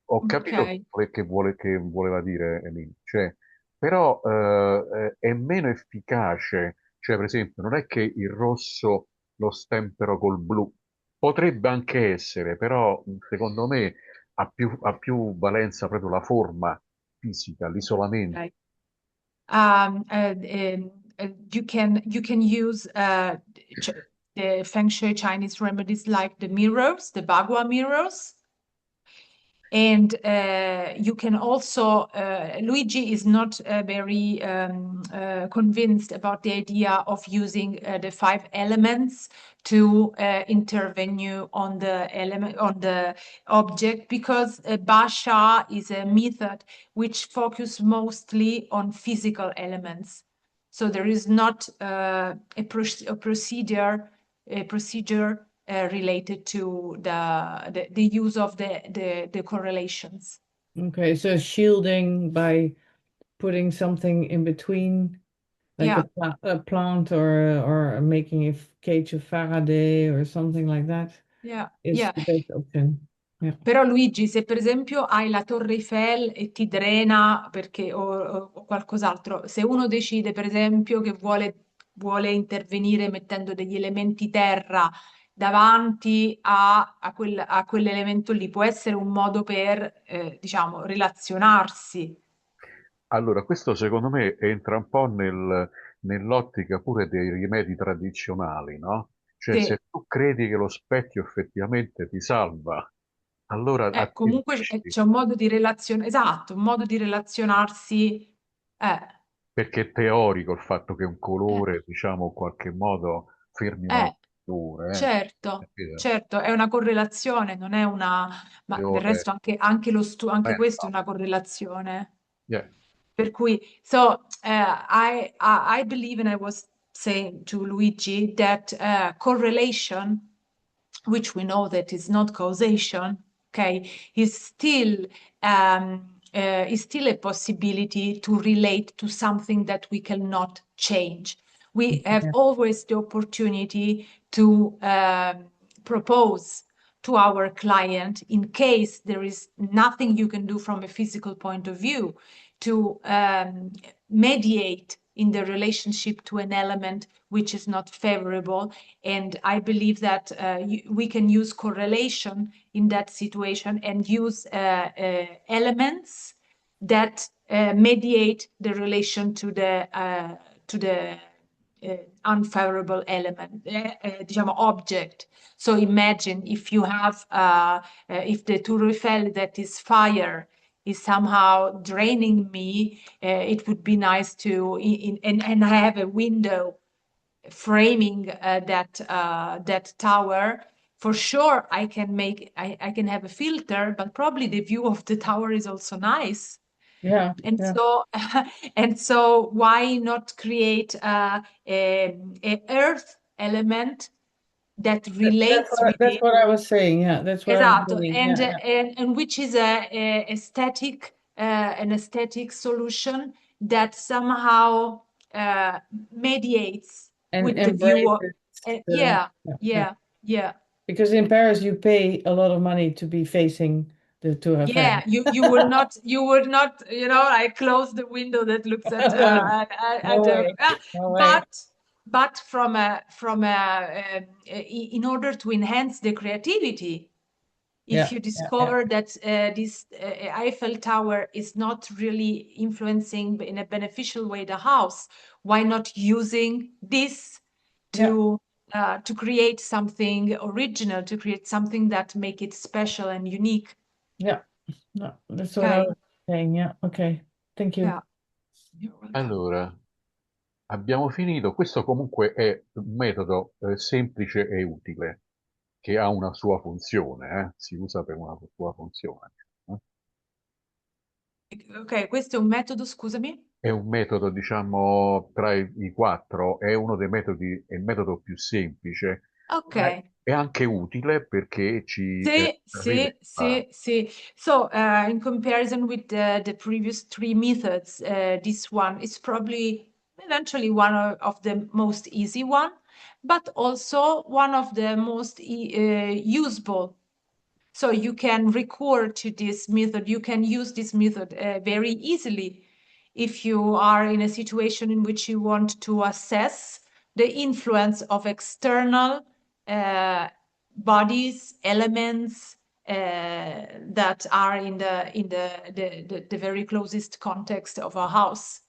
Ho Ok, capito che voleva dire Elin, cioè, però è meno efficace, cioè per esempio non è che il rosso lo stempero col blu, potrebbe anche essere, però secondo me ha più valenza proprio la forma fisica, l'isolamento. ok. You can use ch the Feng Shui Chinese remedies like the mirrors, the Bagua mirrors. And you can also, Luigi is not very convinced about the idea of using the 5 elements to intervene on the element on the object, because Basha is a method which focus mostly on physical elements. So there is not a procedure related to the use of the correlations. Okay, so shielding by putting something in between, like Yeah, a plant or making a cage of Faraday or something like that yeah, is yeah. the best option. Yeah. Però Luigi, se per esempio hai la Torre Eiffel e ti drena perché, o qualcos'altro, se uno decide per esempio che vuole intervenire mettendo degli elementi terra davanti a quell'elemento lì, può essere un modo per, diciamo, relazionarsi. Allora, questo secondo me entra un po' nell'ottica pure dei rimedi tradizionali, no? Cioè, Sì. se tu credi che lo specchio effettivamente ti salva, allora Comunque attribuisci, c'è un modo di esatto, un modo di relazionarsi. Eh, perché è teorico il fatto che un eh, colore, diciamo, in qualche modo fermi eh, malattie, certo, capito? certo, è una correlazione, non è una, ma del Teore- resto anche questo è no. una correlazione. Yeah. Per cui, so I believe, and I was saying to Luigi that correlation, which we know that is not causation, okay, is still a possibility to relate to something that we cannot change. We have Yeah. always the opportunity to propose to our client, in case there is nothing you can do from a physical point of view, to mediate in the relationship to an element which is not favorable. And I believe that we can use correlation in that situation and use elements that mediate the relation to the unfavorable element, diciamo object. So imagine if you have, if the Tour Eiffel that is fire is somehow draining me, it would be nice to, and I have a window framing that tower. For sure, I can have a filter, but probably the view of the tower is also nice. Yeah. And Yeah. so, and so, why not create a earth element that relates with That's it? what I was saying. Yeah, that's what I was Esatto, saying. and Yeah, yeah. and which is an aesthetic solution that somehow mediates And with the view of, embraces the yeah, yeah, yeah. yeah, yeah. Because in Paris you pay a lot of money to be facing the Tour Eiffel. Yeah, you would not, I close the window that looks at No the way. No way. but in order to enhance the creativity, if Yeah, you yeah, yeah. discover that this Eiffel Tower is not really influencing in a beneficial way the house, why not using this Yeah, to create something original, to create something that make it special and unique? yeah. No, that's what I Okay. was saying. Yeah, okay. Thank you. Yeah. You're welcome. Allora, abbiamo finito. Questo comunque è un metodo semplice e utile, che ha una sua funzione, si usa per una sua funzione. Ok, questo è un metodo, scusami. è un metodo, diciamo, tra i quattro, è uno dei metodi, è il metodo più semplice, ma Okay. è anche utile perché ci See, see, rivela. see, see. So, in comparison with the previous three methods, this one is probably eventually one of the most easy one, but also one of the most usable. So you can record to this method. You can use this method very easily if you are in a situation in which you want to assess the influence of external bodies, elements that are in the very closest context of a house.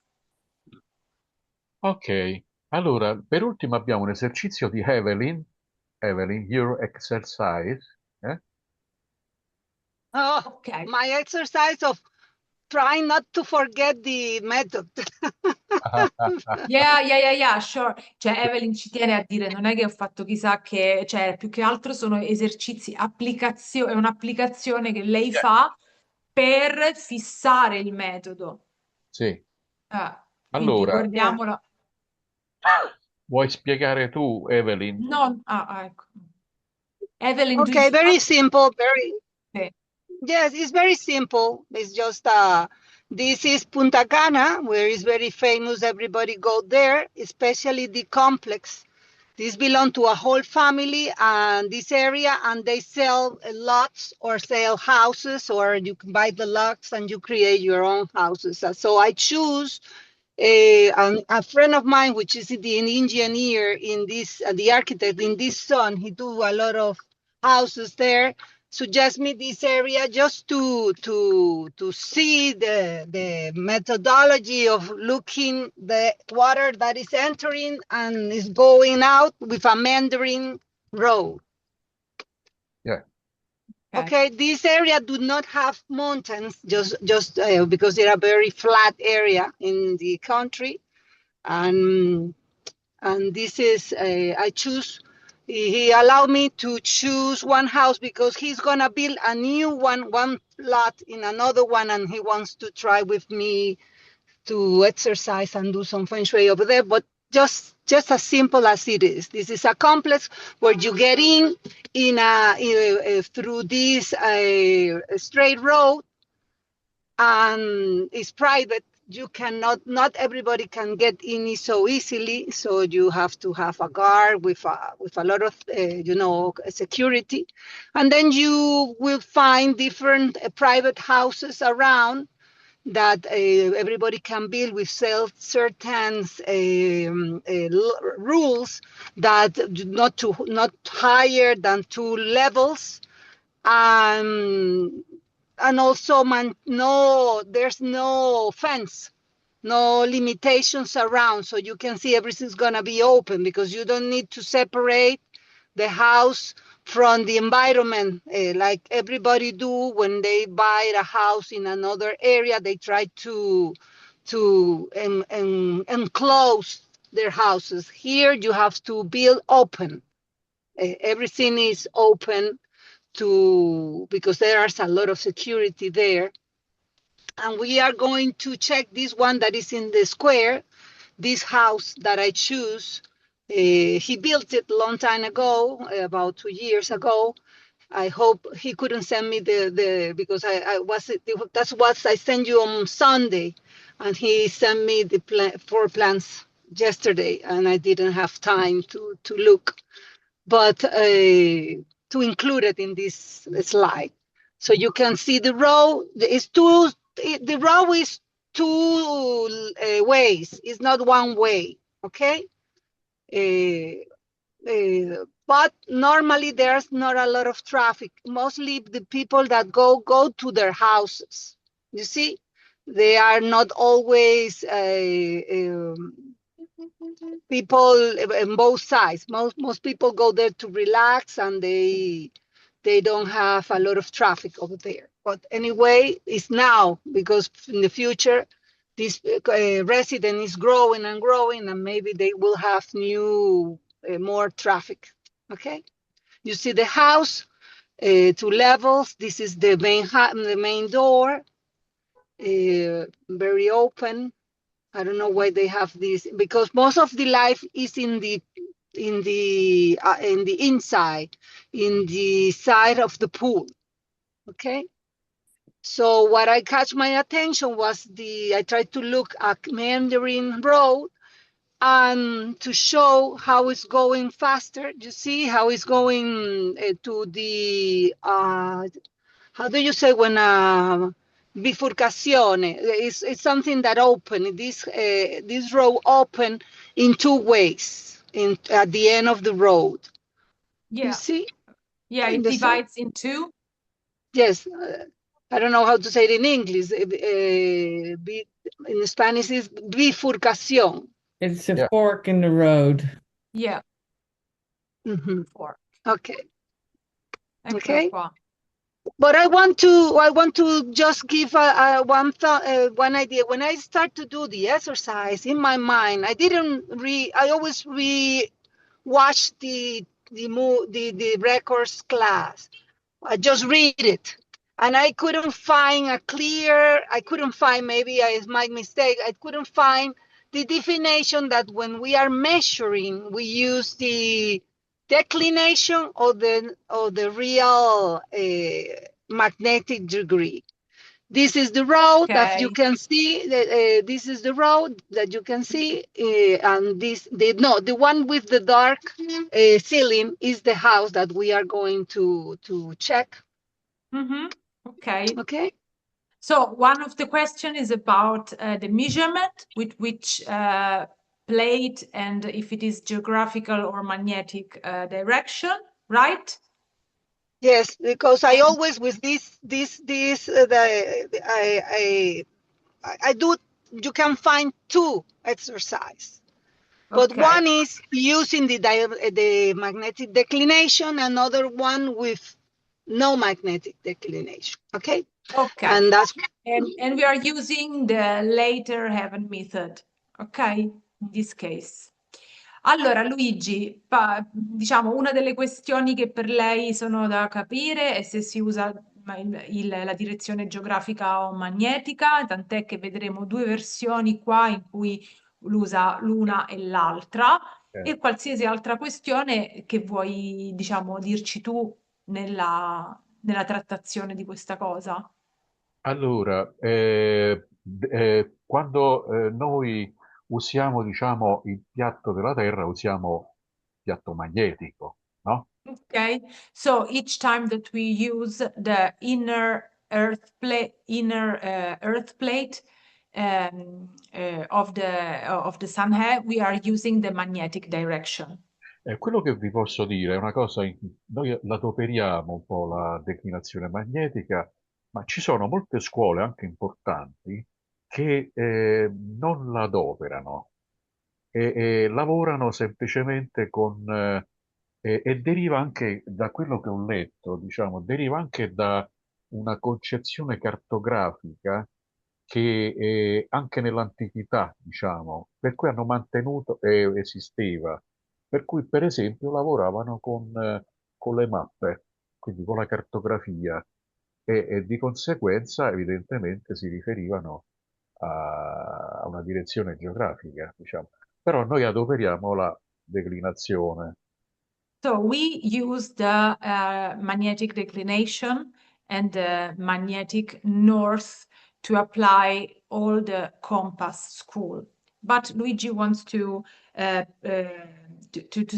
Ok, allora, per ultimo abbiamo un esercizio di Evelyn. Evelyn, your exercise. Eh? Oh, Okay. my exercise of trying not to forget the method. Yeah, sure. Cioè, Evelyn ci tiene a dire, non è che ho fatto chissà che, cioè, più che altro sono esercizi, applicazione, è un'applicazione che lei Yeah. fa per fissare il metodo. Sì, Quindi allora, Yeah. guardiamola. vuoi spiegare tu, Evelyn? No, ecco. Evelyn, do Okay, you very want simple, very to? yes, it's very simple. It's just this is Punta Cana, where it's very famous. Everybody go there, especially the complex. This belong to a whole family and this area, and they sell lots or sell houses, or you can buy the lots and you create your own houses. So I choose a friend of mine, which is the engineer in this, the architect in this zone. He do a lot of houses there. Suggest me this area just to see the methodology of looking the water that is entering and is going out with a meandering road. Yeah. Okay, this area do not have mountains, just because they're a very flat area in the country, and this is I choose. He allowed me to choose one house because he's gonna build a new one lot in another one, and he wants to try with me to exercise and do some feng shui over there. But just as simple as it is. This is a complex where you get in through this straight road, and it's private. You cannot, not everybody can get in so easily. So you have to have a guard with a lot of, security. And then you will find different private houses around that everybody can build with certain rules that not higher than 2 levels, and also there's no fence, no limitations around, so you can see everything's gonna be open because you don't need to separate the house from the environment, like everybody do when they buy a house in another area. They try to enclose their houses. Here you have to build open. Everything is open because there's a lot of security there. And we are going to check this one that is in the square, this house that I choose. He built it a long time ago, about 2 years ago. I hope he couldn't send me because that's what I sent you on Sunday, and he sent me the 4 plans yesterday, and I didn't have time to look, but to include it in this slide. So you can see the row is two. The row is 2 ways. It's not one way. Okay. But normally there's not a lot of traffic. Mostly the people that go to their houses. You see, they are not always people on both sides. Most people go there to relax, and they don't have a lot of traffic over there. But anyway, it's now, because in the future this resident is growing and growing, and maybe they will have new more traffic. Okay, you see the house, 2 levels. This is the main door, very open. I don't know why they have this, because most of the life is in the inside, in the side of the pool. Okay. So what I catch my attention was I tried to look at Mandarin Road and to show how it's going faster. You see how it's going to the, how do you say when bifurcazione? It's something that open, this road open in two ways at the end of the road. You Yeah, see? yeah, In it the center. divides in two. Yes, I don't know how to say it in English. In Spanish is bifurcación. It's a Yeah. fork in the road. Yeah, Mhm. four. Okay, Eccola okay. qua. But I want to just give one idea. When I start to do the exercise in my mind, I always watch the records class. I just read it. And I couldn't find maybe it's my mistake, I couldn't find the definition that when we are measuring, we use the declination or the real magnetic degree. This is the road that you Okay. can see. This is the road that you can see, and the one with the dark ceiling is the house that we are going to check. Mm-hmm. Okay. Okay. So one of the question is about the measurement with which plate and if it is geographical or magnetic direction, right? Yes, because I And always with I do. You can find two exercise, but okay, one is using the magnetic declination, another one with no magnetic declination. Okay, okay. and that's And we are using the later heaven method, ok? In this case. Allora, Luigi, diciamo, una delle questioni che per lei sono da capire è se si usa la direzione geografica o magnetica, tant'è che vedremo due versioni qua in cui usa l'una e l'altra, e qualsiasi altra questione che vuoi, diciamo, dirci tu nella trattazione di questa cosa. Allora, quando noi usiamo, diciamo, il piatto della Terra, usiamo piatto magnetico, no? Okay, so each time that we use the earth plate of the sun head, we are using the magnetic direction. Quello che vi posso dire è una cosa, noi la adoperiamo un po' la declinazione magnetica, ma ci sono molte scuole anche importanti che non la adoperano e lavorano semplicemente e deriva anche da quello che ho letto, diciamo, deriva anche da una concezione cartografica che anche nell'antichità, diciamo, per cui hanno mantenuto, esisteva, per cui per esempio lavoravano con le mappe, quindi con la cartografia e di conseguenza evidentemente si riferivano a una direzione geografica, diciamo. Però noi adoperiamo la declinazione. So we use the magnetic declination and the magnetic north to apply all the compass school. But Luigi wants to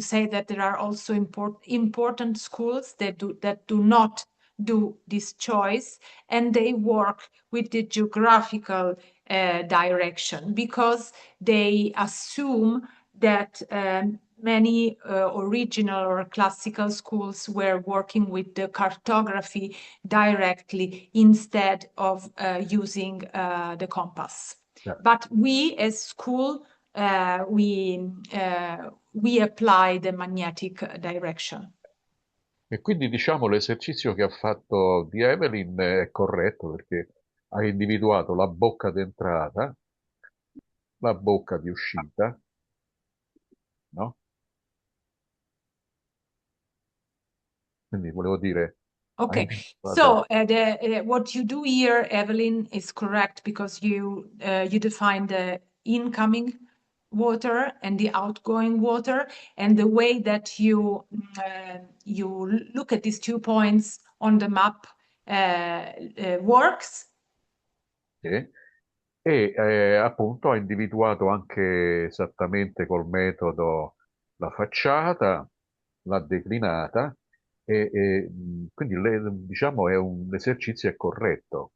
say that there are also important schools that do not do this choice, and they work with the geographical direction because they assume that many original or classical schools were working with the cartography directly instead of using the compass. Yeah. But we as school, we apply the magnetic direction. E quindi diciamo l'esercizio che ha fatto di Evelyn è corretto perché ha individuato la bocca d'entrata, la bocca di uscita, no? Quindi volevo dire, ha Okay, individuato. so what you do here, Evelyn, is correct because you define the incoming water and the outgoing water, and the way that you look at these 2 points on the map works. Sì. E appunto ha individuato anche esattamente col metodo la facciata, l'ha declinata quindi diciamo l'esercizio è corretto.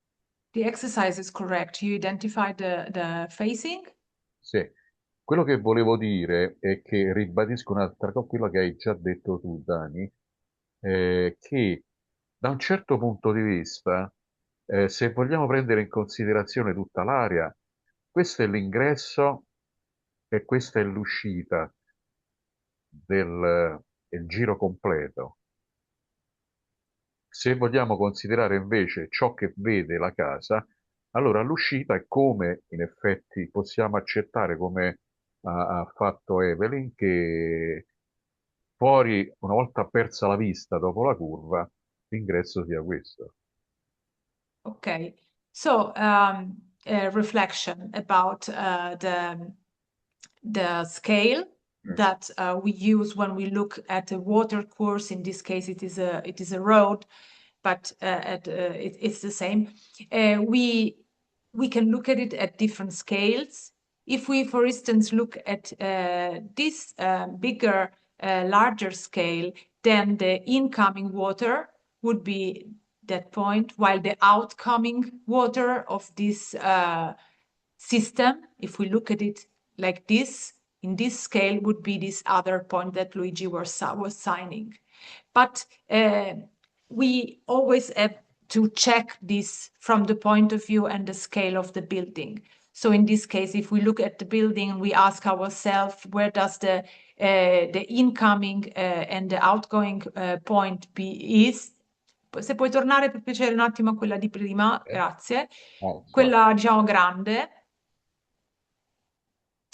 The exercise is correct. You identified the facing. Sì. Quello che volevo dire è che ribadisco un'altra cosa, quello che hai già detto tu, Dani, che da un certo punto di vista, se vogliamo prendere in considerazione tutta l'area, questo è l'ingresso e questa è l'uscita del giro completo. Se vogliamo considerare invece ciò che vede la casa, allora l'uscita è come in effetti possiamo accettare come ha fatto Evelyn, che fuori, una volta persa la vista dopo la curva, l'ingresso sia questo. Okay, so a reflection about the scale that we use when we look at a water course. In this case, it is a road, but it's the same. We can look at it at different scales. If we, for instance, look at this bigger, larger scale, then the incoming water would be that point, while the outcoming water of this system, if we look at it like this, in this scale, would be this other point that Luigi was signing. But we always have to check this from the point of view and the scale of the building. So in this case, if we look at the building, we ask ourselves, where does the incoming and the outgoing point is? Se puoi tornare per piacere un attimo a quella di prima, grazie. Quella, diciamo, grande.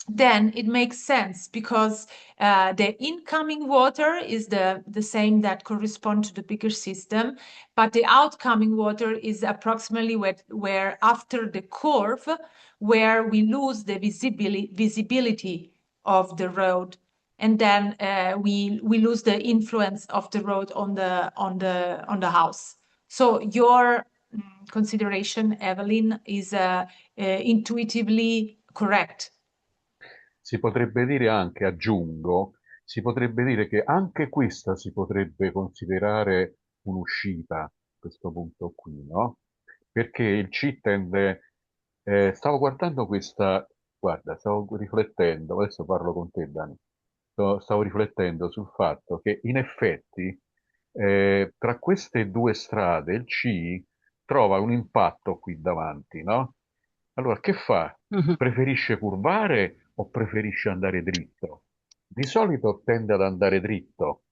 Then it makes sense because the incoming water is the same that correspond to the bigger system, but the outcoming water is approximately where after the curve, where we lose the visibility of the road, and then we lose the influence of the road on the house. So your consideration, Evelyn, is intuitively correct. Si potrebbe dire anche, aggiungo, si potrebbe dire che anche questa si potrebbe considerare un'uscita a questo punto qui, no? Perché il C tende... stavo guardando questa... Guarda, stavo riflettendo, adesso parlo con te, Dani. Stavo riflettendo sul fatto che in effetti tra queste due strade il C trova un impatto qui davanti, no? Allora, che fa? Preferisce curvare o preferisce andare dritto? Di solito tende ad andare dritto,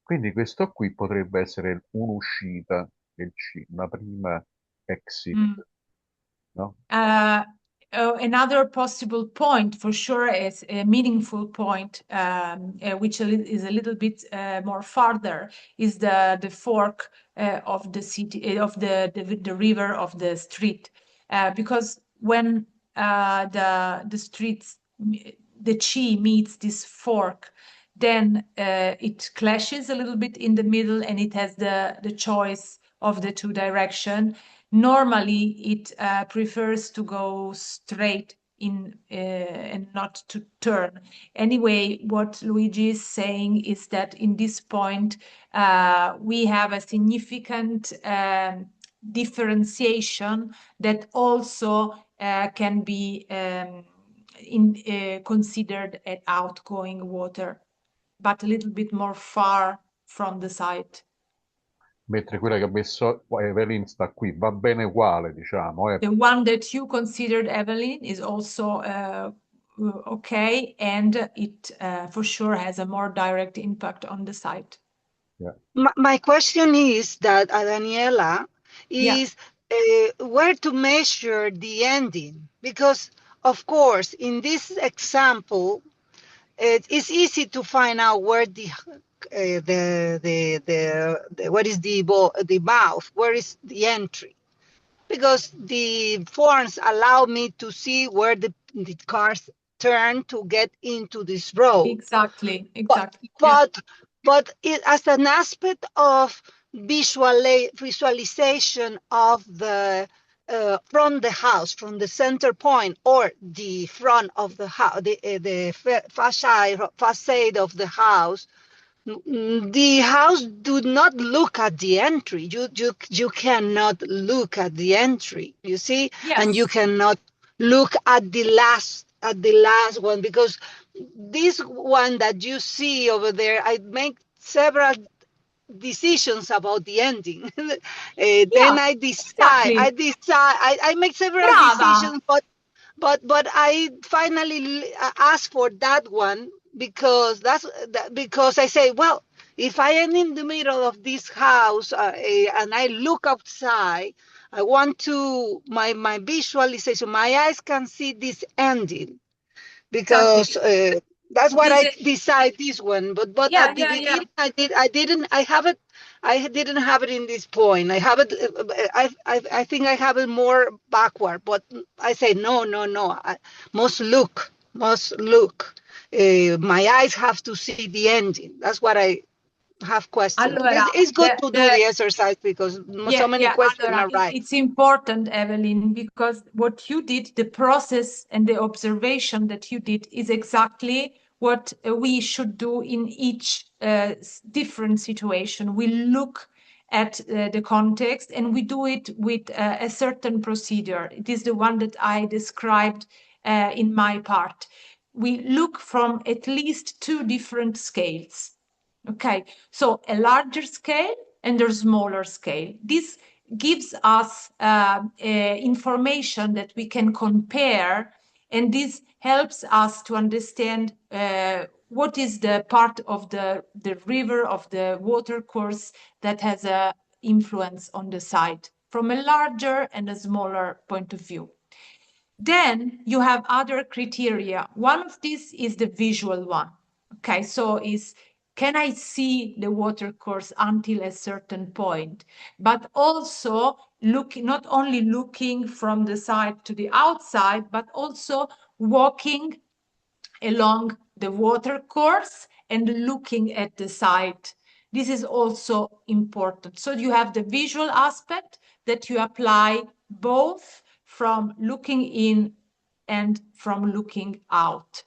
quindi questo qui potrebbe essere un'uscita del C, una prima exit, no? Another possible point, for sure, is a meaningful point, which is a little bit more farther, is the fork of the city, of the river, of the street, because when the streets, the Chi meets this fork, then it clashes a little bit in the middle, and it has the choice of the two direction. Normally, it prefers to go straight in and not to turn. Anyway, what Luigi is saying is that in this point, we have a significant differentiation that also can be considered as outgoing water, but a little bit more far from the site. Mentre quella che ha messo Evelyn sta qui, va bene uguale, diciamo. The one that you considered, Evelyn, is also okay, and it for sure has a more direct impact on the site. Yeah. My question is that, Daniela, is where to measure the ending? Because, of course, in this example, it's easy to find out where what is the mouth, where is the entry. because the forms allow me to see where the cars turn to get into this road. Exactly, But exactly. Yeah. as an aspect of visualization of the from the house, from the center point or the front of the house, the facade of the house, the house do not look at the entry. You cannot look at the entry, you see, and you Yes. cannot look at the last one, because this one that you see over there, I make several decisions about the ending. Then Yeah, exactly. I make several Brava. decisions, but I finally asked for that one, because because I say, well, if I am in the middle of this house and I look outside, I want to my visualization, my eyes can see this ending, Exactly. because that's what This I is, decide this one. But yeah, at the yeah, yeah. beginning, I didn't have it in this point. I have it. I think I have it more backward. But I say no, no, no. I must look. My eyes have to see the ending. That's what I have questioned. Allora, It's good to do the the exercise, because so yeah, many yeah. questions Allora, arise. it's important, Evelyn, because what you did, the process and the observation that you did is exactly what we should do in each different situation. We look at the context and we do it with a certain procedure. It is the one that I described in my part. We look from at least two different scales. Okay, so a larger scale and a smaller scale. This gives us information that we can compare, and this helps us to understand what is the part of the river, of the water course that has a influence on the site from a larger and a smaller point of view. Then you have other criteria. One of these is the visual one. Okay, so can I see the water course until a certain point? But also not only looking from the side to the outside, but also walking along the water course and looking at the site. This is also important. So you have the visual aspect that you apply both from looking in and from looking out.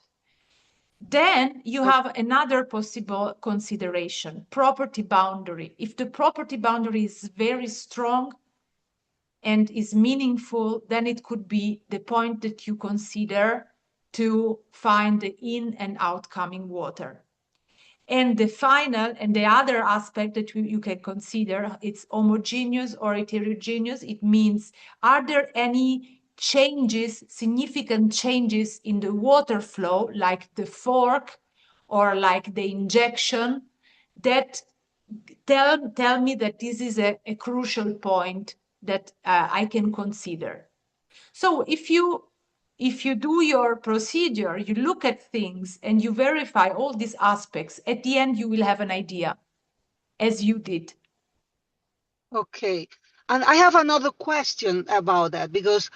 Then you have another possible consideration, property boundary. If the property boundary is very strong and is meaningful, then it could be the point that you consider to find the in and outcoming water. And the final and the other aspect that you can consider, it's homogeneous or heterogeneous. It means, are there any changes, significant changes in the water flow, like the fork or like the injection, that tell me that this is a crucial point that I can consider. So if you do your procedure, you look at things and you verify all these aspects, at the end you will have an idea, as you did. Okay. And I have another question about that, because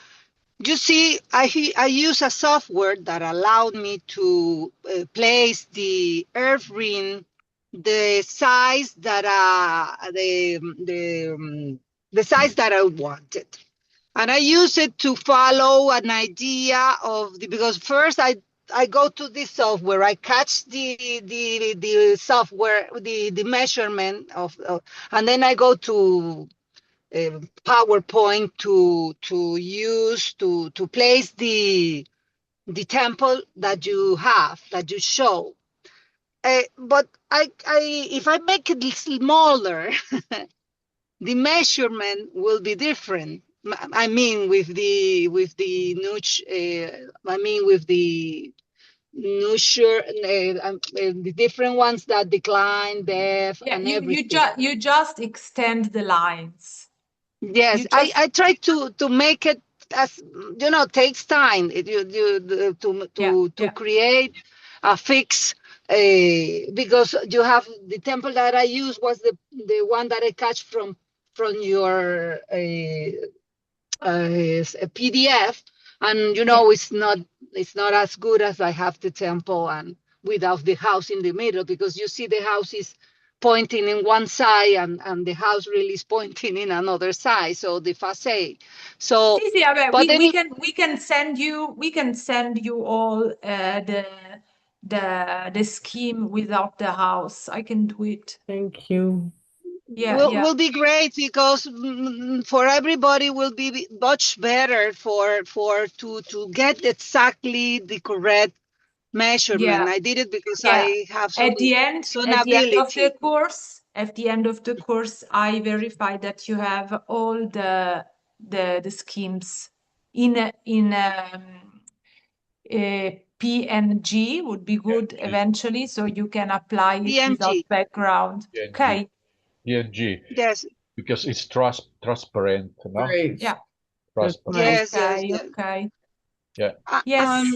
you see, I use a software that allowed me to place the earth ring, the size that the size that I wanted, and I use it to follow an idea of because first I go to this software, I catch the software, the measurement and then I go to PowerPoint to use to place the temple that you show. But if I make it smaller, the measurement will be different. I mean, with the notch. I mean, with the notcher, the different ones that decline, depth, Yeah, and everything. you just extend the lines. Yes, You just I try to make it as takes time. To create a fix. Because you have the temple that I used was the one that I catch from your a PDF, and Yeah. it's not as good as I have the temple and without the house in the middle, because you see the house is pointing in one side and the house really is pointing in another side, so the facade. So, Sì, sì, vabbè, but then we can send you all the scheme without the house. I can do it. Thank you. Yeah, yeah. will be great, because for everybody will be much better to get exactly the correct measurement. Yeah. I did it because Yeah. I have At the end some of the ability. course, I verify that you have all the schemes in PNG would be good PNG, eventually, so you can apply it without PNG, background. PNG, Okay. PNG, yes, because it's transparent, no? Great. Yeah. That's Transparent. nice. yes, Okay. Okay. Yeah. Yes.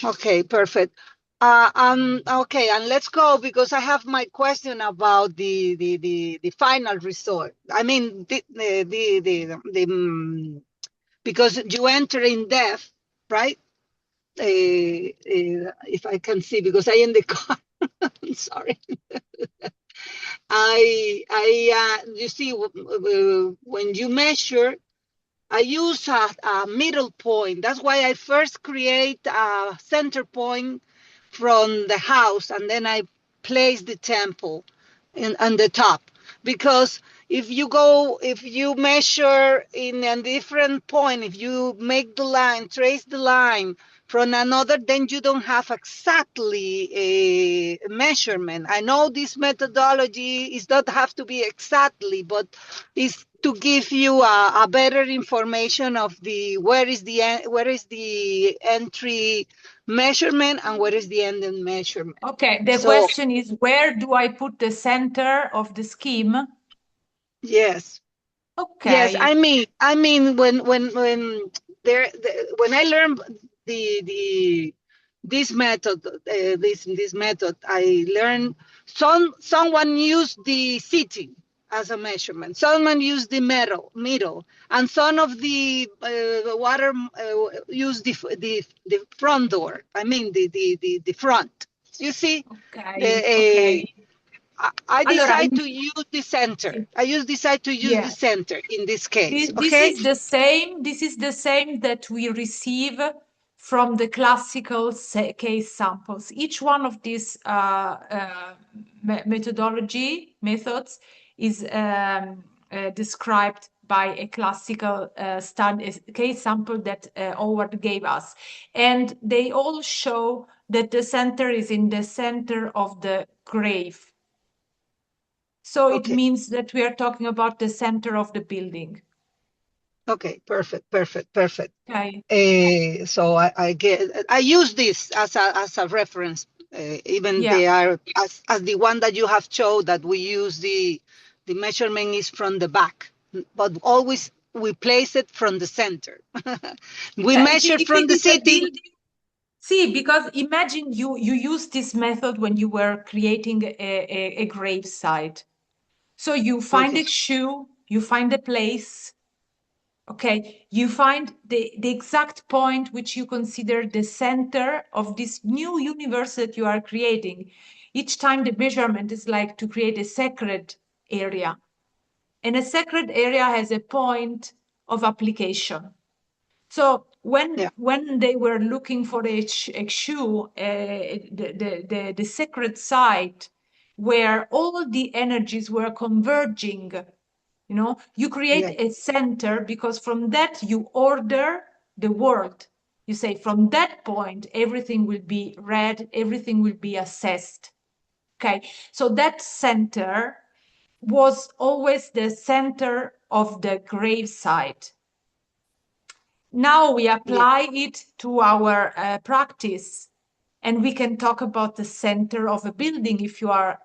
okay, perfect. Okay, and let's go, because I have my question about the final result. I mean, because you enter in depth, right? If I can see, because I in the car. I'm sorry. You see, when you measure, I use a middle point. That's why I first create a center point from the house, and then I place the temple on the top. Because if you measure in a different point, if you make the line, trace the line from another, then you don't have exactly a measurement. I know this methodology is not have to be exactly, but is to give you a better information of where is the entry measurement and where is the ending measurement. Okay. The So question is, where do I put the center of the scheme? yes, Okay. I mean when when I learned this method, this method, I learned someone used the city as a measurement. Someone used the middle, and some of the water used the front door. I mean the front. You see, Okay. I Allora, decide to use the center. Decide to use the yeah. center in this case. This Okay. is the same. This is the same that we receive from the classical case samples. Each one of these methods is described by a classical case sample that Howard gave us, and they all show that the center is in the center of the grave. So it Okay. means that we are talking about the center of the building. Okay, perfect. Okay. So I use this as a reference, even Yeah. they are as the one that you have showed that we use the measurement is from the back, but always we place it from the center. We measure If from it the is a city. building, see, because imagine you use this method when you were creating a grave site. So you find Okay. a shoe, you find a place, okay, you find the exact point which you consider the center of this new universe that you are creating. Each time the measurement is like to create a sacred area. And a sacred area has a point of application. So when they were looking for a shoe, the sacred site where all the energies were converging, you create a center, because from that you order the world. You say from that point everything will be read, everything will be assessed. Okay, so that center was always the center of the gravesite. Now we apply it to our practice, and we can talk about the center of a building if you are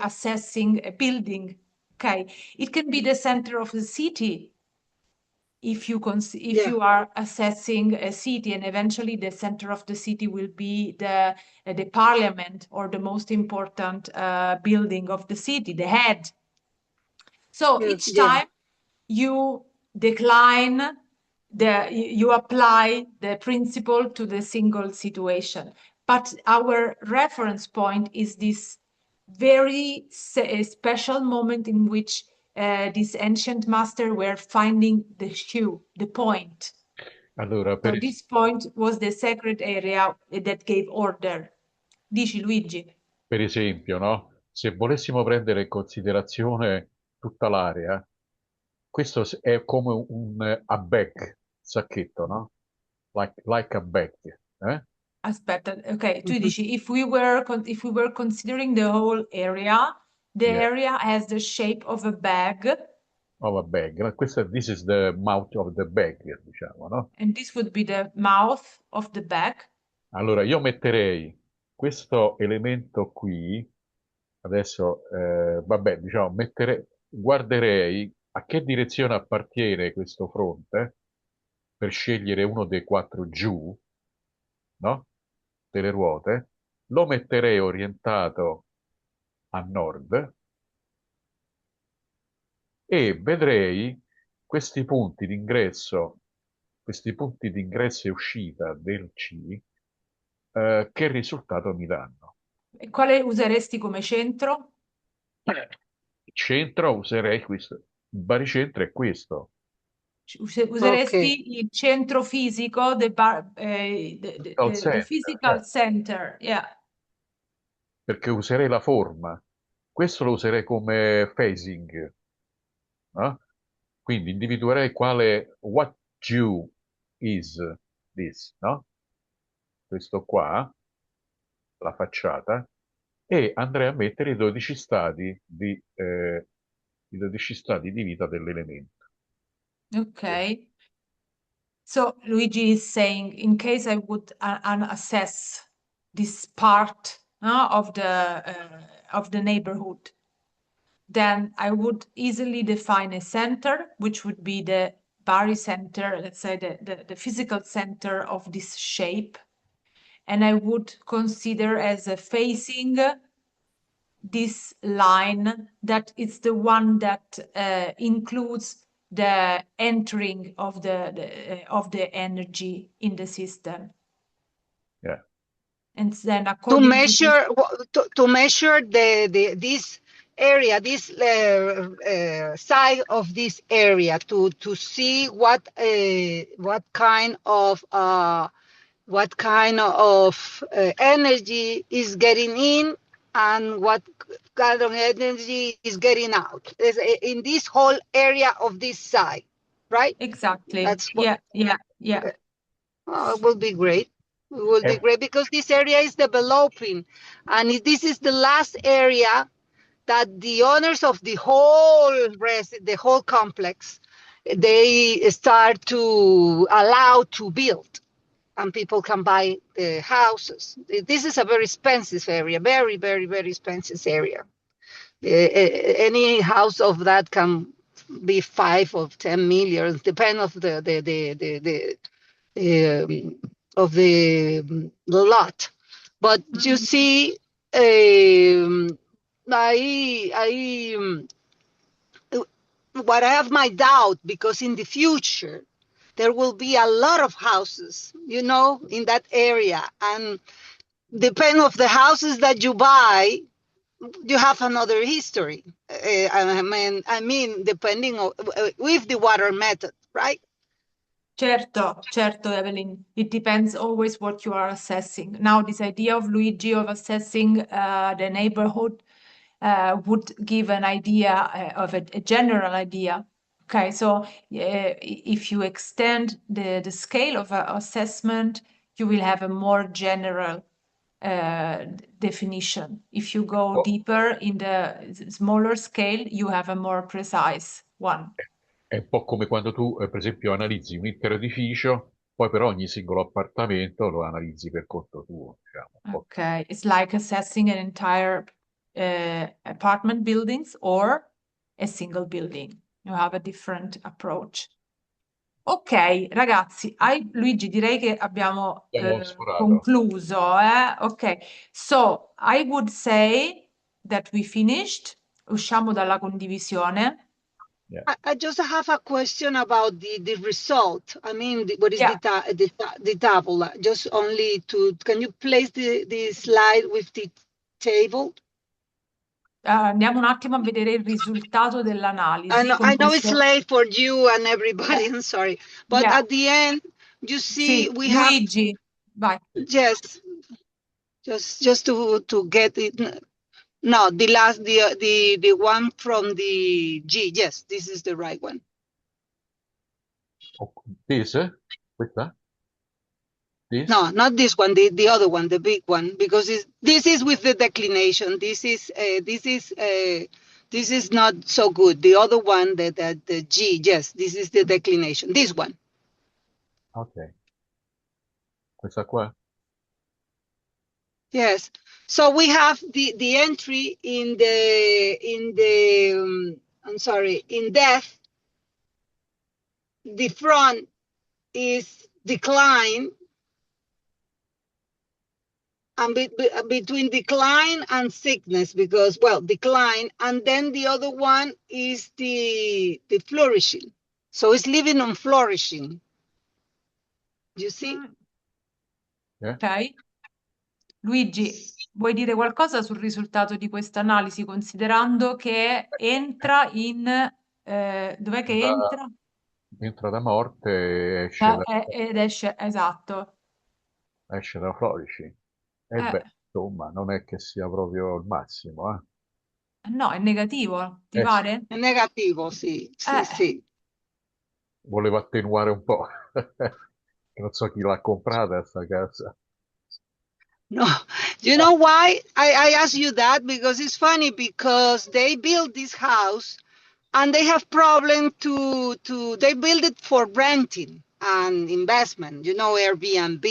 assessing a building. Okay, it can be the center of the city if you are assessing a city, and eventually the center of the city will be the parliament or the most important building of the city, the head. So each time you decline you apply the principle to the single situation. But our reference point is this very special moment in which these ancient masters were finding the hue, the point. Allora, So this point was the sacred area that gave order. Dici, Luigi? per esempio, no? Se volessimo prendere in considerazione tutta l'area, questo è come un a bag, sacchetto, no? Like a bag, eh? Aspetta, ok, tu dici if we were considering the whole area, the Yeah. area has the shape of a bag, Of a bag. No? This is the mouth of the bag, diciamo, no? and this would be the mouth of the bag. Allora, io metterei questo elemento qui, adesso, vabbè, diciamo, guarderei a che direzione appartiene questo fronte per scegliere uno dei 4 giù, no? Delle ruote, lo metterei orientato a nord e vedrei questi punti d'ingresso e uscita del C, che risultato mi danno. E quale useresti come centro? Il centro userei questo, il baricentro è questo. Useresti il centro fisico, the physical center, yeah. Perché userei la forma. Questo lo userei come phasing, no? Quindi individuerei what Jew is this, no? Questo qua, la facciata, e andrei a mettere i 12 stadi di vita dell'elemento. Okay. So Luigi is saying, in case I would assess this part of the neighborhood, then I would easily define a center, which would be the barycenter, let's say the physical center of this shape, and I would consider as a facing this line that is the one that includes the entering of the energy in the system. Yeah. And then To according measure this area, this side of this area, to see what kind of energy is getting in and what kind of energy is getting out in this whole area of this side, right? exactly. That's what, yeah. it will be great. It will be great because this area is developing, and this is the last area that the owners of the whole complex, they start to allow to build, and people can buy houses. This is a very expensive area, very, very, very expensive area. Any house of that can be 5 or 10 million, depending of the lot. But you see, what I have my doubt, because in the future there will be a lot of houses, in that area, and depending of the houses that you buy, you have another history. I mean, depending on with the water method, right? Certo, Evelyn. It depends always what you are assessing. Now, this idea of Luigi of assessing the neighborhood would give an idea of a general idea. Okay, so if you extend the scale of assessment, you will have a more general definition. If you go deeper in the smaller scale, you have a more precise one. È un po' come quando tu, per esempio, analizzi un intero edificio, poi per ogni singolo appartamento lo analizzi per conto tuo, diciamo. Okay, it's like assessing an entire apartment buildings or a single building. You have a different approach. Ok, ragazzi, Luigi, direi che abbiamo concluso. Ok, so I would say that we finished. Usciamo dalla condivisione. Yeah. I just have a question about the result. I mean, what is Yeah. the table? Just only can you place the slide with the table? Andiamo un attimo a vedere il risultato dell'analisi I know it's questo. late for you and everybody, I'm sorry. But Yeah. at the end, you see Sì, we have, Luigi, vai. yes, just to get it. No, the one from the G. Yes, this is the right one. Oh, this? Questa? This? No, not this one. The other one, the big one, because this is with the declination. This is not so good. The other one, the G. Yes, this is the declination. This one. Ok. Questa qua? Yes. So we have the entry in I'm sorry, in death. The front is decline, and between decline and sickness, because, well, decline, and then the other one is the flourishing. So it's living on flourishing. You see? Yeah. Ok. Luigi, vuoi dire qualcosa sul risultato di questa analisi, considerando che entra in... dov'è che entra? Entra da morte e esce Ed esce, esatto. da Florici. E beh, insomma, non è che sia proprio il massimo, eh? No, è negativo, ti Sì. pare? È negativo, sì, sì. Volevo attenuare un po'. Non so chi l'ha comprata sta casa. No, you know why I ask you that? Because it's funny, because they built this house and they have problem they build it for renting and investment, Airbnb,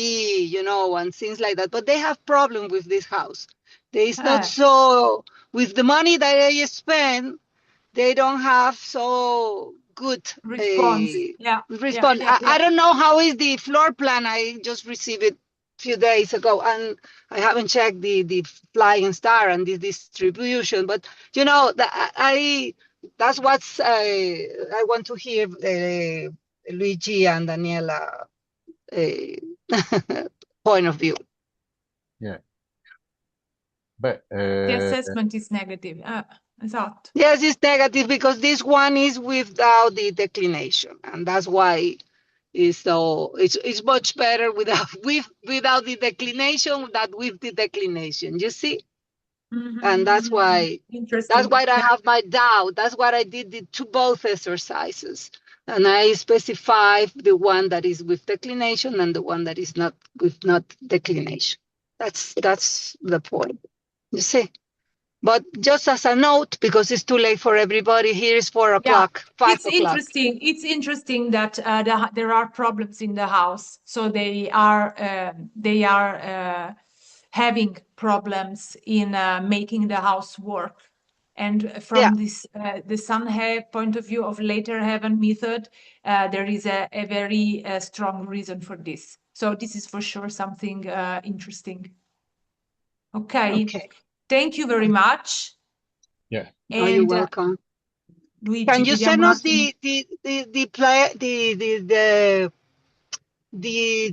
and things like that. But they have problem with this house. It's not so, with the money that they spend, they don't have so good Response. response. I don't know how is the floor plan. I just received it a few days ago, and I haven't checked the Flying Star and the distribution. But that's what I want to hear Luigi and Daniela point of view. Yeah. Beh, The assessment is negative. Esatto. Yes, it's negative because this one is without the declination, and that's why it's much better without the declination than with the declination. You see, and that's why I have my doubt. That's why I did both exercises, and I specify the one that is with declination and the one that is not declination. That's the point. You see. But just as a note, because it's too late for everybody, here is 4 o'clock, 5 o'clock. It's interesting that there are problems in the house. So they are having problems in making the house work. And from this the Sanhe point of view of later heaven method, there is a very strong reason for this. So this is for sure something interesting. Okay. Thank you very much. Yeah. And you're welcome. Luigi, can you send us the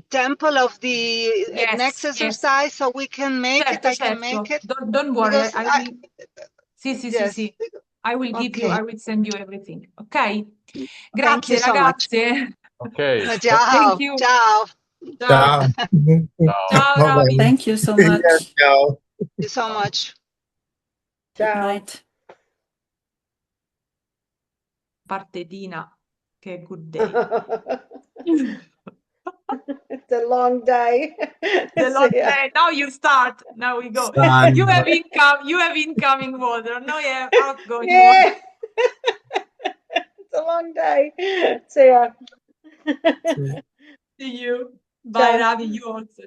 temple of the next exercise so we can make it? I can make it. Don't worry. Sì. I will give you. I will send you everything. Ok. Grazie, ragazze. Ok. Ciao. Thank you. Ciao. Ciao. Ciao, Ravi. Thank you so much. Ciao. Thank you so much. Good night. Partedina. Che good day. It's a long day. The long day. Now you start. Now we go. You have incoming water. Now you have outgoing water. It's a long day. See ya. See you. Bye, Ravi. You also.